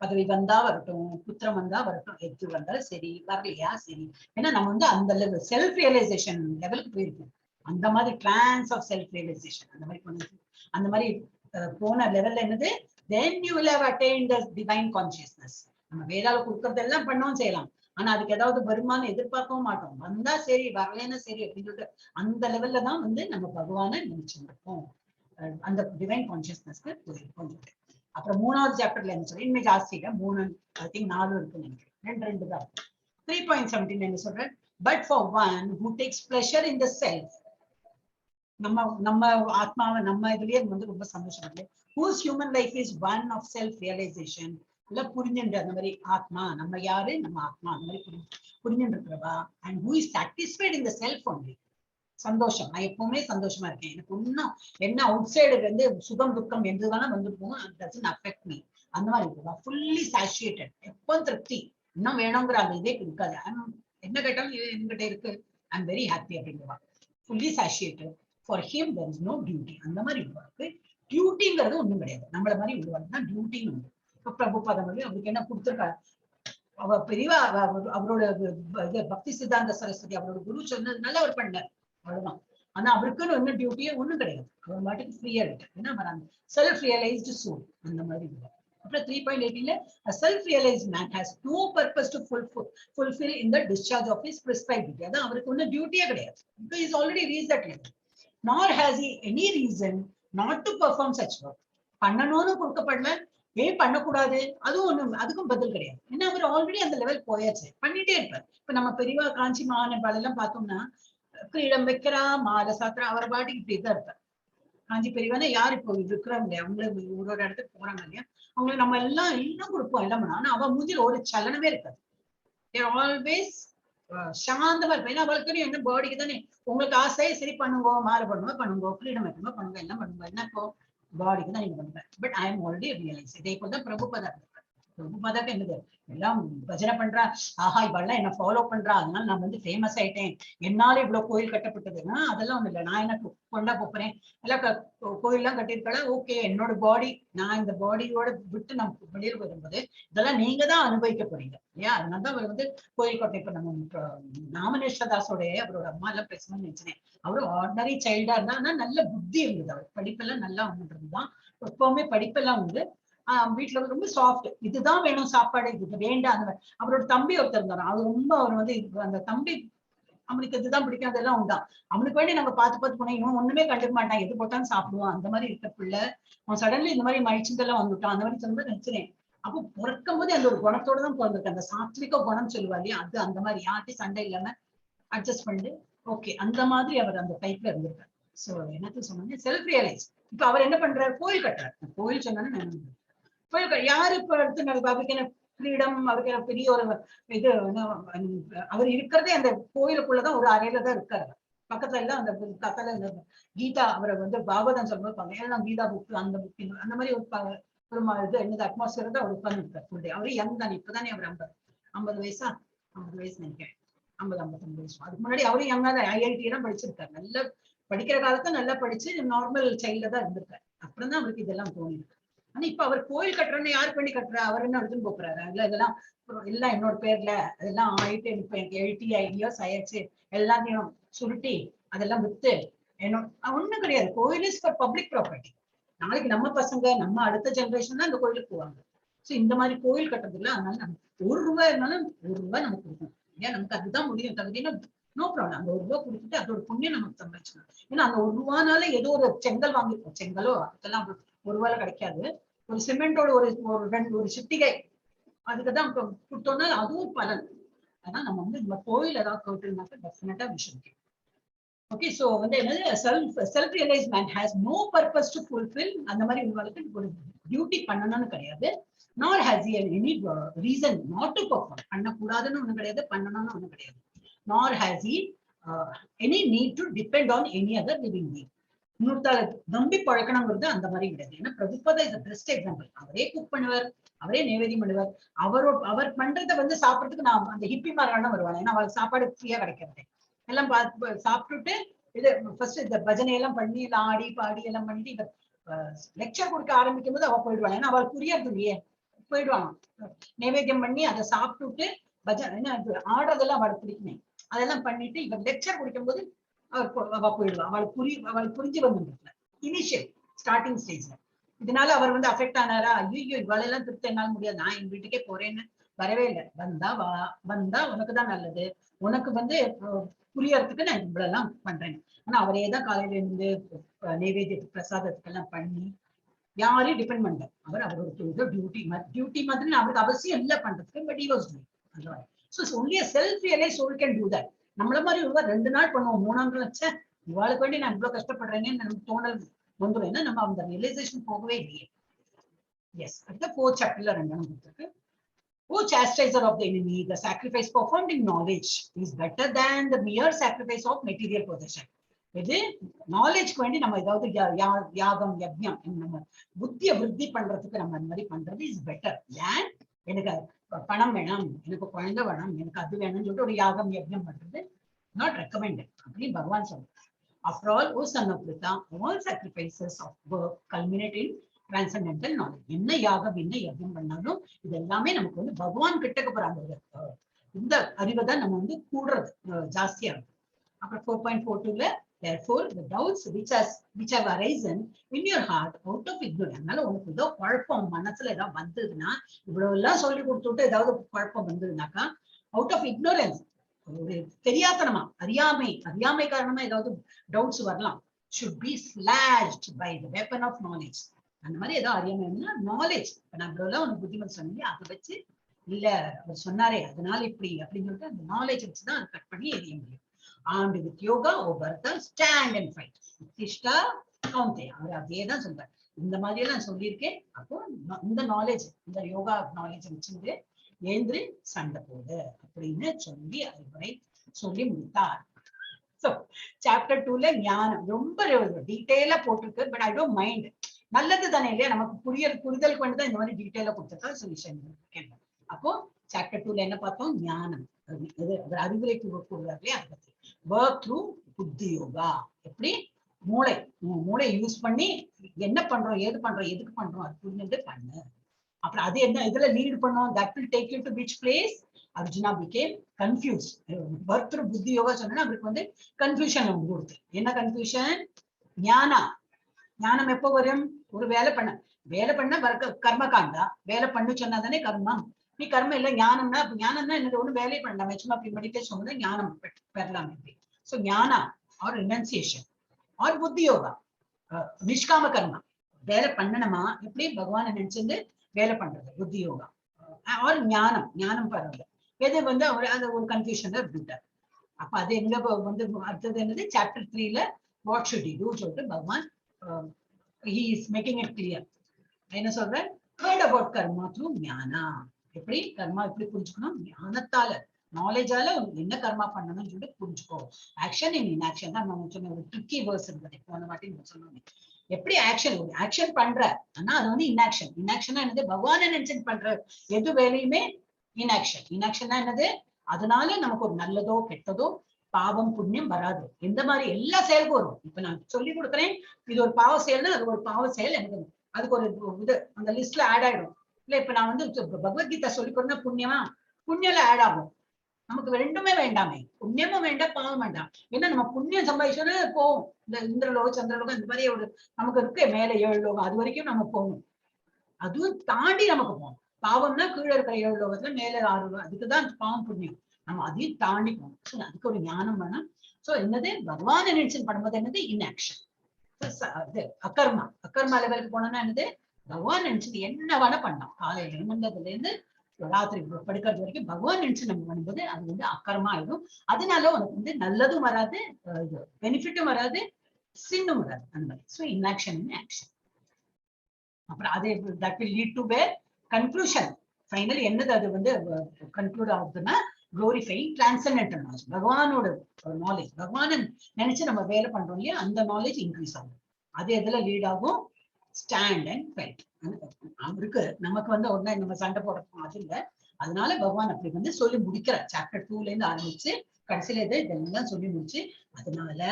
பதவி வந்தா வரட்டும், புத்திரம் வந்தா வரட்டும், எது வந்தாலும் சரி, வரலையா சரி. ஏன்னா நம்ம வந்து அந்த லெவல் செல்ஃப் ரியலைசேஷன் லெவலுக்கு போயிருக்கோம். அந்த மாதிரி டிரான்ஸ் ஆஃப் செல்ஃப் ரியலைசேஷன் அந்த மாதிரி பண்ணுது. அந்த மாதிரி போன லெவல்ல என்னது, then you will have attained the divine consciousness. நம்ம வேதால கொடுக்கறதெல்லாம் பண்ணவும் செய்யலாம், ஆனா அதுக்கு ஏதாவது வருமானம் எதிர்பார்க்கவும் மாட்டோம். வந்தா சரி, வரலன்னா சரி அப்படின்னு சொல்லிட்டு அந்த லெவல்ல தான் வந்து நம்ம பகவானை நினைச்சுருப்போம், அந்த டிவைன் கான்சியஸ்னஸ்க்கு போயிருப்போம். அப்புறம் 3வது சாப்டர்ல என்ன சொல்றேன், இனிமே ஜாஸ்தியில 3 ஐ திங்க் 4 இருக்குன்னு நினைக்கிறேன், 2 தான். 3.17 என்ன சொல்றேன், but for one who takes pleasure in the self, நம்ம ஆத்மாவை நம்ம இதுலயே வந்து ரொம்ப சந்தோஷம் இல்லை, whose human life is one of self realization, இல்ல புரிஞ்சுன்ற அந்த மாதிரி ஆத்மா நம்ம யாரு, நம்ம ஆத்மா அந்த மாதிரி புரிஞ்சுட்டு இருக்கிறவா, and who is satisfied in the self only, சந்தோஷம், நான் எப்பவுமே சந்தோஷமா இருக்கேன், எனக்கு இன்னும் என்ன அவுட் சைடு வந்து சுகம் துக்கம் எதுவானா வந்து போகும், doesn't affect me, அந்த மாதிரி இருக்குவா, fully satiated, எப்பவும் திருப்தி, இன்னும் வேணுங்கிற அந்த இதே இருக்காது, என்ன கேட்டாலும் என்கிட்ட இருக்கு, ஐம் வெரி ஹாப்பி அப்படிங்கிறவா, fully satiated. For him there is no duty. அந்த மாதிரி உள்ளவருக்கு டியூட்டிங்கிறது ஒண்ணும் கிடையாது. நம்மள மாதிரி உள்ளவருக்கு தான் டியூட்டின்னு உண்டு. இப்ப பிரபுபாதம் வந்து அவருக்கு என்ன கொடுத்துருக்காரு, அவ பெரியவா, அவரோட பக்தி சித்தாந்த சரஸ்வதி அவரோட குரு சொன்னதுனால அவர் பண்ணார், அவ்வளவுதான். ஆனா அவருக்குன்னு ஒன்னும் டியூட்டியே ஒண்ணும் கிடையாது, அவர் மாட்டுக்கு ஃப்ரீயா இருக்கு. ஏன்னா அவர் அந்த செல்ஃப் ரியலைஸ்டு சோல் அந்த மாதிரி இல்லை. அப்புறம் 3.18ல a self-realized man has no purpose to fulfill in the discharge of his prescribed duty. அதான் அவருக்கு ஒன்னும் டியூட்டியே கிடையாது. He is already reached that level. Nor has he any reason not to perform such work. பண்ணணும்னு கொடுக்கப்படல, ஏன் பண்ணக்கூடாது, அதுவும் ஒண்ணு, அதுக்கும் பதில் கிடையாது. ஏன்னா அவர் ஆல்ரெடி அந்த லெவல் போயாச்சு, பண்ணிட்டே இருப்பார். இப்ப நம்ம பெரியவா காஞ்சி மகான் எல்லாம் பார்த்தோம்னா கிரீடம் வைக்கிறா, மாலை சாத்திரா, அவர் பாட்டுக்கு இப்படிதான் இருப்பார். காஞ்சி பெரியவானா யார் இப்போ இருக்கிறாங்க இல்லையா, அவங்களுக்கு ஒரு இடத்துக்கு போறாங்க இல்லையா, அவங்களுக்கு நம்ம எல்லாம் கொடுப்போம் எல்லாம் பண்ணோம். ஆனா அவ மூஞ்சில ஒரு சலனமே இருக்காது. ஆல்வேஸ் சாந்தமா இருப்பேன். ஏன்னா அவளுக்கு என்ன பாடிக்கு தானே, உங்களுக்கு ஆசையை சரி பண்ணுங்க, மாலை பண்ணுங்க பண்ணுங்க, ஃப்ரீடம் வைக்கணுமா பண்ணுங்க, எல்லாம் பண்ணுங்க, என்ன இப்போ பாடிக்கு தான் நீங்க பண்ணுவேன். But I am already realise. இதே போல தான் பிரபுபதா. பிரபுபதாக்கு என்னது, எல்லாம் பஜனை பண்றா, ஆஹா இவெல்லாம் என்ன ஃபாலோ பண்றா, அதனால நான் வந்து ஃபேமஸ் ஆயிட்டேன், என்னால இவ்வளவு கோயில் கட்டப்பட்டதுன்னா அதெல்லாம் ஒண்ணு இல்லை. நான் என்ன கொண்டா போறேன், எல்லாம் கோயில் எல்லாம் கட்டியிருக்கா, ஓகே, என்னோட பாடி, நான் இந்த பாடியோட விட்டு நம்ம வெளியில் வரும்போது இதெல்லாம் நீங்க தான் அனுபவிக்க போறீங்க இல்லையா. அதனாலதான் அவர் வந்து கோயில் கட்டை. இப்ப நம்ம நாமநேஸ்வரதாசோடைய அவரோட அம்மா எல்லாம் பேசணும்னு நினைச்சேன். அவரு ஆர்டினரி சைல்டா இருந்தா, ஆனா நல்ல புத்தி இருந்தது, அவர் படிப்பெல்லாம் நல்லா வந்துருந்துதான், எப்பவுமே படிப்பெல்லாம் உண்டு. வீட்டுல ரொம்ப சாஃப்ட், இதுதான் வேணும் சாப்பாடு, இது வேண்டாம். அவரோட தம்பி ஒருத்தர் இருந்தாரு, அது ரொம்ப அவர் வந்து அந்த தம்பி அவனுக்கு இதுதான் பிடிக்கும், அதெல்லாம் உண்டான். அவனுக்கு வேண்டி நாங்க பார்த்து போனோம், இவன் ஒண்ணுமே கண்டுக்க மாட்டான், எது போட்டாலும் சாப்பிடுவான், அந்த மாதிரி இருக்க பிள்ளை. அவன் சடன்லி இந்த மாதிரி மயிற்சிங்கெல்லாம் வந்துட்டான், அந்த மாதிரி சொல்லும்போது நினைச்சினேன். அப்போ பிறக்கும் போது அந்த ஒரு குணத்தோட தான் பிறந்திருக்கு, அந்த சாத்விக குணம் சொல்லுவா இல்லையா, அது அந்த மாதிரி யார்ட்டையும் சண்டை இல்லாம அட்ஜஸ்ட் பண்ணிட்டு ஓகே, அந்த மாதிரி அவர் அந்த டைப்ல இருந்திருக்காரு. சோ என்னத்த சொன்னாங்க, செல்ஃப் ரியலைஸ். இப்ப அவர் என்ன பண்றாரு, கோயில் கட்டுறாரு. கோயில் சொன்னாலும் யாரு இப்ப அடுத்து அவருக்கு என்ன ஃப்ரீடம், அவருக்கு என்ன பெரிய ஒரு இது, அவர் இருக்கிறதே அந்த கோயிலுக்குள்ளதான், ஒரு அறையில தான் இருக்காரு. பக்கத்துல எல்லாம் அந்த கத்தல கீதா, அவரை வந்து பாகவதம் சொல்லுவாங்க, எல்லாம் கீதா புக், அந்த புக், அந்த மாதிரி ஒரு இது என்னது அட்மாஸ்பியர் தான் அவர் உட்கார்ந்து இருக்காரு ஃபுல் டே. அவரு யங் தானே, இப்பதானே அவர் 50 வயசா, 50 வயசு நினைக்கிறேன், 50-59 வயசு. அதுக்கு முன்னாடி அவரும் யங்கா தான், IIT எல்லாம் படிச்சிருக்காரு. நல்லா படிக்கிற காலத்துல நல்லா படிச்சு நார்மல் சைல்ட்ல தான் இருந்திருக்காரு. அப்புறம் தான் அவருக்கு இதெல்லாம் தோணிருக்கு. ஆனா இப்ப அவர் கோயில் கட்டுறன்னு யாரு பண்ணி கட்டுறா, அவர் என்ன எடுத்துன்னு போறாரு, அதுல இதெல்லாம் எல்லாம் என்னோட பேர்ல, அதெல்லாம் ஆயிட்டு இப்ப எனக்கு 80 years ஆயிடுச்சு, எல்லாத்தையும் சுருட்டி அதெல்லாம் வித்து என்னோட, ஒண்ணும் கிடையாது. கோயில் இஸ் ஃபார் பப்ளிக் ப்ராப்பர்ட்டி. நாளைக்கு நம்ம பசங்க, நம்ம அடுத்த ஜெனரேஷன் தான் இந்த கோயிலுக்கு போவாங்க. சோ இந்த மாதிரி கோயில் கட்டுறதுல, அதனால நம்ம ₹1 இருந்தாலும் ₹1 நமக்கு கொடுக்கணும். ஏன் நமக்கு அதுதான் முடியும், தகுதினா நோ ப்ராப்ளம். அந்த ₹1 கொடுத்துட்டு அதோட புண்ணியம் நமக்கு சம்பாதிச்சுக்கணும். ஏன்னா அந்த ₹1 ஏதோ ஒரு செங்கல் வாங்கிப்போம், செங்கலோ அதெல்லாம் ₹1 கிடைக்காது. ஒரு சிமெண்டோட ஒரு சிட்டிகை அதுக்குதான் கொடுத்தோம்னா அதுவும் பலன். ஆனா நம்ம வந்து இந்த கோயில் ஏதாவது கட்டுனாக்க டெஃபினட்டா விஷயம். ஓகே, சோ வந்து என்னது, self realize man has no purpose to fulfil. அந்த மாதிரி உங்களுக்கு ஒரு டியூட்டி பண்ணணும்னு கிடையாது. Not has he any reason not to perform. பண்ணக்கூடாதுன்னு ஒண்ணு கிடையாது, பண்ணணும்னு ஒண்ணு கிடையாது. Not has he any need to depend on any other living being. இன்னொருத்தால நம்பி பழக்கணுங்கிறது அந்த மாதிரி கிடையாது. ஏன்னா பிரபுபதா இஸ் பெஸ்ட் எக்ஸாம்பிள். அவரே குக் பண்ணுவார், அவரே நைவேத்தியம் பண்ணுவார். அவர் பண்றதை வந்து சாப்பிடறதுக்கு நான் அந்த ஹிப்பி மாரெல்லாம் வருவாங்க. ஏன்னா அவளுக்கு சாப்பாடு ஃப்ரீயா கிடைக்கிறது. எல்லாம் சாப்பிட்டுட்டு இது ஃபர்ஸ்ட் இந்த பஜனை எல்லாம் பண்ணி எல்லாம் ஆடி பாடி எல்லாம் பண்ணிட்டு இவர் லெக்சர் கொடுக்க ஆரம்பிக்கும் போது அவ போயிடுவாங்க. ஏன்னா அவள் புரியாது இல்லையே, போயிடுவாங்க. நைவேத்தியம் பண்ணி அதை சாப்பிட்டுட்டு பஜனை என்ன ஆடுறதெல்லாம் அவளுக்கு பிடிக்குமே, அதெல்லாம் பண்ணிட்டு இவர் லெக்சர் குடிக்கும் போது அவ போயிடுவா. அவளுக்கு புரிஞ்சு வந்துருக்கல இனிஷியல் ஸ்டார்டிங் ஸ்டேஜ்ல. இதனால அவர் வந்து அஃபெக்ட் ஆனாரா, ஐயோ இவளெல்லாம் திருத்த என்னால முடியாது, நான் எங்க வீட்டுக்கே போறேன்னு வரவே இல்லை. வந்தா உனக்குதான் நல்லது, உனக்கு வந்து புரியறதுக்கு நான் இவ்வளவு பண்றேன். ஆனா அவரே தான் காலையில இருந்து நைவேத்தியத்துக்கு பிரசாதத்துக்கு எல்லாம் பண்ணி யாரையும் டிபெண்ட் பண்ணல. அவரோட டியூட்டி மாதிரி அவருக்கு அவசியம் இல்லை பண்றதுக்கு. But he was doing. So it's only a self-realized soul can do that. நம்மள மாதிரி ஒரு 2 நாள் பண்ணுவோம், 3ஆம் நாள் வச்ச இவாளுக்கு வேண்டி நான் இவ்வளவு கஷ்டப்படுறேன்னு நமக்கு தோணல் வந்துடும். ஏன்னா நம்ம அந்த ரியலைசேஷன் போகவே இல்லையே. எஸ், அடுத்த 4th சாப்டர்ல 2 கொடுத்துருக்கு. O chastiser of the enemy, the sacrifice performed in knowledge is better than the mere sacrifice of material possession. இது நாலேஜ்க்கு வேண்டி நம்ம ஏதாவது யாகம் யஜ்ஞம் நம்ம புத்தியை விருத்தி பண்றதுக்கு நம்ம அந்த மாதிரி பண்றது இஸ் பெட்டர் தேன் எனக்கு பணம் வேணும், எனக்கு குழந்தை வேணும், எனக்கு அது வேணும்னு சொல்லிட்டு ஒரு யாகம் யஜ்ஞம் பண்றது நாட் ரெக்கமெண்டட் அப்படின்னு பகவான் சொல்றாரு. After all, O son of Lalitha, all sacrifices of work culminate in transcendental knowledge. என்ன யாகம் என்ன யஜ்ஞம் பண்ணாலும் இது எல்லாமே நமக்கு வந்து பகவான் கிட்டக்க போறாங்க. இந்த அறிவை தான் நம்ம வந்து கூடுறது ஜாஸ்தியா இருக்கும். அப்புறம் 4.42ல therefore the doubts which have arisen in your heart out of ignorance. அதனால உனக்கு ஏதோ குழப்பம் மனசுல ஏதாவது வந்ததுன்னா, இவ்வளவு எல்லாம் சொல்லி கொடுத்துட்டு ஏதாவது குழப்பம் வந்ததுனாக்கா அவுட் ஆஃப் இக்னோரன்ஸ், ஒரு தெரியாதனமா அறியாமை காரணமா ஏதாவது டவுட்ஸ் வரலாம். should be slashed by the weapon of knowledge. அந்த மாதிரி ஏதோ அறியாமைன்னா நாலேஜ். இப்ப நான் இவ்வளவு உனக்கு புத்திமதி சொன்னீங்க, அதை வச்சு இல்ல அவர் சொன்னாரே அதனால இப்படி அப்படின்னு சொல்லிட்டு அந்த நாலேஜ் வச்சுதான் அதை கட் பண்ணி எரிய முடியும். And with yoga O Bharata stand and fight உத்திஷ்டா கௌந்தேயா. அவர் அதேதான் சொல்றாரு. இந்த மாதிரி எல்லாம் சொல்லியிருக்கேன். அப்போ இந்த நாலேஜ், இந்த யோகா நாலேஜ் வச்சுட்டு ஏந்திரு சண்டை போடு அப்படின்னு சொல்லி அறிவுரை சொல்லி முடித்தார். சோ சாப்டர் 2ல ஞானம் ரொம்ப டீட்டெயிலா போட்டிருக்கு. பட் ஐ டோன்ட் மைண்ட், நல்லது தானே இல்லையா, நமக்கு புரிதலுக்கு வேண்டிதான் இந்த மாதிரி டீட்டெயிலா கொடுத்துருக்கா சொல்யூஷன். அப்போ சாப்டர் 2ல என்ன பார்த்தோம்? ஞானம். அறிவுரை கூறுறாரு இல்லையா, அதை பத்தி. ஒர்க் த்ரூ புத்தி யோகா. எப்படி மூளை யூஸ் பண்ணி என்ன பண்றோம், ஏது பண்றோம், எதுக்கு பண்றோம், அது புரிஞ்சுட்டு பண்ணு. அப்புறம் அது என்ன இதுல லீட் பண்ணோம், that will take you to which place? Arjuna became confused. Work through புத்தி யோகா சொன்னா அவருக்கு வந்து கன்ஃபியூஷன் கொடுத்து. என்ன கன்ஃபியூஷன்? ஞானம் எப்போ வரும்? ஒரு வேலை பண்ண கர்ம காண்டா. வேலை பண்ணு சொன்னாதானே கர்மம். நீ கர்மம் இல்ல ஞானம்னா என்னது? ஒண்ணு வேலையை பண்ணலாம், சும்மா அப்படி மெடிடேஷன் வந்து ஞானம் பெறலாம். சோ ஞானா ஆர் ரினன்சியேஷன் ஆர் புத்தி யோகா, நிஷ்காம கர்மா. வேலை பண்ணணுமா, எப்படி பகவானை நினைச்சிருந்து வேலை பண்றது, புத்தி யோகா. ஆர் ஞானம் பண்றது. எது வந்து அவர் அந்த ஒரு கன்ஃபியூஷன்ல விட்டார். அப்ப அது எங்க வந்து அடுத்தது என்னது? சாப்டர் 3ல வாட் ஷுட் யூ டு சொல்லிட்டு Bhagavan he is making it clear. என்ன சொல்ற? Heard about karma through jnana. எப்படி கர்மா எப்படி புரிஞ்சுக்கணும்? ஞானத்தால, நாலேஜால என்ன கர்மா பண்ணணும்னு சொல்லிட்டு புரிஞ்சுக்கோ. ஆக்ஷன் இன் இன்ஆக்ஷன் தான் நம்ம சொன்ன ஒரு ட்ரிக்கி வேர்ஸ் இருந்தது. போன வாட்டி நம்ம சொன்னோம். எப்படி ஆக்ஷன் பண்ற, ஆனா அது வந்து இன்ஆக்ஷனா என்னது? பகவானை நினைச்சு பண்ற எது வேலையுமே இன்ஆக்ஷன் என்னது? அதனால நமக்கு ஒரு நல்லதோ கெட்டதோ பாவம் புண்ணியம் வராது. இந்த மாதிரி எல்லா செயலுக்கும் வரும். இப்ப நான் சொல்லி கொடுக்குறேன், இது ஒரு பாவ செயல்னா அது ஒரு பாவ செயல், எனக்கு அதுக்கு ஒரு இது அந்த லிஸ்ட்ல ஆட் ஆயிடும். இல்ல இப்ப நான் வந்து பகவத்கீதா சொல்லி கொடுத்தா புண்ணியம்ல ஆட் ஆகும். நமக்கு ரெண்டுமே வேண்டாமே, புண்ணியமும் வேண்டாம் பாவம் வேண்டாம். ஏன்னா நம்ம புண்ணியம் சம்பாதிச்சோன்னா போவோம். இந்த இந்திரலோகம் சந்திரலோகம் இந்த மாதிரி ஒரு நமக்கு இருக்கு மேல 7 லோகம், அது வரைக்கும் நம்ம போகணும். அதுவும் தாண்டி நமக்கு போகணும். பாவம்னா கீழே இருக்கிற 7 லோகத்துல மேல 6 லோகம், அதுக்குதான் பாவம் புண்ணியம். நம்ம அதையும் தாண்டி போகணும். அதுக்கு ஒரு ஞானம் வேணும். சோ என்னது? பகவான் நினைச்சு பண்ணும்போது என்னது? இன்ஆக்ஷன். அக்கர்மா லெவலுக்கு போனோம்னா என்னது? பகவான் நினைச்சது என்ன வேணா பண்ணலாம். காலையில எழுந்ததுல இருந்து ராத்திரி படுக்கிறது வரைக்கும் பகவான் நினைச்சு நம்ம பண்ணும்போது அது வந்து அக்கர்மா ஆயிடும். அதனால உனக்கு வந்து நல்லதும் வராது, பெனிஃபிட்டும் வராது, சின்னும் வராது. அந்த மாதிரி. So inaction in action. அப்புறம் அதே that will lead to where conclusion. Final என்னது அது வந்து கன்க்ளூட் ஆகுதுன்னா glorifying transcendental knowledge. பகவானோட நாலேஜ், பகவானை நினைச்சு நம்ம வேலை பண்றோம் இல்லையா, அந்த நாலேஜ் இன்க்ரீஸ் ஆகும். அது எதுல லீட் ஆகும்? Stand and fight. அவருக்கு நமக்கு வந்து உடனே நம்ம சண்டை போடுறோம் அது இல்லை. அதனால பகவான் அப்படி வந்து சொல்லி முடிக்கிறார். சாப்டர் 2ல இருந்து ஆரம்பிச்சு கடைசியில இதெல்லாம் சொல்லி முடிச்சு, அதனால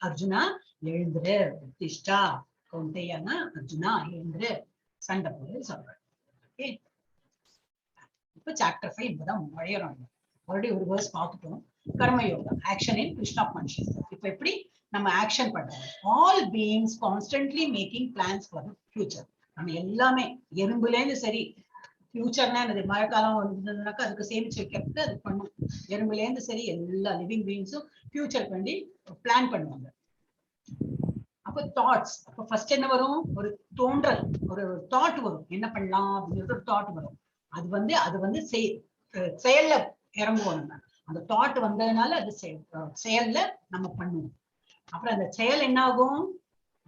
அர்ஜுனா எழுந்துரு, உத்திஷ்டா கௌந்தேயானா அர்ஜுனா எழுந்துரு சண்டை போடு சொல்றாரு. ஓகே, இப்ப சாப்டர் 5 இப்பதான் நுழையிறோம். ஆல்ரெடி ஒரு வேர்ஸ் பார்த்துட்டோம். Karma yoga, action in Krishna consciousness. இப்ப எப்படி நம்ம ஆக்ஷன் பண்றோம்? All beings constantly making plans for the future. நம்ம எல்லாமே எறும்புலேருந்து சரி, ஃபியூச்சர்னா என்னது? மழைக்காலம் வந்ததுனாக்கா அதுக்கு சேமிச்சு வைக்கிறதுக்கு அது பண்ணும். எறும்புலேருந்து சரி எல்லா லிவிங் பீயிங்ஸும் ஃபியூச்சருக்கு வேண்டி பிளான் பண்ணுவாங்க. அப்ப தாட்ஸ், அப்ப ஃபர்ஸ்ட் என்ன வரும்? ஒரு தோன்றல், ஒரு தாட் வரும். என்ன பண்ணலாம் அப்படிங்கிறது ஒரு தாட் வரும். அது வந்து செயல்ல இறங்குவோம். நம்ம அந்த தாட் வந்ததுனால அது செயல்ல நம்ம பண்ணுவோம். அப்புறம் அந்த செயல் என்ன ஆகும்?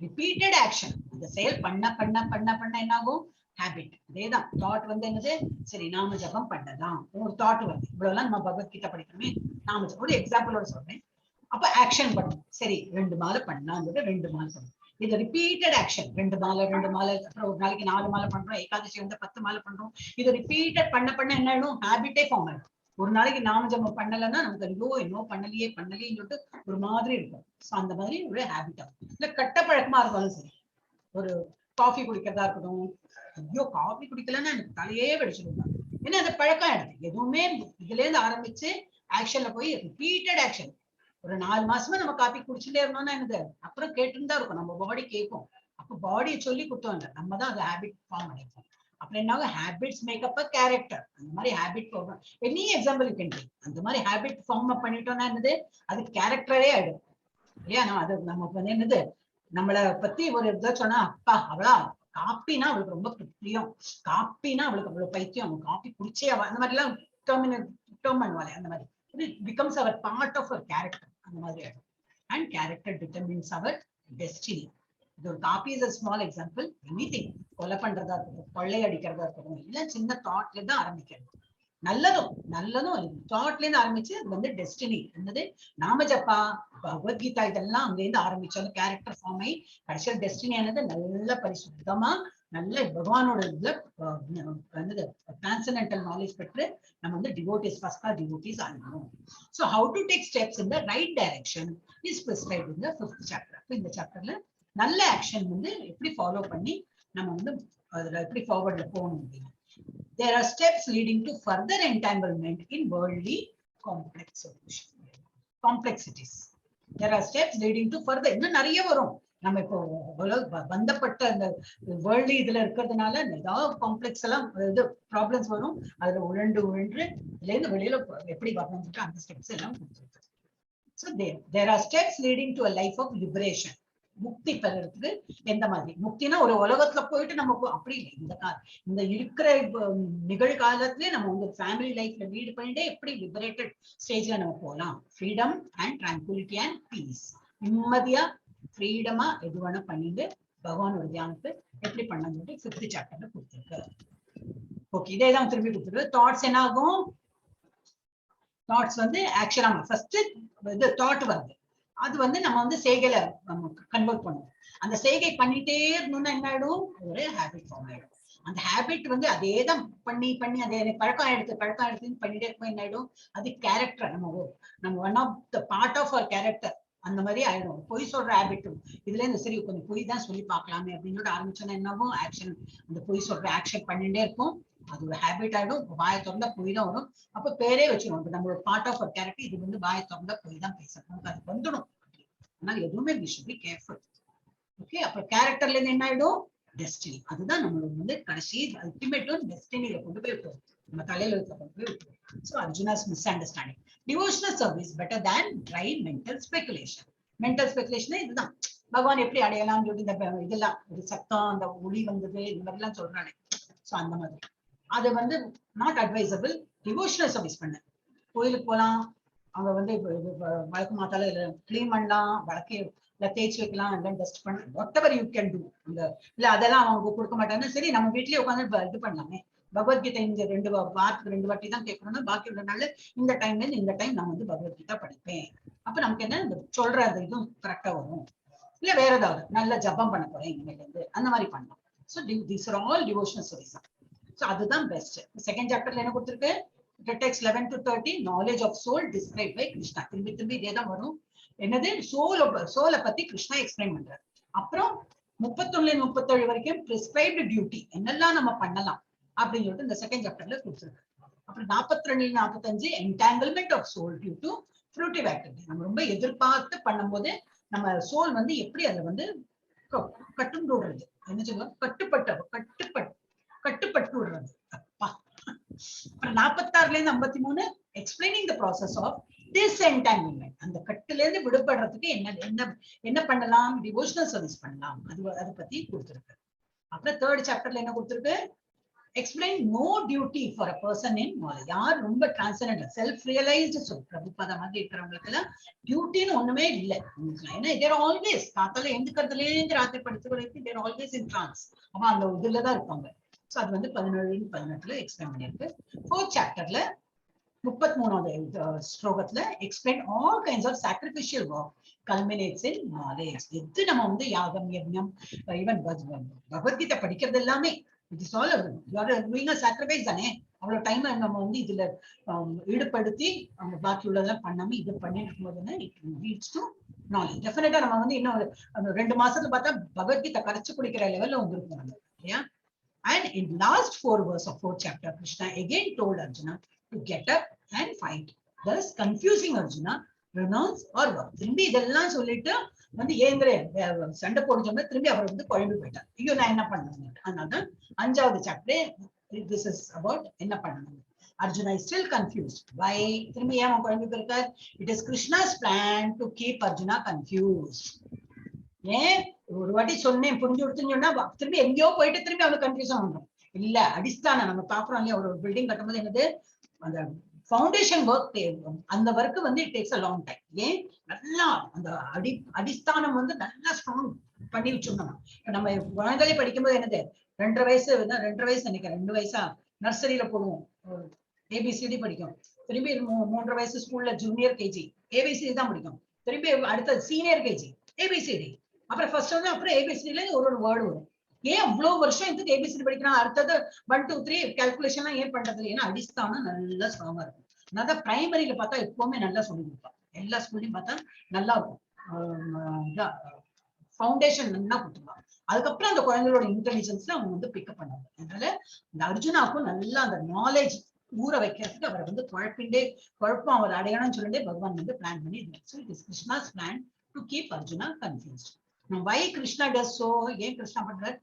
Repeated action. அந்த செயல் பண்ண பண்ண பண்ண பண்ண என்ன ஆகும்? ஹேபிட். அதேதான் தாட் வந்து என்னது? சரி நாம ஜபம் பண்ணலாம், ஒரு தாட் வருது. இவ்வளவுலாம் நம்ம பகவத்கீதை படிக்கணுமே, நாம ஜபம். ஒரு எக்ஸாம்பிளோட சொல்றேன். அப்ப ஆக்ஷன் பண்ணும். சரி 2 மாலை பண்ணலாம், 2 மாலை பண்ணும். இது ரிப்பீட்டட் ஆக்ஷன். 2 மாலை, அப்புறம் ஒரு நாளைக்கு 4 மாலை பண்றோம், ஏகாதசி வந்து 10 மாலை பண்றோம். இது ரிப்பீட்டட் பண்ண பண்ண என்ன ஆயிடும்? ஹேபிட்டே ஃபார்ம் ஆயிடும். ஒரு நாளைக்கு நாம ஜபம் பண்ணலன்னா நமக்கு ஐயோ இன்னும் பண்ணலையேன்னு சொல்லிட்டு ஒரு மாதிரி இருக்கும். ஸோ அந்த மாதிரி ஒரு ஹேபிட் ஆகும். இல்ல கட்ட பழக்கமா இருந்தாலும் சரி, ஒரு காஃபி குடிக்கிறதா இருக்கட்டும், ஐயோ காஃபி குடிக்கலன்னா எனக்கு தலையே வெடிச்சிருந்தா, ஏன்னா அது பழக்கம் ஆயிடுது. எதுவுமே இதுல இருந்து ஆரம்பிச்சு ஆக்ஷன்ல போய் ரிப்பீட்டட் ஆக்ஷன். ஒரு 4 மாசமா நம்ம காஃபி குடிச்சுட்டே இருந்தோம்னா என்னது? அப்புறம் கேட்டுதான் இருக்கும், நம்ம பாடி கேட்கும். அப்ப பாடியை சொல்லி கொடுத்தோம் இல்லை, நம்ம தான் அது ஹேபிட் ஃபார்ம் பண்ணிருக்கோம். அப்ப என்ன ஹேபிட்ஸ் மேக்கப் அ கேரக்டர். அந்த மாதிரி habit form, any example you can take. அந்த மாதிரி ஹேபிட் ஃபார்ம் பண்ணிட்டோம்னா என்னது? அது கேரக்டரே ஆயிடும் இல்லையா? அது நமக்கு வந்து என்னது? நம்மளை பத்தி ஒரு இதை சொன்னா, அப்பா அவளா காப்பினா அவளுக்கு ரொம்ப பிரியம், காப்பினா அவளுக்கு அவ்வளவு பைத்தியம், அவன் காப்பி குடிச்சே அந்த மாதிரி எல்லாம் டேர்ம் பண்ணுவாளே, அந்த மாதிரி it becomes our part of our character, அந்த மாதிரி ஆயிடும். And character determines our destiny. இது ஒரு copy is a small example. Anything, கொலை பண்றதா இருக்கட்டும், கொள்ளை அடிக்கிறதா இருக்கட்டும், எல்லாம் சின்ன தாட்ல தான் ஆரம்பிக்கிறது. நல்லதும் தாட்ல இருந்து ஆரம்பிச்சு அது வந்து டெஸ்டினி என்னது, நாம ஜப்பா பகவத்கீதா இதெல்லாம் அங்க இருந்து ஆரம்பிச்சாலும் கேரக்டர் ஃபார்ம் ஆகி கடைசியில் டெஸ்டினி ஆனது நல்ல பரிசுத்தமா நல்ல பகவானோட இதுல டிரான்சென்டென்டல் நாலேஜ் பெற்று நம்ம வந்து டிவோட்டிஸ் ஃபர்ஸ்ட் கிளாஸ் டிவோட்டிஸ் ஆகணும். So how to take steps in the right direction is prescribed in the 5th chapter. அப்ப இந்த சாப்டர்ல நல்ல ஆக்ஷன் வந்து எப்படி ஃபாலோ பண்ணி நம்ம வந்து அதுல எப்படி ஃபார்வர்ட்ல போகணும் அப்படின்னு. There are steps leading to further entanglement in worldly complexities. There are steps leading to further, இன்னும் நிறைய வரும். நம்ம இப்போ பந்தப்பட்ட அந்த வேர்ல்டு இதுல இருக்கிறதுனால ஏதாவது காம்ப்ளெக்ஸ் எல்லாம் இது ப்ராப்ளம்ஸ் வரும். அதுல உழன்று இதுல இருந்து வெளியில எப்படி வரணும்னு அந்த ஸ்டெப்ஸ் எல்லாம் கொடுத்துருக்கு. So there are steps leading to a life of liberation. முக்தி பெறறதுக்கு எந்த மாதிரி முக்தினா ஒரு உலகத்துல போயிட்டு நம்ம அப்படி இல்லை, இந்த இருக்கிற நிகழ்காலத்திலே நம்ம வந்து ஃபேமிலி லைஃப்ல லீட் பண்ணிட்டே எப்படி லிபரேட்டட் ஸ்டேஜ்ல நம்ம போகலாம். Freedom and tranquility and peace, நிம்மதியா ஃப்ரீடமா எது வேணா பண்ணிட்டு பகவானோட தியானத்தை எப்படி பண்ணணும்னு 5th சாப்டர்ல கொடுத்துருக்கு. ஓகே, இதே தான் திரும்பி கொடுத்துருக்கு. தாட்ஸ் என்ன ஆகும், தாட்ஸ் வந்து ஆக்சுவலா ஃபர்ஸ்ட் இது தாட் வருது, அது வந்து நம்ம வந்து செய்கையில கன்வெர்ட் பண்ணுவோம். அந்த செய்கை பண்ணிட்டே இருந்தோம்னா என்ன ஆயிடும், ஒரு ஹேபிட் ஃபார்ம் ஆயிடும். அந்த ஹேபிட் வந்து அதே தான் பண்ணி அதே பழக்கம் எடுத்துன்னு பண்ணிட்டே இருக்கும். என்ன ஆயிடும், அது கேரக்டர், நம்ம one of the part of our character அந்த மாதிரி ஆயிடும். பொய் சொல்ற ஹேபிட்டும் இதுல இருந்து சரி கொஞ்சம் பொய் தான் சொல்லி பார்க்கலாமே அப்படின்னு ஆரம்பிச்சோன்னா என்னவும் ஆக்ஷன், அந்த பொய் சொல்ற ஆக்ஷன் பண்ணிட்டே இருக்கும். அது ஒரு ஹேபிட் ஆயிடும். வாயை திறந்தா பொய் தான் வரும். அப்ப பேரே வச்சிருவோம், நம்மளோட பார்ட் ஆஃப் அவர் கேரக்டர் இது வந்து வாயை திறந்தா பொய் தான் பேசணும், நமக்கு அது வந்துடும். அதனால எதுவுமே we should be careful. Okay, அப்ப கேரக்டர்ல இருந்து என்ன ஆயிடும், டெஸ்டினி. அதுதான் நம்மளோட வந்து கடைசி அல்டிமேட் டெஸ்டினியில கொண்டு போய் விட்டுரும், நம்ம தலையில கொண்டு போய் விட்டுரும். So Arjuna's miss understanding. Devotional service better than try mental speculation. Mental speculation இதுதான், பகவான் எப்படி அடையலாம்னு சொல்லி இந்த இதெல்லாம் ஒரு சத்தம் அந்த ஒளி வந்தது இந்த மாதிரிலாம் சொல்றானே, ஸோ அந்த மாதிரி அது வந்து நாட் அட்வைசபிள். டிவோஷனல் சர்வீஸ் பண்ண கோயிலுக்கு போகலாம், அவங்க வந்து வழக்கு மாத்தால கிளீன் பண்ணலாம், வழக்கே தேய்ச்சி வைக்கலாம், எல்லாம் டஸ்ட் பண்ண what ever you can do. அந்த இல்ல அதெல்லாம் அவங்க கொடுக்க மாட்டாங்க, சரி நம்ம வீட்லயே உட்காந்து இது பண்ணலாமே. பகவத்கீதை இந்த 2 வாட்டி தான் கேட்கணும்னா பாக்கி உள்ள நாள் இந்த டைம்ல இருந்து இந்த டைம் நான் வந்து பகவத்கீதா படிப்பேன். அப்ப நமக்கு என்ன சொல்ற அந்த இதுவும் கரெக்டா வரும். இல்ல வேற ஏதாவது நல்ல ஜபம் பண்ண போறேன் இனிமேல இருந்து அந்த மாதிரி பண்ணலாம். So these are all devotional service. So அதுதான் பெஸ்ட். 2nd சாப்டர்ல என்ன கொடுத்துருக்கு, text 11 to 13 knowledge of soul described by Krishna. திரும்பி இதே தான் வரும். என்னது, சோலை பத்தி கிருஷ்ணா எக்ஸ்பிளைன் பண்றாரு. அப்புறம் 31-37 வரைக்கும் பிரிஸ்கிரைப்டு டியூட்டி என்னெல்லாம் நம்ம பண்ணலாம் அப்படின்னு சொல்லிட்டு இந்த 2nd சாப்டர்ல கொடுத்துருக்கு. அப்புறம் 42-45 entanglement of soul due to fruitive activity. நம்ம ரொம்ப எதிர்பார்த்து பண்ணும்போது நம்ம சோல் வந்து எப்படி அதை வந்து கட்டும் விடுறது, என்ன சொல்லுவோம், கட்டுப்பட்டு விடுறது. அப்பா. அப்புறம் 46-53 எக்ஸ்பிளைனிங் த ப்ராசஸ் ஆஃப் டிஸ்என்டாங்கிள்மெண்ட். அந்த கட்டுல இருந்து விடுபடுறதுக்கு என்ன பண்ணலாம், டிவோஷனல் சர்வீஸ் பண்ணலாம், அதை பத்தி கொடுத்துருக்கு. அப்புறம் 3rd சாப்டர்ல என்ன கொடுத்துருக்கு, explain no duty for a person in knowledge. யார் ரொம்ப transcendental self realized சொல் பிரபுபாதா மாதிரி இருக்கிறவங்களுக்கு எல்லாம் டியூட்டின்னு ஒண்ணுமே இல்லை. ஏன்னா they're always காத்தால எந்திக்கிறதுல இருந்து ராத்திரி படுத்து வரைக்கும் they're always in trance. அவன் அந்த இதுலதான் இருப்பாங்க. சோ அது வந்து 17-18 எக்ஸ்பிளைன் பண்ணிருக்கு. 4th சாப்டர்ல 33வது ஸ்லோகத்துல explain all kinds of sacrificial work culminates in knowledge. எது நம்ம வந்து யாகம் யஜ்ஞம் ஈவன் பகவத்கீதை படிக்கிறது எல்லாமே it is all you are doing a sacrifice தானே. அவ்வளவு டைம் நம்ம வந்து இதுல ஈடுபடுத்தி அவங்க பாக்கி உள்ளதெல்லாம் பண்ணாம இது பண்ணிட்டு இருக்கும்போது it leads to knowledge. டெஃபினட்டா நம்ம வந்து இன்னும் 2 மாசத்துல பார்த்தா பகவத்கீதை கரைச்சு குடிக்கிற லெவல்ல வந்துருக்கோம் நம்ம இல்லையா. And in last 4 verses of 4th chapter, Krishna again told Arjuna to get up and fight, thus confusing Arjuna renounce or work. திரும்பி இதெல்லாம் சொல்லிட்டு வந்து ஏங்கிற சண்டை போடுச்சோம்னா திரும்பி அவர் வந்து குழம்பு போயிட்டார். ஐயோ நான் என்ன பண்ணணும். அதனாலதான் 5வது சாப்டர் this is about என்ன பண்ணணும். Arjuna is still confused. Why? திரும்பி ஏன் குழம்பு போயிருக்கார். It is Krishna's plan to keep Arjuna confused. ஏன் ஒரு வாட்டி சொன்னேன் புரிஞ்சு கொடுத்துன்னு சொன்னா திரும்பி எங்கேயோ போயிட்டு திரும்பி அவனுக்கு கன்ஃபியூஷன் வந்துடும். இல்ல அடிஸ்தானம் நம்ம பாக்குறோம் இல்லையா, ஒரு பில்டிங் கட்டும்போது என்னது அந்த ஃபவுண்டேஷன் ஒர்க், அந்த ஒர்க் வந்து it takes a long time. ஏன் நல்லா அந்த அடிஸ்தானம் வந்து நல்லா ஸ்ட்ராங் பண்ணி வச்சிருந்தோம். இப்ப நம்ம குழந்தைகளை படிக்கும்போது என்னது 2.5 வயசு 2.5 வயசு நினைக்கிறேன், 2 வயசா நர்சரியில போடுவோம், ஏபிசிடி படிக்கும். திரும்பி 3.5 வயசு ஸ்கூல்ல ஜூனியர் கேஜி ஏபிசிடி தான் படிக்கும். திரும்பி அடுத்த சீனியர் கேஜி ஏபிசிடி, அப்புறம் ஃபர்ஸ்ட் வந்து அப்புறம் ஏபிசிடில ஒரு வேர்டு வரும். ஏன் அவ்வளவு வருஷம் இதுக்கு ஏபிசிடி படிக்கிறான், அடுத்தது 1 2 3 கால்குலேஷன் எல்லாம் ஏன் பண்றது? ஏன்னா அடிஸ்தானம் நல்லா ஸ்ட்ராங்கா இருக்கும். அதான் பிரைமரியில பார்த்தா எப்பவுமே நல்லா சொல்லி கொடுப்பான். எல்லா ஸ்கூல்லையும் பார்த்தா நல்லா இருக்கும், ஃபவுண்டேஷன் நல்லா கொடுத்துருவாங்க. அதுக்கப்புறம் அந்த குழந்தைகளோட இன்டெலிஜென்ஸ்ல அவங்க வந்து பிக்கப் பண்ணாங்க. அதனால இந்த அர்ஜுனாவுக்கும் நல்லா அந்த நாலேஜ் ஊற வைக்கிறதுக்கு அவரை வந்து குழப்பம் அவர் அடையணும்னு சொல்லிட்டு பகவான் வந்து பிளான் பண்ணி Krishna's plan to keep Arjuna confused. Why Krishna does so? ஏன் கிருஷ்ணா பண்றார்?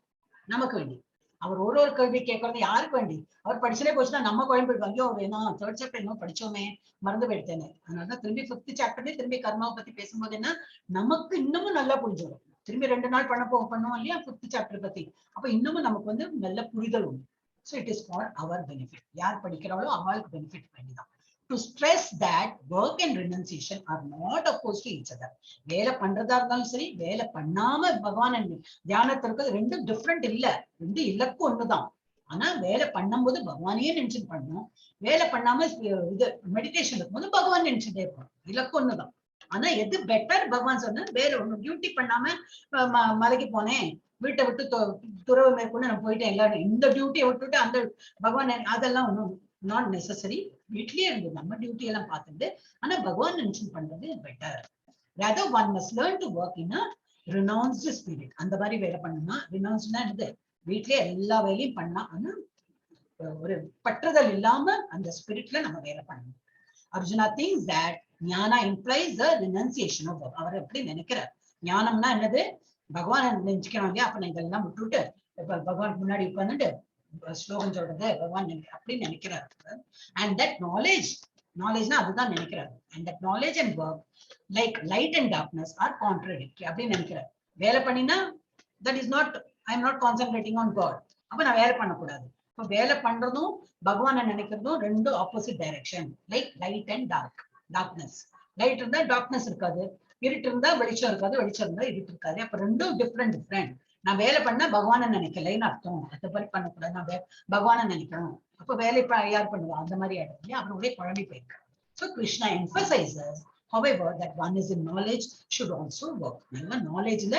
நமக்கு வேண்டி. அவர் ஒரு கேள்வி கேட்கறது யாருக்கு வேண்டி? அவர் படிச்சுட்டே போச்சுன்னா நம்ம குழம்பு போயிடுவோம், ஐயோ அவர் என்ன 3rd சாப்டர் என்ன படிச்சோமே மறந்து போயிடுத்தேன்னு. அதனாலதான் திரும்பி 5th சாப்டர்லயே திரும்பி கர்மாவை பத்தி பேசும்போது என்ன நமக்கு இன்னமும் நல்லா புரிஞ்சிடும். திரும்பி 2 நாள் பண்ணுவோம் இல்லையா 5th சாப்டர் பத்தி, அப்ப இன்னமும் நமக்கு வந்து நல்ல புரிதல் உண்டு. So it is for our benefit. யார் படிக்கிறாளோ அவளுக்கு பெனிஃபிட் வேண்டிதான். To stress that work and renunciation are not opposed to each other. வேலை பண்றதா இருந்தாலும் சரி, வேலை பண்ணாம பகவான் தியானத்திற்கு ரெண்டும் டிஃப்ரெண்ட் இல்ல, ரெண்டு இலக்கு ஒண்ணுதான். ஆனா வேலை பண்ணும் போது பகவானையே நினைச்சு பண்ணணும், வேலை பண்ணாம இது மெடிடேஷன் இருக்கும்போது பகவான் நினைச்சுட்டே இருக்கணும், இலக்கு ஒண்ணுதான். ஆனா எது பெட்டர்? பகவான் சொன்ன வேலை ஒண்ணு டியூட்டி பண்ணாம மலைக்கு போனேன், வீட்டை விட்டு துறவு மேற்கொண்டு நான் போயிட்டேன், எல்லாரும் இந்த டியூட்டியை விட்டுட்டு அந்த பகவான் அதெல்லாம் ஒண்ணும் நாட் நெசசரி. வீட்லயே இருந்து நம்ம டியூட்டி எல்லாம் பார்த்துட்டு ஆனா பகவான் மென்ஷன் பண்றது better. rather one must learn to work in a renounced spirit. அந்த மாதிரி வேலை பண்ணணும்னா ரினவுன்ஸ்னா என்னது? வீட்லயே எல்லா வேலையும் பண்ணா, ஆனா ஒரு பற்றுதல் இல்லாம அந்த ஸ்பிரிட்ல நம்ம வேலை பண்ணணும். Arjuna thinks that Gnana implies the renunciation of work. அவர் எப்படி நினைக்கிறார்? ஞானம்னா என்னது? பகவான் நினைச்சுக்கணும் இல்லையா, அப்ப நான் இதெல்லாம் விட்டுட்டு இப்ப பகவான் முன்னாடி உட்கார்ந்துட்டு ஸ்லோகம் சொல்றது பகவான் அப்படின்னு நினைக்கிறாரு. அண்ட் தட் நாலேஜ்னா அதுதான் நினைக்கிறாரு. And that knowledge and work like light and darkness are contradictory அப்படின்னு நினைக்கிறார். வேலை பண்ணினா that is not, I am not concentrating on God, அப்ப நான் வேலை பண்ணக்கூடாது. இப்ப வேலை பண்றதும் பகவானை நினைக்கிறதும் ரெண்டு opposite direction. Like light and darkness. Light இருந்தா டார்க்னஸ் இருக்காது, இருட்டு இருந்தா வெளிச்சம் இருக்காது, வெளிச்சம் இருந்தா இருட்டு இருக்காது. அப்ப ரெண்டும் டிஃப்ரெண்ட். நான் வேலை பண்ணா பகவானை நினைக்கலைன்னு அர்த்தம், அந்த மாதிரி பண்ணக்கூடாது, நான் பகவானை நினைக்கணும். அப்ப வேலை யார் பண்ணுவா? அந்த மாதிரி ஆயிடும், அவருடைய குழம்பி போயிருக்கு. So Krishna emphasizes, however, that one is in knowledge should also work. நல்ல நாலேஜ்ல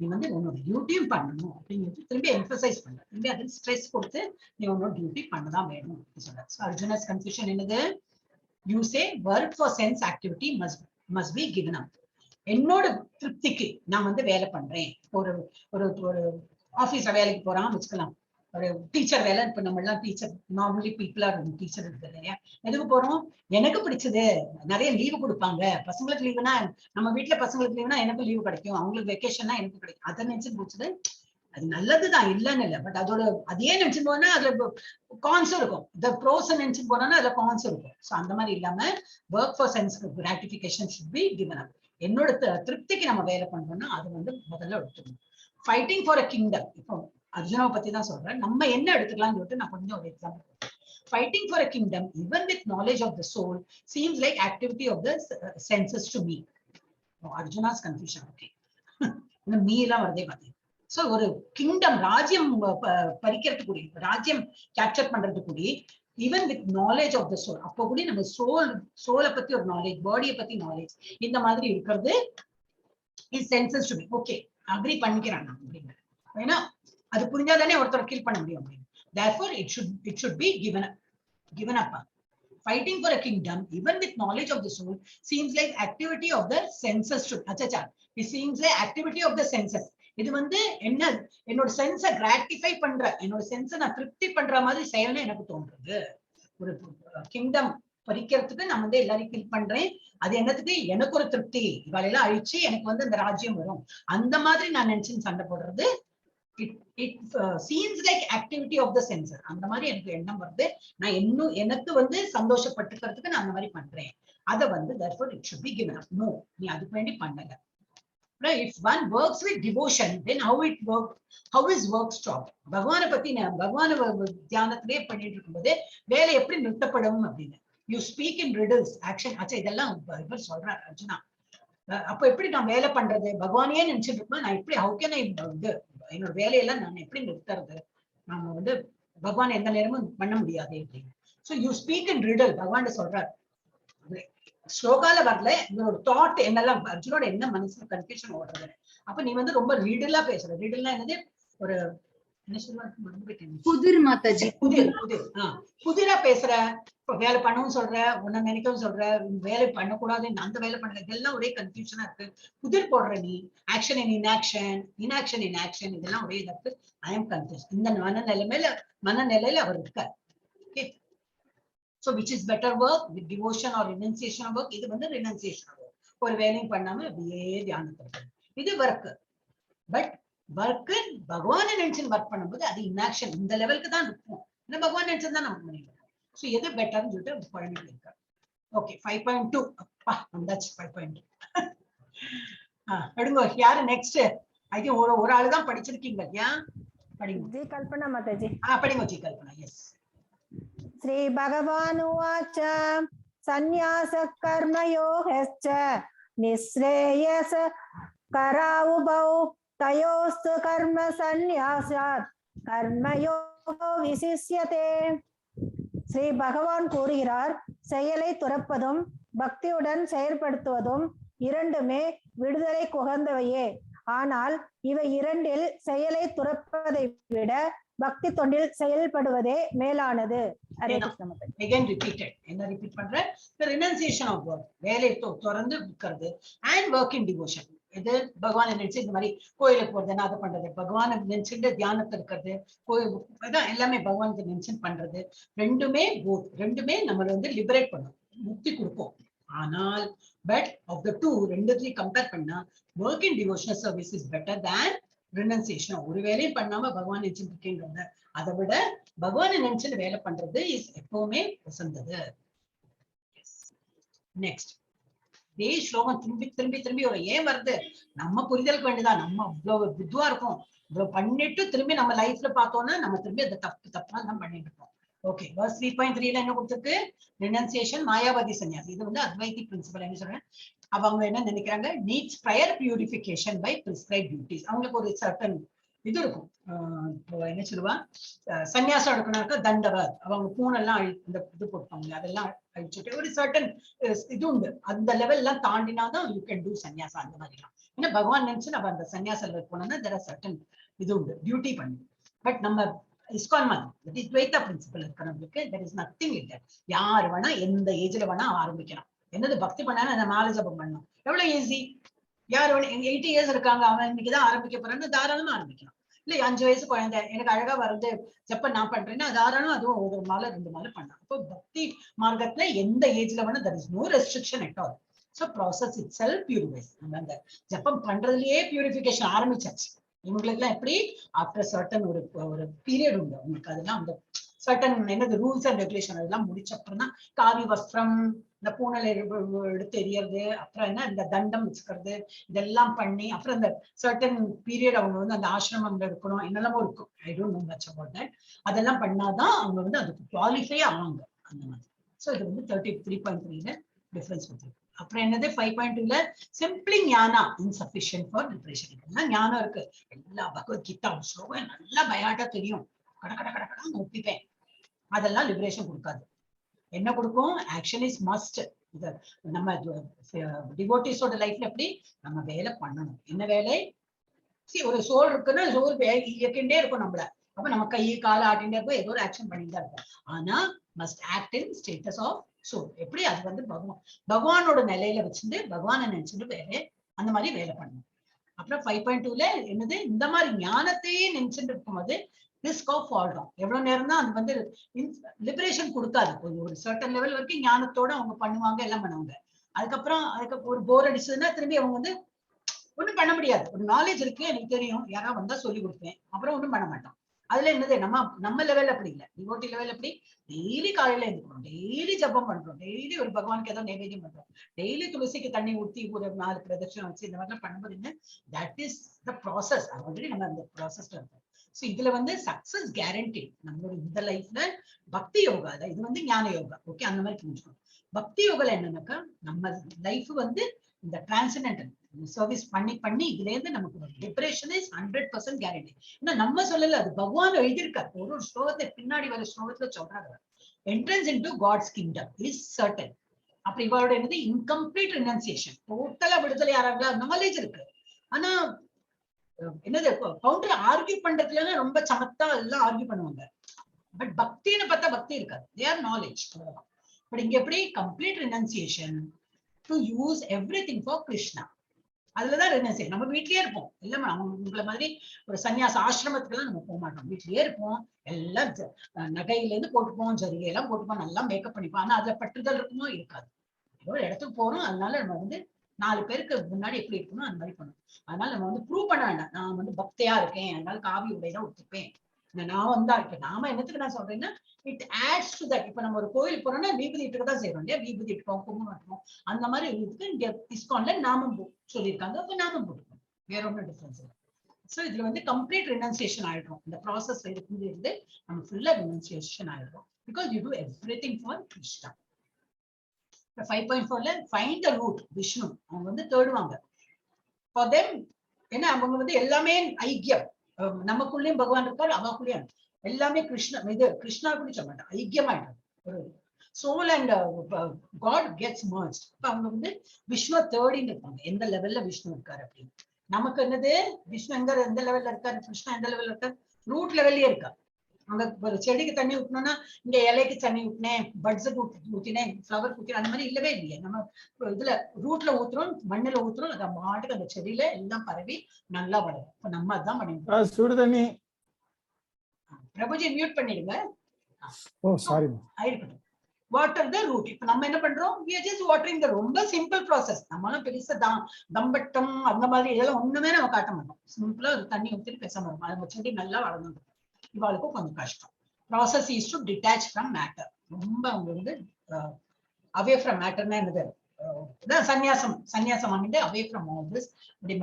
நீ வந்து உன்னோட டியூட்டியும் பண்ணணும் அப்படின்னு திரும்பி எம்பசைஸ் பண்ண, திரும்பி அதில் ஸ்ட்ரெஸ் கொடுத்து நீ உன்னோட டியூட்டி பண்ணதான் வேணும் அப்படின்னு சொல்ற. அர்ஜுனாஸ் கன்ஃபியூஷன் என்னது? You say work for sense activity must be given up. என்னோட திருப்திக்கு நான் வந்து வேலை பண்றேன். ஒரு ஒரு ஒரு ஆபீஸ்ல வேலைக்கு போறான் வச்சுக்கலாம், ஒரு டீச்சர் வேலை. இப்ப நம்ம எல்லாம் டீச்சர், நார்மலி பீப்புளா டீச்சர் இருக்கு இல்லையா, எதுக்கு போறோம்? எனக்கு பிடிச்சது. நிறைய லீவு கொடுப்பாங்க, பசங்களுக்கு லீவுனா நம்ம வீட்டுல பசங்களுக்கு லீவுனா எனக்கு லீவு கிடைக்கும், அவங்களுக்கு வெக்கேஷன்னா எனக்கு கிடைக்கும், அதை நினைச்சு பிடிச்சது. அது நல்லதுதான், இல்லைன்னு இல்லை. பட் அதோட அதையே நினைச்சு போனா அதுல கான்ஸ் இருக்கும், இந்த ப்ரோஸ் நினைச்சு போனா அதுல கான்ஸ் இருக்கும். ஸோ அந்த மாதிரி இல்லாம work for sense gratification should be given up. என்னோட திருப்திக்கு நம்ம வேலை பண்றோம்னா அது வந்து முதல்ல எடுத்துக்கணும். ஃபைட்டிங் ஃபார் அ கிங்டம், இப்போ அர்ஜுனாவை பத்தி தான் சொல்றேன், நம்ம என்ன எடுத்துக்கலாம்னு சொல்லிட்டு நான் கொஞ்சம் ஒரு example. Fighting for a kingdom, even with knowledge of the soul, seems like activity of the senses to me. Arjuna's confusion. Okay. me எல்லாம் வருதே பாத்தீங்க. சோ ஒரு கிங்டம், ராஜ்யம் பறிக்கிறதுக்கு கூடிய, ராஜ்யம் கேப்சர் பண்றதுக்கு கூடிய, even with knowledge of the soul, அப்போ கூட நம்ம சோலை பத்தி ஒரு நாலேஜ், பாடியை பத்தி நாலேஜ், இந்த மாதிரி இருக்கிறது is senses to me. Okay, agree பண்ணிக்கிறான் நான் அப்படிங்கிற, ஏன்னா அது புரிஞ்சாதானே ஒருத்தரை கில் பண்ண முடியும் அப்படின்னு. Therefore, it should be given up. Fighting for a kingdom, even with knowledge of the soul, seems like activity of the senses. It seems like activity of the senses. இது வந்து என்ன, என்னோட சென்ஸை கிராட்டிஃபை பண்ற, என்னோட சென்ஸை நான் திருப்தி பண்ற மாதிரி செயல்னு எனக்கு தோன்றது. ஒரு கிங்டம் பறிக்கிறதுக்கு நான் வந்து எல்லாரையும் கில் பண்றேன், அது என்னத்துக்கு? எனக்கு ஒரு திருப்தி, இவாளெல்லாம் அழிச்சு எனக்கு வந்து இந்த ராஜ்யம் வரும், அந்த மாதிரி நான் நினைச்சு சண்டை போடுறது. It seems like activity of the senses. அந்த மாதிரி எனக்கு எண்ணம் வருது, நான் இன்னும் எனக்கு வந்து சந்தோஷப்பட்டுக்கிறதுக்கு நான் அந்த மாதிரி பண்றேன். அதை வந்து therefore it should be given up. No, நீ அதுக்கு வேண்டி பண்ணல. If one works with devotion, then how is work stopped? பகவானை பத்தி பகவான தியானத்திலே பண்ணிட்டு இருக்கும்போது வேலை எப்படி நிறுத்தப்படும் அப்படின்னு. You speak in riddles action. ஆச்சா இதெல்லாம் இவர் சொல்றாரு அர்ஜுனா. அப்ப எப்படி நான் வேலை பண்றது? பகவானையே நினைச்சிட்டு இருப்பேன் நான் எப்படி ஹவு கேன் ஐ வந்து என்னோட வேலையெல்லாம் நான் எப்படி நிறுத்துறது? நாம வந்து பகவான் எந்த நேரமும் பண்ண முடியாது அப்படின்னு. So you speak in riddle பகவான் சொல்றாரு. ஸ்லோகால வரல இதோட தாட் என்னெல்லாம் அர்ஜுனோட என்ன மனசுல கன்ஃபியூஷன் ஓடுறது. அப்ப நீ வந்து ரொம்ப ரீடலா பேசுற. ரீடல்னா என்னது? ஒரு என்ன சொல்லுவாங்க? புதிர் மாதாஜி. புதிரா பேசுற. வேலை பண்ணவும் சொல்ற, உன்ன நினைக்கவும் சொல்ற, வேலை பண்ணக்கூடாது, அந்த வேலை பண்ண, இதெல்லாம் ஒரே கன்ஃபியூஷனா இருக்கு. புதிர் போடுற நீ. Action in inaction, inaction in action, இதெல்லாம் ஒரே இருக்கு. I am confuse. இந்த மனநிலையில அவர் இருக்கார். Okay. So which is better work, with devotion or renunciation of work? இது வந்து renunciation of work. ஒரு வேலையும் பண்ணாம அப்படியே தியானத்துல இது ஒர்க். பட் ஒர்க் பகவானை நினைச்சு ஒர்க் பண்ணும்போது அது இன்ஆக்ஷன் இந்த லெவலுக்கு தான் இருக்கும். ஏன்னா பகவான் நினைச்சதுதான் நமக்கு பண்ணிடுவோம். ஸோ எது பெட்டர்னு சொல்லிட்டு குழந்தைங்க இருக்காரு. ஓகே 5.2 அப்பா வந்தாச்சு 5.2. எடுங்க யாரு நெக்ஸ்ட்? ஐ திங்க் ஒரு ஆளு தான் படிச்சிருக்கீங்க இல்லையா? படிங்க ஜி கல்பனா மாதாஜி. படிங்க ஜி கல்பனா. எஸ். श्री भगवानुवाच संन्यास कर्मयोगश्च निःश्रेयस करावुभौ तयोस्तु कर्म संन्यासात् कर्मयोगो विशिष्यते. ஸ்ரீ பகவான் கூறுகிறார், செயலை துறப்பதும் பக்தியுடன் செயல்படுத்துவதும் இரண்டுமே விடுதலை குகந்தவையே. ஆனால் இவை இரண்டில் செயலை துறப்பதை விட பக்தி தொண்டில் செயல்படுவதே மேலானது. Again repeated. என்ன ரிப்பீட் பண்ற? The renunciation of work. வேலை தொடர்ந்து இருக்கிறது and work in devotion. இது பகவானை நினைச்சு இந்த மாதிரி கோயிலுக்கு போறது, அதை பண்றது, பகவானை நினைச்சுட்டு தியானத்தை இருக்கிறது, கோயில் எல்லாமே பகவானுக்கு மென்ஷன் பண்றது. ரெண்டுமே நம்மள வந்து லிபரேட் பண்ணும், முக்தி கொடுப்போம். ஆனால் பட் ஆஃப் த டூ ரெண்டுத்தையும் கம்பேர் பண்ணா work in devotional service is better than renunciation. ஒரு வேலையும் பண்ணாம பகவான் நினைச்சுட்டு இருக்கேன்றத அதை விட பகவானை நினைச்சுட்டு வேலை பண்றது இஸ் எப்பவுமே வசந்தது. நெக்ஸ்ட் இதே ஸ்லோகம் திரும்பி திரும்பி திரும்பி ஒரு ஏன் வருது? நம்ம புரிதலுக்கு வேண்டியதான். நம்ம அவ்வளவு வித்வா இருக்கும், இவ்வளவு பண்ணிட்டு திரும்பி நம்ம லைஃப்ல பார்த்தோம்னா நம்ம திரும்பி அதை தப்பா தான் பண்ணிட்டு இருக்கோம். ஓகே, verse 3.3ல என்ன கொடுத்திருக்கு? ரினன்சியேஷன் மாயாவாதி சன்னியாசி. இது வந்து அத்வைதி பிரின்சிபல். என்ன சொல்றேன், அவங்க என்ன நினைக்கிறாங்க? Needs prior purification by prescribe duties. அவங்களுக்கு ஒரு சர்டன் இது இருக்கும். என்ன சொல்லுவா, சன்னியாசம் எடுக்கணும்னாக்கா தண்டவர், அவங்க பூனெல்லாம் இந்த இது போட்டாங்க, அதெல்லாம் அழிச்சுட்டு ஒரு சர்டன் இது உண்டு. அந்த லெவல் எல்லாம் தாண்டினாதான் யூ கேன் டூ சன்னியாசம். அந்த மாதிரிலாம் ஏன்னா பகவான் நினைச்சு நம்ம அந்த சன்னியாச லெவல் போனோம்னா தெர் ஆர் சர்டன் இது உண்டு, டியூட்டி பண்ணி. பட் நம்ம ISKCON மாதிரி துவைதா பிரின்சிபல் இருக்கிறவங்களுக்கு there is nothing like that. யார் வேணா எந்த ஏஜ்ல வேணா ஆரம்பிக்கலாம். என்னது பக்தி பண்ணாலும் அந்த மாலை ஜபம் பண்ணணும், எவ்வளவு ஈஸி. யார் வேணா 80 years இருக்காங்க, அவன் இன்னைக்குதான் ஆரம்பிக்க போறான்னு தாராளமா ஆரம்பிக்கலாம். இல்ல 5 வயசு குழந்தை எனக்கு அழகா வருது ஜப்பம் நான் பண்றேன்னா தாராளம் அதுவும் ஒரு மாலை 2 மாலை பண்ணலாம். இப்போ பக்தி மார்க்கத்துல எந்த ஏஜ்ல வேணா there is no restriction at all. So process itself purifies. நம்ம அந்த ஜப்பம் பண்றதுலயே பியூரிஃபிகேஷன் ஆரம்பிச்சாச்சு. இவங்களுக்கு எல்லாம் எப்படி ஆஃப்டர் சர்டன் ஒரு பீரியட் உண்டு உங்களுக்கு. அதெல்லாம் அந்த சர்டன் என்னது ரூல்ஸ் அண்ட் ரெகுலேஷன் அதெல்லாம் முடிச்ச அப்புறம் தான் காவி வஸ்திரம், இந்த பூனலை எடுத்து எறியறது, அப்புறம் என்ன இந்த தண்டம் வச்சுக்கிறது, இதெல்லாம் பண்ணி அப்புறம் இந்த சர்டன் பீரியட் அவங்க வந்து அந்த ஆசிரமம் இருக்கணும், என்னெல்லாமோ இருக்கும். I don't know much about that. அதெல்லாம் பண்ணாதான் அவங்க வந்து அதுக்கு குவாலிஃபை ஆவாங்க அந்த மாதிரி. ஸோ இது வந்து 33.3ல டிஃபரன்ஸ் கொடுத்துருக்கு. அப்புறம் என்னது 5.2ல simply Gnana insufficient for liberation. இதெல்லாம் ஞானம் இருக்கு, எல்லா பகவத்கீதா ஸ்லோகம் நல்லா பயாட்டா தெரியும், கடை ஒப்பிப்பேன். அதெல்லாம் லிபரேஷன் கொடுக்காது. என்ன கொடுக்கும்? Action is must. இது நம்ம டிவோட்டிஸோட லைஃப்ல எப்படி நம்ம வேலை பண்ணணும். என்ன வேலை? ஒரு சோல் இருக்குன்னா சோல் இயக்கிண்டே இருக்கும் நம்மள. அப்ப நம்ம கை காலை ஆட்டிண்டே இருக்கும், ஏதோ ஒரு ஆக்ஷன் பண்ணிட்டு தான் இருக்கும். ஆனா must act in status of soul. எப்படி? அது வந்து பகவானோட நிலையில வச்சுட்டு பகவானை நினைச்சுட்டு வேலை அந்த மாதிரி வேலை பண்ணணும். அப்புறம் 5.2ல என்னது, இந்த மாதிரி ஞானத்தையே நினைச்சுட்டு இருக்கும்போது ரிஸ்க் ஆஃப் ஃபால் டவுன். எவ்வளவு நேரம் தான் அது வந்து லிபரேஷன் கொடுக்காது. ஒரு சர்டன் லெவல் வரைக்கும் ஞானத்தோட அவங்க பண்ணுவாங்க, எல்லாம் பண்ணுவாங்க. அதுக்கப்புறம் ஒரு போர் அடிச்சதுன்னா திரும்பி அவங்க வந்து ஒண்ணும் பண்ண முடியாது. ஒரு நாலேஜ் இருக்கு, எனக்கு தெரியும், யாராவது வந்தா சொல்லி கொடுப்பேன், அப்புறம் ஒண்ணும் பண்ண மாட்டான். அதுல என்னது நம்ம லெவல் அப்படி இல்லை, டிவோட்டி லெவல் அப்படி டெய்லி காலையில எழுந்துக்கணும், டெய்லி ஜபம் பண்றோம், டெய்லி ஒரு பகவானுக்கு ஏதோ நைவேத்தியம் பண்றோம், டெய்லி துளசிக்கு தண்ணி ஊற்றி ஒரு 4 பிரதட்சணம் வச்சு இந்த மாதிரிலாம் பண்ணும்போது என்ன, that is the process. Already நம்ம அந்த ப்ராசஸ்ல இருக்கோம். ஸோ இதுல சக்சஸ் கேரண்டி நம்மளோட இந்த லைஃப்ல. பக்தி யோகா இது ஞான யோகா, ஓகே, அந்த மாதிரி புரிஞ்சுக்கணும். பக்தி யோகால என்னன்னாக்கா நம்ம லைஃப் இந்த டிரான்சென்டென்டல் சர்வீஸ் பண்ணி இதுல இருந்து நமக்கு டிப்ரெஷன் இஸ் 100% கேரண்டி. ஏன்னா நம்ம சொல்லல, அது பகவான் எழுதியிருக்காரு. ஒரு ஸ்லோகத்தை பின்னாடி வர ஸ்லோகத்துல சொல்றாங்க, entrance into God's kingdom is certain. அப்படி இவரோட என்னது இன்கம்ப்ளீட் ரினன்சியேஷன், டோட்டலா விடுதலை யாராங்களா நாலேஜ் இருக்கு. ஆனா என்னது கவுண்டர் ஆர்கியூ பண்றதுல ரொம்ப சமத்தா எல்லாம் ஆர்கியூ பண்ணுவாங்க. பட் பக்தின்னு பார்த்தா பக்தி இருக்காது, தே ஆர் நாலேஜ். பட் இங்க எப்படி complete renunciation to use everything for Krishna. அதுலதான் ரினன்சியேஷன். நம்ம வீட்லயே இருப்போம், இல்ல உங்களை மாதிரி ஒரு சன்னியாச ஆசிரமத்துக்குலாம் நம்ம போக மாட்டோம், வீட்லயே இருப்போம். எல்லாம் நகையில இருந்து போட்டுப்போம், ஜரிகை எல்லாம் போட்டுப்போம், நல்லா மேக்கப் பண்ணிப்போம். ஆனா அதுல பற்றுதல் இருக்குமோ இருக்காது. ஏதோ இடத்துக்கு போறோம், அதனால நம்ம 4 பேருக்கு முன்னாடி எப்படி இருக்கணும் அந்த மாதிரி பண்ணணும். அதனால நம்ம ப்ரூவ் பண்ண வேண்டாம், நான் பக்தியா இருக்கேன், அதனால காவி உடைதான் ஒத்துப்பேன், நான் இப்ப நாம என்னத்துக்கு நான் சொல்றேன்னா, இட் ஆட்ஸ் டு தட். இப்ப நம்ம ஒரு கோயில் போறோம்னா விபூதி இட்டுக்கு தான் செய்யறோம் இல்லையா, விபூதி இட்டுக்கோம், குங்குமம் இட்டுக்கோம், அந்த மாதிரி இதுக்கு இங்க ISKCONல நாமம் சொல்லியிருக்காங்க, அப்ப நாமம் போட்டுக்கோம், வேற ஒன்றும் டிஃபரன்ஸ் இல்லை. ஸோ இதுல கம்ப்ளீட் ரினன்சியேஷன் ஆயிடும். இந்த ப்ராசஸ் இருந்து நம்ம ஃபுல்லா ரினன்சியேஷன் ஆயிடும், because you do everything for Krishna. 5.4ல ஃபைண்ட் த ரூட் விஷ்ணு, அவங்க தேடுவாங்க. ஃபார் தெம் ஏன்னா அவங்க எல்லாமே ஐக்கியம், நமக்குள்ளேயும் பகவான் இருக்காரு, அவக்குள்ளேயும் எல்லாமே கிருஷ்ணா கூட சொல்ல மாட்டாங்க, ஐக்கியமாயிட்டாங்க. ஒரு soul and God gets merge. இப்ப அவங்க விஷ்ணு தேடின்னு இருப்பாங்க, எந்த லெவல்ல விஷ்ணு இருக்காரு அப்படின்னு. நமக்கு என்னது விஷ்ணு எந்த லெவல்ல இருக்காரு, கிருஷ்ணா எந்த லெவல்ல இருக்காரு, ரூட் லெவல்லயே இருக்கா. அங்க ஒரு செடிக்கு தண்ணி ஊற்றணும்னா இங்க இலைக்கு தண்ணி ஊட்டினேன், பட்ஸுக்கு ஊத்தினேன், ஃபிளவர் ஊத்தினேன், அந்த மாதிரி இல்லவே இல்லையே. நம்ம இதுல ரூட்ல ஊத்துறோம், மண்ணுல ஊத்துறோம், அது மாட்டுக்கு அந்த செடியில எல்லாம் பரவி நல்லா வளரும். இப்ப நம்ம அதான் பண்ணிடுவோம். சுடு தண்ணி பிரபுஜி மியூட் பண்ணிடுங்க. இருக்கட்டும். Water the root. இப்ப நம்ம என்ன பண்றோம், we are just watering the, ரொம்ப சிம்பிள் ப்ராசஸ். நம்மளும் பெருசா தம்பட்டம் அந்த மாதிரி இதெல்லாம் ஒண்ணுமே நம்ம காட்ட மாட்டோம். சிம்பிளா ஒரு தண்ணி ஊற்றிட்டு பேசாம இருக்கும், அது செடி நல்லா வளர்ந்து. இவாளுக்கும் கொஞ்சம் கஷ்டம். Process is to detach from matter. ரொம்ப அவங்க அவே ஃப்ரம் மேட்டர்னா என்னது, சன்னியாசம் வாங்கிட்டு away from all this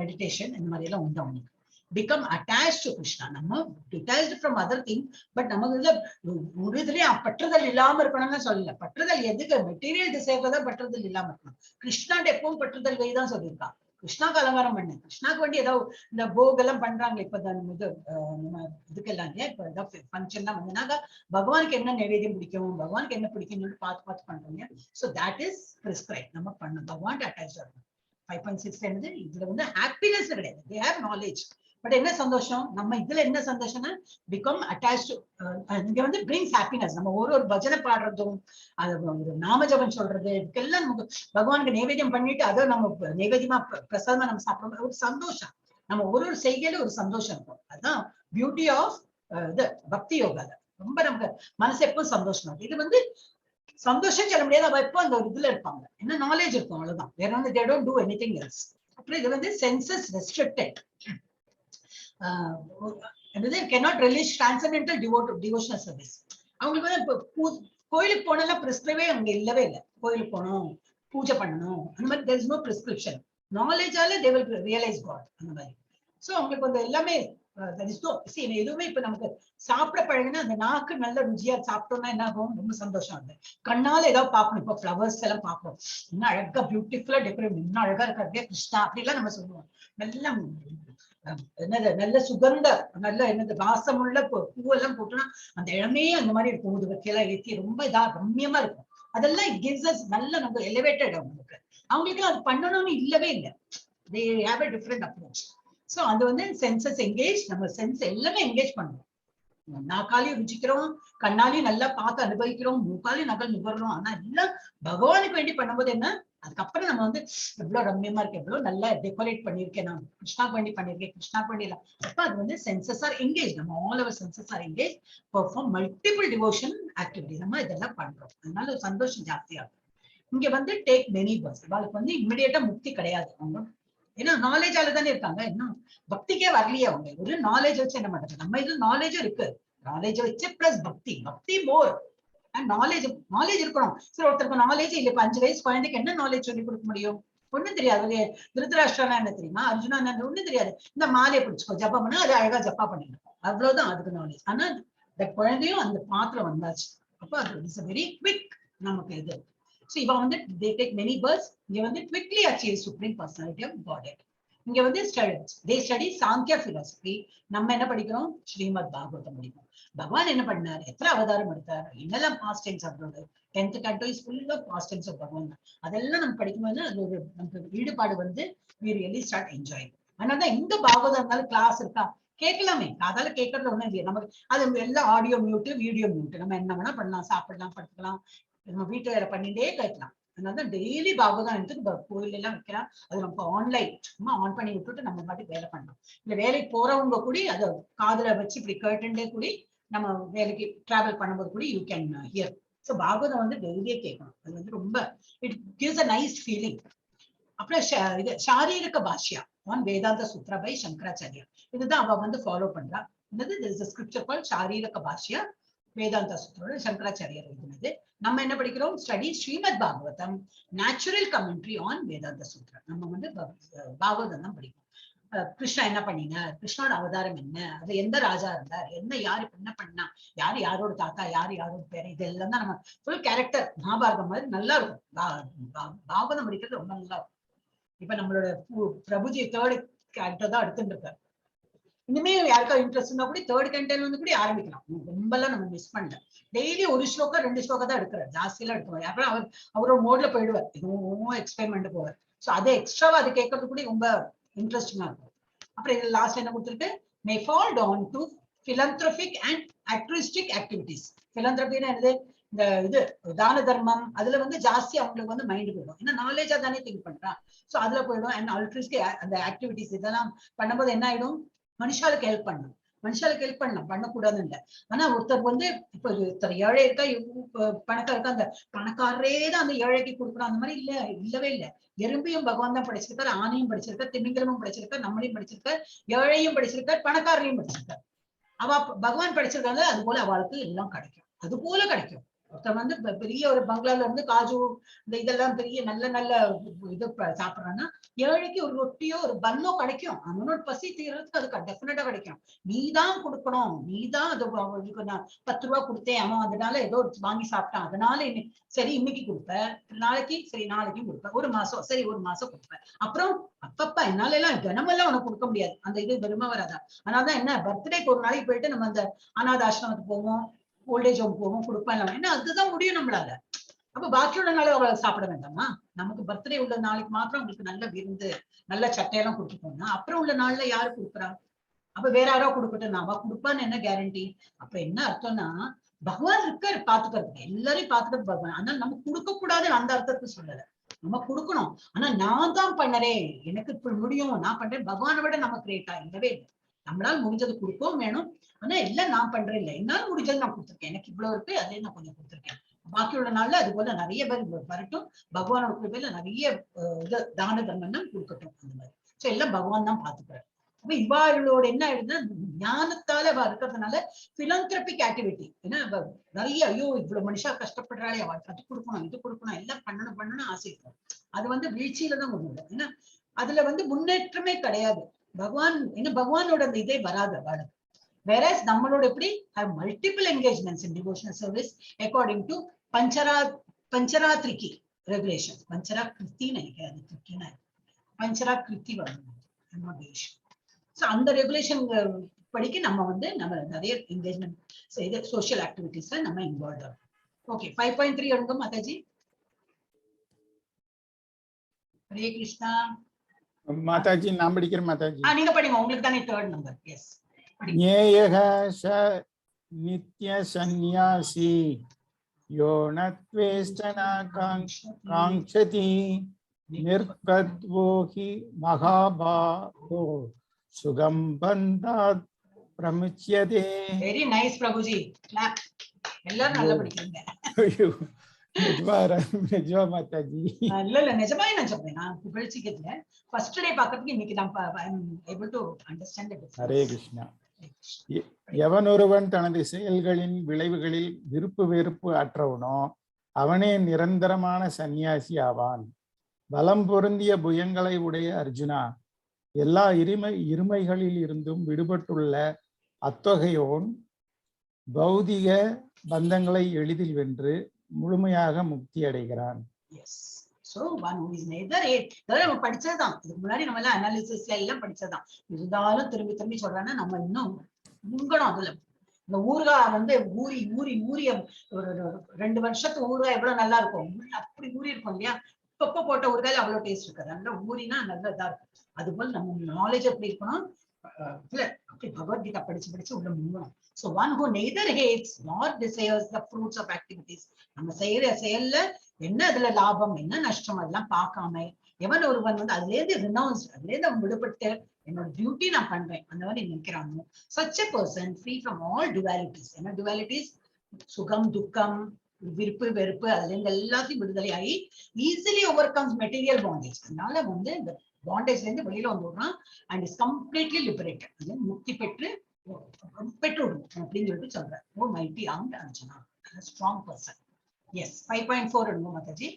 meditation இந்த மாதிரி எல்லாம் உண்டு. அவங்களுக்கு become attached to Krishna. நம்ம detached from other thing, but நமக்கு ஒரு இதுலயே பற்றுதல் இல்லாம இருக்கணும்னு சொல்லல. பற்றுதல் எதுக்கு, மெட்டீரியல் டிசைர்ல தான் பற்றுதல் இல்லாம இருக்கணும். கிருஷ்ணாட்ட எப்பவும் பற்றுதல் வைதான் சொல்லியிருக்கான். கிருஷ்ணாக்கு அலங்காரம் பண்ணு, கிருஷ்ணாக்கு வேண்டி ஏதாவது இந்த போக் எல்லாம் பண்றாங்க. இப்ப நம்ம இதுக்கெல்லாம் இல்லையா, இப்ப ஏதாவது ஃபங்க்ஷன் எல்லாம் வந்தனாக்கா பகவானுக்கு என்ன நைவேத்தியம் பிடிக்கும், பகவானுக்கு என்ன பிடிக்கும்னு பார்த்து பண்றோம். So that is prescribe. நம்ம பண்ணணும், பகவான் அட்டாச் ஆகணும். 5.6 என்னது, இதுல ஹாப்பினஸ் கிடையாது, they have knowledge. பட் என்ன சந்தோஷம், நம்ம இதுல என்ன சந்தோஷம்னா பிகம் அட்டாச்டு. இங்க பிரிங்ஸ் ஹாப்பினஸ். நம்ம ஒரு பஜனை பாடுறதும், அது ஒரு நாமஜபம் சொல்றது, இதுக்கெல்லாம் நமக்கு பகவானுக்கு நைவேத்தியம் பண்ணிட்டு அதை நம்ம நைவேத்தியமா பிரசாதமா நம்ம சாப்பிடுறோம், ஒரு சந்தோஷம். நம்ம ஒரு செய்கையில ஒரு சந்தோஷம் இருக்கும். அதுதான் பியூட்டி ஆஃப் இது பக்தி யோகா. ரொம்ப நமக்கு மனசு எப்பவும் சந்தோஷமா இருக்கு. இது சந்தோஷம் சொல்ல முடியாது, அவ எப்போ அந்த ஒரு இதுல இருப்பாங்க, என்ன நாலேஜ் இருக்கும், அவ்வளவுதான். வேற they don't do anything else. அப்புறம் இது senses restricted. cannot release transcendental devotional service. அவங்களுக்கு கோயிலுக்கு போனா பிரிஸ்கிரைபே அங்க இல்லவே இல்லை. கோயிலுக்கு போகணும், பூஜை பண்ணணும், அந்த மாதிரி there is no prescription. நாலேஜால they will realize God அந்த மாதிரி. சோ அவங்களுக்கு எல்லாமே எதுவுமே இப்ப நமக்கு சாப்பிட பழகினா அந்த நாக்கு நல்ல ருச்சியா சாப்பிட்டோம்னா என்ன ஆகும், ரொம்ப சந்தோஷம். வந்து கண்ணால ஏதாவது பார்க்கணும். இப்ப ஃபிளவர்ஸ் எல்லாம் பார்க்கணும், இன்னும் அழகா பியூட்டிஃபுல்லா டெக்கரேட், இன்னும் அழகா இருக்காரு கிருஷ்ணா அப்படிலாம் நம்ம சொல்லுவோம். நல்ல என்னது நல்ல சுகந்த நல்ல வாசமுள்ள பூவெல்லாம் போட்டோம்னா அந்த இளமையே அந்த மாதிரி இருக்கும். ஊதுவத்தியெல்லாம் ஏற்றி ரொம்ப ரம்மியமா இருக்கும். அதெல்லாம் it gives us நல்ல நம்ம எலிவேட்டட். அவங்களுக்கு அது பண்ணணும்னு இல்லவே இல்லை. they have a different approach. So அது சென்சஸ் எங்கேஜ், நம்ம சென்ஸ் எல்லாமே எங்கேஜ் பண்றோம். நாக்காலையும் ருச்சிக்கிறோம், கண்ணாலையும் நல்லா பார்த்து அனுபவிக்கிறோம், மூக்காலையும் நகல் நுகர்றோம். ஆனா எல்லாம் பகவானுக்கு வேண்டி பண்ணும்போது என்ன, அதுக்கப்புறம் நம்ம எவ்வளவு ரம்யமா இருக்கு, எவ்வளவு நல்லா டெக்கரேட் பண்ணிருக்கேன், நான் கிருஷ்ணாக்கு வேண்டி பண்ணிருக்கேன், கிருஷ்ணாக்கு வேண்டி எல்லாம். அப்ப அது சென்சஸ் ஆர் எங்கேஜ். நம்ம all our senses are engage, perform multiple devotion activities நம்ம இதெல்லாம் பண்றோம். அதனால ஒரு சந்தோஷம் ஜாஸ்தியா இருக்கும். இங்க டேக் மெனி பர்ஸ். அவளுக்கு இமிடியேட்டா முக்தி கிடையாது. அவங்க ஏன்னா நாலேஜால தானே இருக்காங்க. இன்னும் பக்திக்கே வரலையே அவங்க. ஒரு நாலேஜ் வச்சு என்ன பண்றது? நம்ம இதுல நாலேஜும் இருக்கு, நாலேஜ் வச்சு பிளஸ் பக்தி, பக்தி மோர் அண்ட் நாலேஜ். நாலேஜ் இருக்கணும். சரி, ஒருத்தருக்கு நாலேஜ் இல்ல. இப்ப 5 வயசு குழந்தைக்கு என்ன நாலேஜ் சொல்லி கொடுக்க முடியும்? ஒண்ணும் தெரியாது. திருதராஷ்டிரனா என்ன தெரியுமா, அர்ஜுனா என்ன ஒண்ணும் தெரியாது. இந்த மாலையை பிடிச்சுக்கோ, ஜப்பம் பண்ணா அது அழகா ஜப்பா பண்ணிருக்கோம், அவ்வளவுதான் அதுக்கு நாலேஜ். ஆனா இந்த குழந்தையும் அந்த பாத்துல வந்தாச்சு. அப்ப அது இஸ் வெரி குவிக் நமக்கு இது. So இவ வந்து they take many births. இங்க வந்து quickly achieve supreme personality of Godhead. இங்க வந்து they study சாங்கியா philosophy. நம்ம என்ன படிக்கிறோம்? ஸ்ரீமத் பாகவதம் படிக்கிறோம். பகவான் என்ன பண்ணாரு, எத்தனை அவதாரம் எடுத்தாரு, என்னெல்லாம் பாஸ்ட் டென்ஸ் அவரோட 10th canto is full of past tense of பகவான். அதெல்லாம் நம்ம படிக்கும்போது அது ஒரு நமக்கு ஈடுபாடு வந்து we really start enjoying. அதனாலதான் இந்த பாகவதம் இருந்தாலும் கிளாஸ் இருக்கா கேட்கலாமே, அதால கேட்கறது ஒண்ணும் இல்லையா நமக்கு. அது எல்லாம் ஆடியோ மியூட், வீடியோ மியூட், நம்ம என்ன வேணா பண்ணலாம், சாப்பிடலாம், படுத்துக்கலாம், நம்ம வீட்டு வேலை பண்ணிட்டே கேட்கலாம். அதனால டெய்லி பாகவதம் எடுத்து கோயில் எல்லாம் வைக்கலாம். அது நமக்கு ஆன்லைன் சும்மா ஆன் பண்ணி விட்டுட்டு நம்ம பாட்டுக்கு வேலை பண்ணலாம். இந்த வேலைக்கு போறவங்க கூட அதை காதுல வச்சு இப்படி கேட்டுட்டே கூட நம்ம வேலைக்கு டிராவல் பண்ணும்போது கூட you can hear. So Bhagavatam வந்து டெய்லியே கேட்கணும். அது வந்து ரொம்ப it gives a nice feeling. அப்புறம் இது சாரீரக Bhashya on Vedanta Shudra by Shankaracharya. இதுதான் அவ வந்து ஃபாலோ பண்றா. என்னது, there is a scripture called சாரீரக Bhashya வேதாந்த சூத்ரோட சங்கராச்சாரியார் எழுதினது. நம்ம என்ன படிக்கிறோம்? Study Srimad Bhagavatam natural commentary on Vedanta Sutra. நம்ம வந்து பாகவதம் தான் படிக்கிறோம். கிருஷ்ணா என்ன பண்ணினார், கிருஷ்ணோட அவதாரம் என்ன, அது எந்த ராஜா இருந்தார், யாரு என்ன பண்ணா, யாரு யாரோட தாத்தா, யாரு யாரோட பேரு, இதெல்லாம் தான் நம்ம ஃபுல் கேரக்டர் மகாபாரதம் மாதிரி நல்லா இருக்கும். பாகவதம் படிக்கிறது ரொம்ப நல்லா இருக்கும். இப்ப நம்மளோட பிரபுஜி 3rd கேரக்டர் தான் எடுத்துட்டு இருக்காரு. இனிமே யாருக்கா இன்ட்ரெஸ்ட் இருந்தா கூட 3rd கேண்டல் வந்து கூட ஆரம்பிக்கலாம். ரொம்ப எல்லாம் நம்ம மிஸ் பண்ணல. டெய்லி ஒரு ஸ்லோகா 2 ஸ்லோகா தான் எடுக்கிறார், ஜாஸ்தி எல்லாம் எடுத்துவார். அப்புறம் அவரோட மோட்ல போயிடுவார், எதுவும் எக்ஸ்பெரிமெண்ட் போவார். சோ அதை எக்ஸ்ட்ராவா அது கேட்கறது கூட ரொம்ப இன்ட்ரெஸ்டிங்கா இருக்கும். அப்புறம் இது லாஸ்ட் என்ன கொடுத்துருக்கு, may fall down to philanthropic and altruistic activities. philanthropy-னா என்னது, இந்த இது தான தர்மம், அதுல வந்து ஜாஸ்தி அவங்களுக்கு வந்து மைண்ட் போயிடும். ஏன்னா நாலேஜா தானே திங்க் பண்றான். சோ அதுல போயிடும். அண்ட் ஆல்ட்ரிஸ்டிக் அந்த ஆக்டிவிட்டிஸ் இதெல்லாம் பண்ணும்போது என்ன ஆயிடும், மனுஷாளுக்கு ஹெல்ப் பண்ணணும், மனுஷாளுக்கு ஹெல்ப் பண்ணலாம், பண்ணக்கூடாதுன்னு இல்லை. ஆனா ஒருத்தர் வந்து இப்ப ஒருத்தர் ஏழை இருக்கா, பணக்கார இருக்கா, அந்த பணக்காரரே தான் அந்த ஏழைக்கு கொடுக்குறோம் அந்த மாதிரி இல்ல, இல்லவே இல்லை. எறும்பையும் பகவான் தான் படிச்சிருக்காரு, ஆணையும் படிச்சிருக்காரு, திமிங்கலமும் படிச்சிருக்காரு, நம்மளையும் படிச்சிருக்காரு, ஏழையும் படிச்சிருக்காரு, பணக்காரரையும் படிச்சிருக்காரு. அவ பகவான் படிச்சிருக்காங்க, அது போல அவளுக்கு எல்லாம் கிடைக்கும், அது போல கிடைக்கும். ஒருத்தர் வந்து பெரிய ஒரு பங்களால இருந்து காஜு இந்த இதெல்லாம் பெரிய நல்ல நல்ல இது சாப்பிடுறான்னா, ஏழைக்கு ஒரு ரொட்டியோ ஒரு பன்னோ கிடைக்கும். அவனோட பசி தீர்றதுக்கு அதுக்கு டெஃபினட்டா கிடைக்கும். நீதான் கொடுக்கணும், நீதான் அது அவங்களுக்கு நான் 10 ரூபா கொடுத்தேன், அவன் அதனால ஏதோ வாங்கி சாப்பிட்டான், அதனால சரி இன்னைக்கு கொடுப்பேன், நாளைக்கு சரி நாளைக்கும் கொடுப்பேன், ஒரு மாசம் சரி ஒரு மாசம் கொடுப்பேன். அப்புறம் அப்பப்பா என்னால எல்லாம் தினமெல்லாம் உனக்கு கொடுக்க முடியாது, அந்த இது வெறுமை வராதா. அதனாலதான் என்ன, பர்த்டேக்கு ஒரு நாளைக்கு போயிட்டு நம்ம அந்த அநாத ஆசிரமத்துக்கு போவோம், ஓல்டேஜ் ஹோம் போவோம், கொடுப்பேன். ஏன்னா அதுதான் முடியும் நம்மளால. அப்ப பாக்கியுள்ள நாளே அவளை சாப்பிட வேண்டாமா? நமக்கு பர்த்டே உள்ள நாளைக்கு மாத்திரம் உங்களுக்கு நல்ல விருந்து நல்ல சட்டையெல்லாம் கொடுத்துட்டோம்னா அப்புறம் உள்ள நாள்ல யாரு கொடுக்குறா? அப்ப வேற யாரோ கொடுக்கட்டும், அவ கொடுப்பான்னு என்ன கேரண்டி? அப்ப என்ன அர்த்தம்னா, பகவான் இருக்காரு பாத்துக்கிறதுக்கு, எல்லாரையும் பாத்துக்கிறது பகவான். ஆனா நம்ம கொடுக்க கூடாதுன்னு அந்த அர்த்தத்துக்கு சொல்லல, நம்ம கொடுக்கணும். ஆனா நான் தான் பண்ணறேன், எனக்கு இப்ப முடியும், நான் பண்றேன், பகவானை விட நம்ம கிரேட்டா இல்லவே இல்லை. நம்மளால முடிஞ்சது கொடுக்கவும் வேணும். ஆனா எல்லாம் நான் பண்றேன் இல்லை, என்னால முடிஞ்சது நான் கொடுத்துருக்கேன், எனக்கு இவ்வளவு இருக்கு, அதே நான் கொஞ்சம் கொடுத்துருக்கேன். பாக்கியுள்ள நாள்ல அது போல நிறைய பேர் வரட்டும், பகவானோட கிருபையில நிறைய இது தான தர்மம் கொடுக்கட்டும், அந்த மாதிரி. சோ எல்லாம் பகவான் தான் பாத்துக்கிறார். அப்ப இவாளோட என்ன ஆயிடுதுன்னா, ஞானத்தால அவ இருக்கிறதுனால பிலந்திரபிக் ஆக்டிவிட்டி, ஏன்னா நிறைய ஐயோ இவ்வளவு மனுஷா கஷ்டப்படுறாளே, அவள் அது கொடுக்கணும் இது கொடுக்கணும் எல்லாம் பண்ணணும் ஆசை இருக்கும். அது வந்து வீழ்ச்சியில தான் கொண்டு வரும். ஏன்னா அதுல வந்து முன்னேற்றமே கிடையாது. பகவான் என்ன, பகவானோட அந்த இதே வராது அவளுக்கு. Whereas நம்மளோட எப்படி have multiple engagements in devotional service according to பஞ்சராத்ரிகி regulations. பஞ்சரா Kriti நினைக்கிறது, கிருத்தினா பஞ்சரா கிருத்தி வரணும். சோ அந்த ரெகுலேஷன் படிக்க நம்ம வந்து நம்ம நிறைய என்கேஜ்மெண்ட் இது சோசியல் ஆக்டிவிட்டிஸ்ல நம்ம இன்வால்வ் ஆகும். ஓகே, 5.3 எடுங்க மாதாஜி. ஹரே கிருஷ்ணா. மாதாஜி நான் படிக்கிறேன். மாதாஜி நீங்க படிங்க, உங்களுக்கு தானே 3rd நம்பர். எஸ். ஞேயः ச நித்ய சந்நியாசி யோ ந த்வேஷ்ட ந காங்க்ஷதி நிர்கத்வோ ஹி மகாபாஹோ சுகம் பந்தாத் பிரமுச்யதே. Very nice Prabhuji, clap. எல்லாரும் நல்லா படிக்கிறீங்க. நிஜமா மாதாஜி. இல்ல நிஜமாவே நான் சொல்றேன். நான் புகழ்ச்சிக்கல ஃபர்ஸ்ட் டே பாக்கிறதுக்கு இன்னைக்கு நான் able to understand the difference. Hare Krishna. எவன் ஒருவன் தனது செயல்களின் விளைவுகளில் விருப்பு வெறுப்பு அற்றவனோ அவனே நிரந்தரமான சந்நியாசி ஆவான். பலம் பொருந்திய புயங்களை உடைய அர்ஜுனா, எல்லா இருமைகளில் இருந்தும் விடுபட்டுள்ள அத்தொகையோன் பௌதிக பந்தங்களை எளிதில் வென்று முழுமையாக முக்தி அடைகிறான். So one who is neither நம்ம படிச்சதுதான், இதுக்கு முன்னாடி நம்ம எல்லாம் அனாலிசிஸ்ல எல்லாம் படிச்சதுதான். இருந்தாலும் திரும்பி திரும்பி சொல்றாங்கன்னா நம்ம இன்னும் முங்கணும். அதுல இந்த ஊறுகாய் வந்து ஊறி ஊறி ஊறி ஒரு 2 வருஷத்து ஊறுகாய் எவ்வளவு நல்லா இருக்கும், அப்படி ஊறி இருக்கும் இல்லையா. இப்ப போட்ட ஊறுகாயில அவ்வளவு டேஸ்ட் இருக்காது. நல்லா ஊறினா நல்லா இதா இருக்கும். அது போல நம்ம நாலேஜ் எப்படி இருக்கணும், இல்ல அப்படி பகவத்கீதா படிச்சு படிச்சு உள்ள முங்கணும். So one who neither hates nor desires the fruits of activities. நம்ம செய்யற செயல்ல என்ன அதுல லாபம் என்ன நஷ்டம் அதெல்லாம் பார்க்காம எவன் ஒருவன் வந்து அதுல இருந்து ரினவுன்ஸ், அதுல இருந்து அவன் விடுபட்டு என்னோட டியூட்டி நான் பண்றேன் அந்த மாதிரி நினைக்கிறாங்க. such a person free from all dualities. என்ன dualities? சுகம் துக்கம் விருப்பு வெறுப்பு அதுல இருந்து எல்லாத்தையும் விடுதலை ஆகி easily over comes material bondage. அதனால வந்து இந்த பாண்டேஜ்ல இருந்து வெளியில வந்துடுறான் அண்ட் இஸ் கம்ப்ளீட்லி லிபரேட்டட். அது முக்தி பெற்று பெற்றுடும் அப்படின்னு சொல்லிட்டு சொல்றேன். O mighty armed Arjuna, strong person. Yes 5.4 எடுங்க மாதாஜி.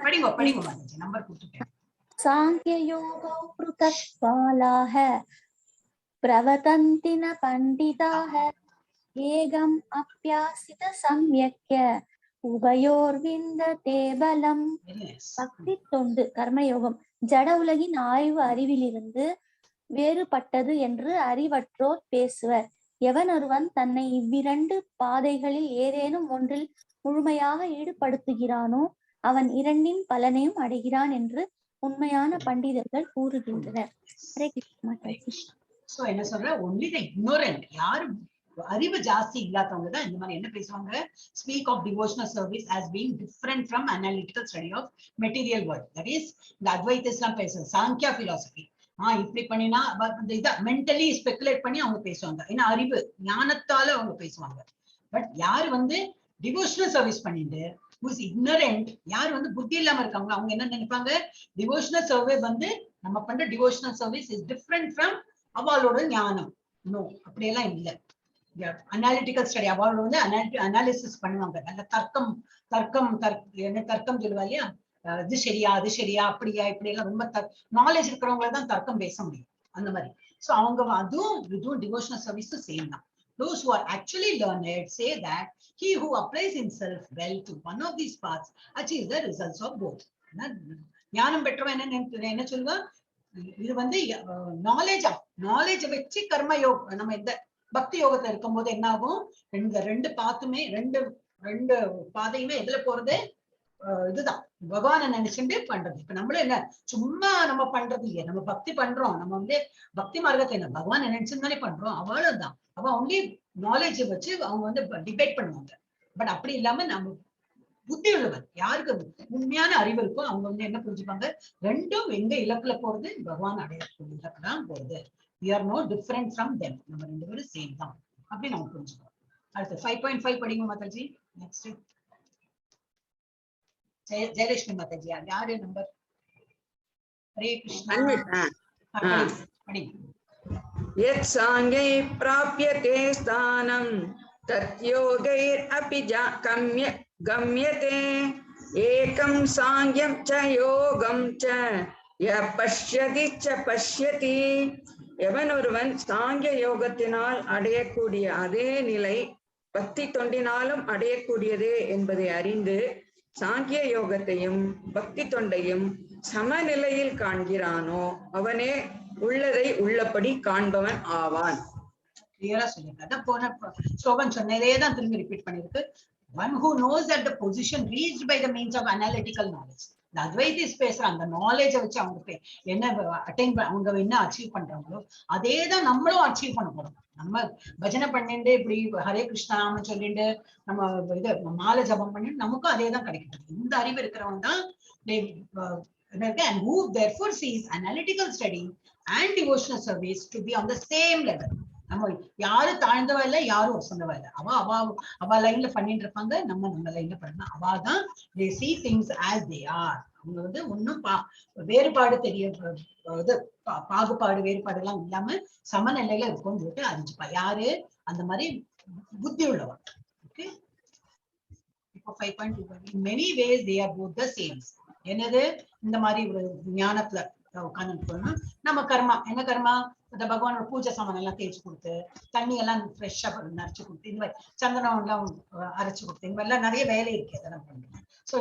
படிங்க படிங்க மாதாஜி, நம்பர் கொடுத்துட்டேன். சாங்கிய யோகோ ப்ருதஸ்பாலாஹ பிரவதந்தி ந பண்டிதாஹ ஏகம் அப்யாசித சம்யக்ய உபயோர் விந்ததே பலம். பக்தி தொண்டு கர்மயோகம் ஜட உலகின் ஆய்வு அறிவிலிருந்து வேறுபட்டது என்று அறிவற்றோர் பேசுவர். எவன் ஒருவன் தன்னை இவ்விரண்டு பாதைகளில் ஏதேனும் ஒன்றில் முழுமையாக ஈடுபடுத்துகிறானோ அவன் இரண்டின் பலனையும் அடைகிறான் என்று உண்மையான பண்டிதர்கள் கூறுகின்றனர். சோ என்ன சொல்ற, ஒன்லி தி இக்னோரண்ட், யாரு அறிவு ஜாஸ்தி இல்லாதவங்க தான் இந்த மாதிரி என்ன பேசுவாங்க, speak of devotional service as being different from analytical study of material world. That is இந்த அத்வைதிஸ் எல்லாம் பேசுறது சாங்கியா பிலாசபி. இப்படி பண்ணினா இத மென்டலி ஸ்பெகுலேட் பண்ணி அவங்க பேசுவாங்க. ஏன்னா அறிவு ஞானத்தால அவங்க பேசுவாங்க. பட் யாரு வந்து டிவோஷனல் சர்வீஸ் பண்ணிட்டு who's ignorant, யாரு வந்து புத்தி இல்லாம இருக்காங்களோ அவங்க என்ன நினைப்பாங்க, டிவோஷனல் சர்வீஸ் வந்து நம்ம பண்ற devotional service is different from அவளோட ஞானம். நோ, அப்படியெல்லாம் இல்லை. அனாலிட்டிக்கல் ஸ்டடி அவளோட வந்து அனாலிசிஸ் பண்ணுவாங்க. நல்ல தர்க்கம் சொல்லுவா இல்லையா, இது சரியா அது சரியா அப்படியா இப்படி எல்லாம் ரொம்ப நாலேஜ் இருக்கிறவங்கள தான் தர்க்கம் பேச முடியும் அந்த மாதிரி. சோ அவங்க அதுவும் டிவோஷனல் சர்வீஸ் சேம் தான். Those who are actually learned say that he who applies himself well to one of these paths achieves the results of both. ஞானம் பெற்றவன் என்ன சொல்லுவா, இது வந்து நாலேஜ் வச்சு கர்ம யோகம். நம்ம இந்த பக்தி யோகத்துல இருக்கும் போது என்ன ஆகும், ரெண்டு பாத்துமே ரெண்டு பாதையுமே எதுல போறது, இதுதான் பகவானை நினைச்சுட்டு பண்றது. இப்ப நம்மளும் என்ன சும்மா நம்ம பண்றது இல்லையா, நம்ம பக்தி பண்றோம், நம்ம வந்து பக்தி மார்க்கத்தை என்ன பகவான் நினைச்சுதானே பண்றோம். அவ்வளவுதான். அவ ஒன்லி நாலேஜ் வச்சு அவங்க வந்து டிபேட் பண்ணுவாங்க. பட் அப்படி இல்லாம நம்ம புத்தி உள்ளவன், யாருக்கு உண்மையான அறிவு இருக்கோ அவங்க வந்து என்ன புரிஞ்சுப்பாங்க, ரெண்டும் எங்க இலக்குல போறது, பகவான் அடையக்கூடிய இலக்கு தான் போறது. We are no different from them. நம்ம ரெண்டு பேரும் சேம் தான் அப்படி நம்ம புரிஞ்சுக்கோம். அடுத்து 5.5 படிங்க மாதாஜி. நெக்ஸ்ட் ஜெயலட்சுமி மாதாஜி, யாரு நம்பர்? ஹரே கிருஷ்ணா. யத் சாங்கே ப்ராப்யதே ஸ்தானம் தத் யோகைர் அபி கம்யதே ஏகம் சாங்யம் ச யோகம் ச ய பஷ்யதி ச பஷ்யதி. எவன் ஒருவன் சாங்கிய யோகத்தினால் அடையக்கூடிய அதே நிலை பக்தி தொண்டினாலும் அடையக்கூடியதே என்பதை அறிந்து சாங்கிய யோகத்தையும் பக்தி தொண்டையும் சமநிலையில் காண்கிறானோ அவனே உள்ளதை உள்ளபடி காண்பவன் ஆவான். கிளியரா சொல்லிருக்காங்க. போன ஸ்லோகம் சொன்னதேதான் திரும்பி ரிப்பீட் பண்ணிருக்கு. One who knows that the position reached by the means of analytical knowledge. The Advaitis பேசுற அந்த நாலேஜ வச்சு அவங்க என்ன அவங்க என்ன அச்சீவ் பண்றாங்களோ அதே தான் நம்மளும் அச்சீவ் பண்ண போறோம். நம்ம பஜனை பண்ணிட்டு இப்படி ஹரே கிருஷ்ணான்னு சொல்லிட்டு நம்ம இது மாலை ஜபம் பண்ணிட்டு நமக்கும் அதே தான் கிடைக்கும். இந்த அறிவு இருக்கிறவங்க தான் and who therefore sees analytical study and devotional service to be on the same level. நம்ம யாரு தாழ்ந்தவா இல்ல, யாரும் சொந்தவா இல்ல. அவ லைன்ல பண்ணிட்டு இருப்பாங்க, நம்ம லைன்ல பண்ணலாம். அவாதான் they see things as they are. அவங்க வந்து ஒன்னும் வேறுபாடு தெரிய பாகுபாடு வேறுபாடு எல்லாம் இல்லாம சமநிலையில இருக்கும்னு சொல்லிட்டு அறிஞ்சுப்பா. யாரு அந்த மாதிரி புத்தி உள்ளவா. ஓகே, இப்போ 5.2 in many ways they are both the same. என்னது இந்த மாதிரி ஒரு ஞானத்துல உட்கார்ந்து போனா நம்ம கர்மா என்ன கர்மா, இந்த பகவானோட பூஜை சாமான் எல்லாம் தேய்ச்சி கொடுத்து, தண்ணி எல்லாம் ஃப்ரெஷ்ஷா நரைச்சு கொடுத்து, இந்த மாதிரி சந்தனம் எல்லாம் அரைச்சு கொடுத்து, இந்த மாதிரி எல்லாம் நிறைய வேலை இருக்கு அதெல்லாம் பண்றோம். சோ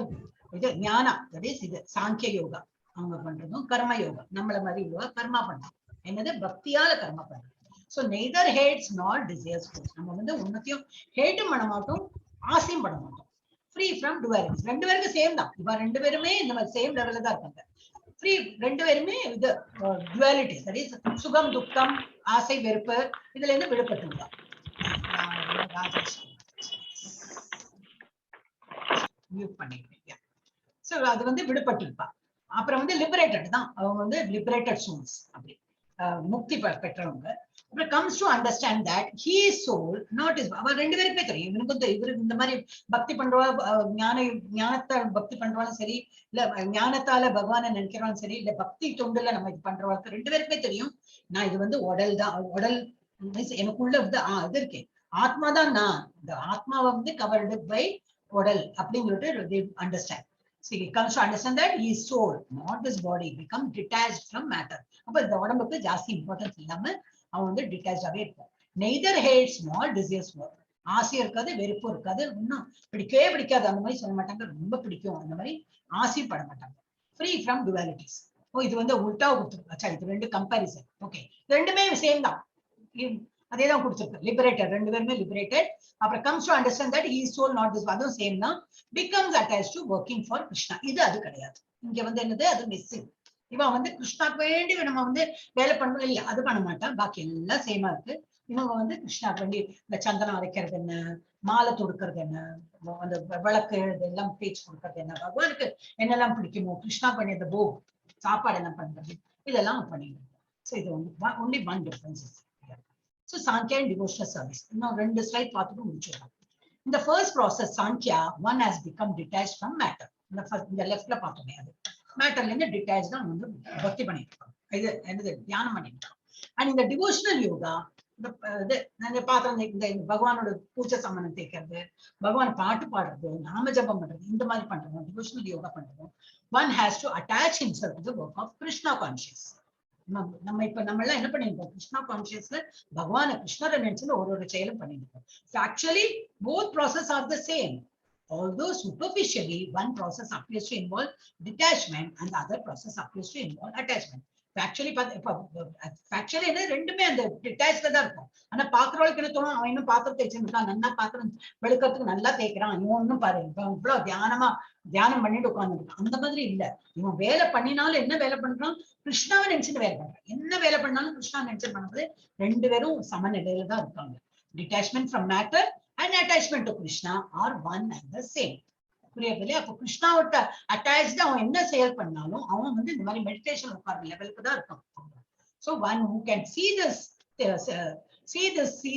இது ஞானம், இது சாங்கிய யோகா அவங்க பண்றதும், கர்ம யோகா நம்மள மாதிரி யோகா கர்மா பண்றோம். என்னது பக்தியால கர்மா பண்றோம். So neither hates not desires. நம்ம வந்து உன்னத்தையும் ஹேட்டும் பண்ண மாட்டோம், ஆசையும் பண்ண மாட்டோம். Free from dualities. ரெண்டு பேருக்கு சேம் தான். இவ ரெண்டு பேருமே இந்த மாதிரி சேம் லெவல்ல தான் இருக்காங்க. ஃப்ரீ, ரெண்டு பேருமே இது டுவாலிட்டிஸ், தட் இஸ் சுகம் துக்கம் ஆசை வெறுப்பு இதுல இருந்து விடுபட்டுதான். மியூட் பண்ணிருக்கேன். சோ அது வந்து விடுபட்டிருப்பா. அப்புறம் வந்து லிபரேட்டட் தான் அவங்க, வந்து லிபரேட்டட் சோல்ஸ், அப்படி முக்தி பெற்றவங்க. அப்புறம் comes to understand that he is soul not his. அவ ரெண்டு பேருக்குமே தெரியும், இவனுக்கு இவரு இந்த மாதிரி பக்தி பண்றவா, ஞானத்தால் பக்தி பண்றவாலும் சரி, இல்ல ஞானத்தால பகவானை நினைக்கிறவாலும் சரி, இல்ல பக்தி தொண்டுல நம்ம இது பண்றவாளுக்கு ரெண்டு பேருக்குமே தெரியும், நான் இது வந்து உடல் தான், உடல் எனக்குள்ள வந்து இது இருக்கேன், ஆத்மா தான் நான், இந்த ஆத்மாவை வந்து கவர்டு பை உடல் அப்படின்னு சொல்லிட்டு understand. So he comes to understand that he is soul, not this body, become detached from matter. அப்ப இந்த உடம்புக்கு ஜாஸ்தி இம்பார்ட்டன்ஸ் இல்லாம அவன் வந்து டிட்டாச்சாவே இருப்பான். Neither hates not desires. ஆசையும் இருக்காது, வெறுப்பும் இருக்காது, இன்னும் பிடிக்கவே பிடிக்காது அந்த மாதிரி சொல்ல மாட்டாங்க, ரொம்ப பிடிக்கும் அந்த மாதிரி ஆசையும் பட மாட்டாங்க. Free from dualities. இது வந்து உல்டா கொடுத்துருக்கு. இது ரெண்டு கம்பேரிசன். ஓகே, ரெண்டுமே சேம் தான், அதே தான் கொடுத்துருக்கு. லிபரேட்டட், ரெண்டு பேருமே லிபரேட்டட். அப்புறம் comes to understand that he is soul not this. அதுவும் சேம் தான். becomes attached to working for Krishna. இது அது கிடையாது. இங்க வந்து என்னது, அது மிஸ்ஸிங். இவன் வந்து கிருஷ்ணாக்கு வேண்டி நம்ம வந்து வேலை பண்ணணும் இல்ல, அது பண்ண மாட்டான். பாக்கி எல்லாம் சேமா இருக்கு. இவங்க வந்து கிருஷ்ணாக்கு வேண்டி இந்த சந்தனம் அரைக்கிறது என்ன, மாலை தொடுக்கிறது என்ன, அந்த விளக்கு இதெல்லாம் பேச்சு கொடுக்கறது என்ன, பகவானுக்கு என்னெல்லாம் பிடிக்குமோ, கிருஷ்ணா பண்ணி அந்த போக் சாப்பாடு எல்லாம் பண்றது, இதெல்லாம் பண்ணிடுறோம். ஸோ இது only one difference. So Sankhya and devotional service. Now ரெண்டு ஸ்லைட் பார்த்துட்டு முடிச்சிடலாம். இந்த first process Samkhya, one has become detached from matter. இந்த லெஃப்ட்ல பார்த்தோமே, அது மேட்டர்ல இருந்து டிட்டாச் தான் வந்து பக்தி பண்ணிட்டு இருக்காங்க, இது என்னது தியானம் பண்ணிட்டு இருக்காங்க. அண்ட் இந்த டிவோஷனல் யோகா, இந்த பாத்திரம் இந்த பகவானோட பூஜை சாமானம் தேய்க்கிறது, பகவான் பாட்டு பாடுறது, நாம ஜபம் பண்றது, இந்த மாதிரி பண்றோம் டிவோஷனல் யோகா பண்றோம். One has to attach himself to the work of Krishna conscious. நம்ம இப்ப நம்ம எல்லாம் என்ன பண்ணிருக்கோம், கிருஷ்ணா கான்சியஸ்ல பகவான கிருஷ்ணரை நினைச்சு ஒரு செயலும் பண்ணிருக்கோம். Actually both process are the same, although superficially one process appears to involve detachment and the other process appears to involve attachment. Actually என்ன, ரெண்டுமே அந்த டிட்டாச்ல தான் இருக்கும். ஆனா பாக்குறவளுக்கு என்ன தோணும், அவன் இன்னும் பாத்திரம் தேய்ச்சிருக்கான், நல்லா பாத்திரம் வெளுக்கிறதுக்கு நல்லா தேய்க்கிறான், இவன் ஒன்னும் பாரு இவ்வளவு தியானம் பண்ணிட்டு உட்காந்துருக்கான். அந்த மாதிரி இல்ல, இவன் வேலை பண்ணினாலும் என்ன வேலை பண்றான், கிருஷ்ணாவை நினைச்சுட்டு வேலை பண்றான். என்ன வேலை பண்ணாலும் கிருஷ்ணா நினைச்சு பண்றது. ரெண்டு பேரும் சமநிலையில தான் இருக்காங்க. Detachment from matter and attachment to Krishna are one and the same. புரியுது? அப்போ கிருஷ்ணாவோட அட்டாச்ட் அவன் என்ன செயல் பண்ணாலும் அவன் வந்து இந்த மாதிரி மெடிடேஷன் உட்கார்ற லெவலுக்கு தான் இருக்கான். So one who can see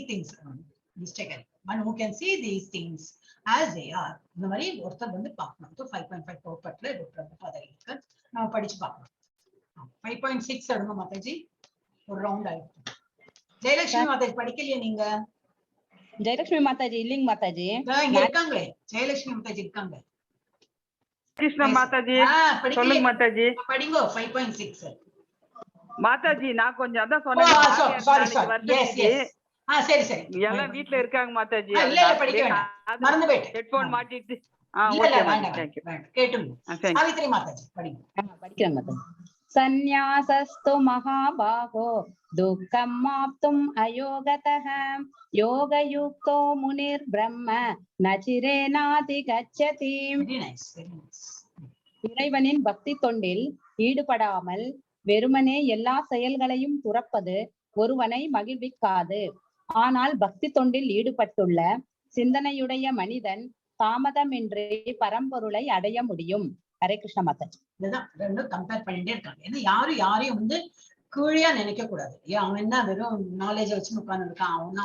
things mistaken, one who can see these things as they are, இந்த மாதிரி ஒருத்தர் வந்து பார்க்கணும். 5.5 கோப்பட்ல இருக்கு, நம்ம படிச்சு பார்க்கலாம். 5.6 எடுங்க மாதாஜி, ஒரு ரவுண்ட் ஆயிடுச்சு. ஜெயலட்சுமி மாதாஜி படிக்கலையே நீங்க? ஜெயலட்சுமி மாதாஜி இல்லைங்க மாதாஜி, இங்க இருக்காங்களே, ஜெயலட்சுமி மாதாஜி இருக்காங்க. கிருஷ்ணா மாதாஜி சொல்லுங்க மாதாஜி, படிங்க 5.6 மாதாஜி. நான் கொஞ்சம் அதான் சொன்னேன், சரி சரி எல்லாம் வீட்ல இருக்காங்க மாதாஜி, மறந்து போயிட்டேன், ஹெட்போன் மாட்டிட்டு. கேட்டுங்க சாவித்ரி மாதாஜி படிங்க. படிக்கிறேன் மாதாஜி. சந்நியாசஸ்து மகாபாகோ துக்கம் மாப்தும் அயோகதஹ யோகயுக்தோ முனிர் பிரம்ம நசிரேனாதி கச்சதி. இறைவனின் பக்தி தொண்டில் ஈடுபடாமல் வெறுமனே எல்லா செயல்களையும் துறப்பது ஒருவனை மகிழ்விக்காது. ஆனால் பக்தி தொண்டில் ஈடுபட்டுள்ள சிந்தனையுடைய மனிதன் தாமதமின்றி பரம்பொருளை அடைய முடியும். ஹரே கிருஷ்ண மாதாஜி. இதுதான் ரெண்டும் கம்பேர் பண்ணிட்டே இருக்காங்க. ஏன்னா யாரையும் வந்து கீழியா நினைக்க கூடாது. ஏன் அவன் என்ன வெறும் நாலேஜ் வச்சு உட்கார்ந்து இருக்கான், அவனா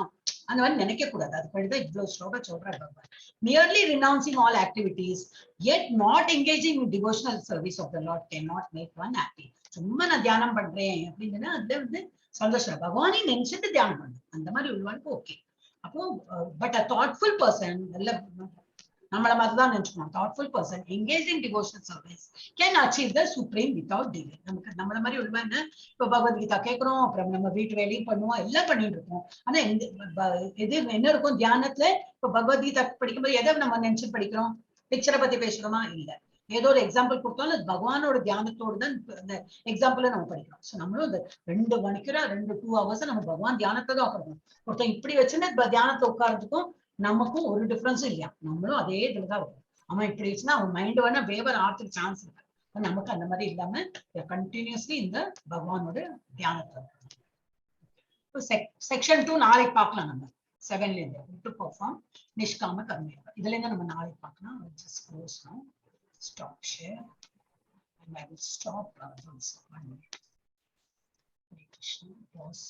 அந்த மாதிரி நினைக்க கூடாது. அது படிதான் இவ்வளவு ஸ்லோகா சொல்றாரு பகவான். Merely renouncing all activities, yet not engaging in devotional service of the Lord cannot make one happy. சும்மா நான் தியானம் பண்றேன் அப்படின்னா அதுல வந்து சந்தோஷம். பகவானை நினைச்சிட்டு தியானம் பண்ணு, அந்த மாதிரி உள்ளவனுக்கு ஓகே. அப்போ பட் அ தாட்ஃபுல் பர்சன், நல்ல நம்மள மாதிரிதான் நினைச்சுக்கணும். Thoughtful person engaged in devotional service can achieve the supreme without delay. நமக்கு நம்மள மாதிரி உள்ளவன் இப்ப பகவத்கீதா கேட்கிறோம், அப்புறம் நம்ம வீட்டு வேலையும் பண்ணுவோம், எல்லாம் பண்ணிட்டு இருக்கோம். ஆனா எது என்ன இருக்கும் தியானத்துல? இப்ப பகவத்கீதா படிக்கும்போது எதை நம்ம நினைச்சு படிக்கிறோம்? பிக்சரை பத்தி பேசுறோமா? இல்ல. ஏதோ ஒரு எக்ஸாம்பிள் கொடுத்தாலும் அது பகவானோட தியானத்தோடு தான் அந்த எக்ஸாம்பிள நம்ம படிக்கிறோம். ஸோ நம்மளும் இந்த 2 மணிக்கூர் 2 hours நம்ம பகவான் தியானத்தை தான் உட்காரணும். ஒருத்தன் இப்படி வச்சுன்னு தியானத்தை உட்கார்றதுக்கும் நமக்கும் ஒரு டிஃபரன்ஸும் இல்லையா. நம்மளும் அதே இதுலதான் இருக்கும். அவன் இப்படி வச்சுன்னா அவன் மைண்ட் வேணா வேவர் ஆர்த்துக்கு சான்ஸ் இருக்கு. நமக்கு அந்த மாதிரி இல்லாம கண்டினியூஸ்லி இந்த பகவானோட தியானத்தை. செக்ஷன் 2 நாளைக்கு பார்க்கலாம். நம்ம 7ல இருந்து டு பெர்ஃபார்ம் நிஷ்காம கர்மயோகம். இதுல இருந்து நம்ம நாளைக்கு பார்க்கலாம். just close now, stop share and I will stop. 1 minute. Krishna, pause.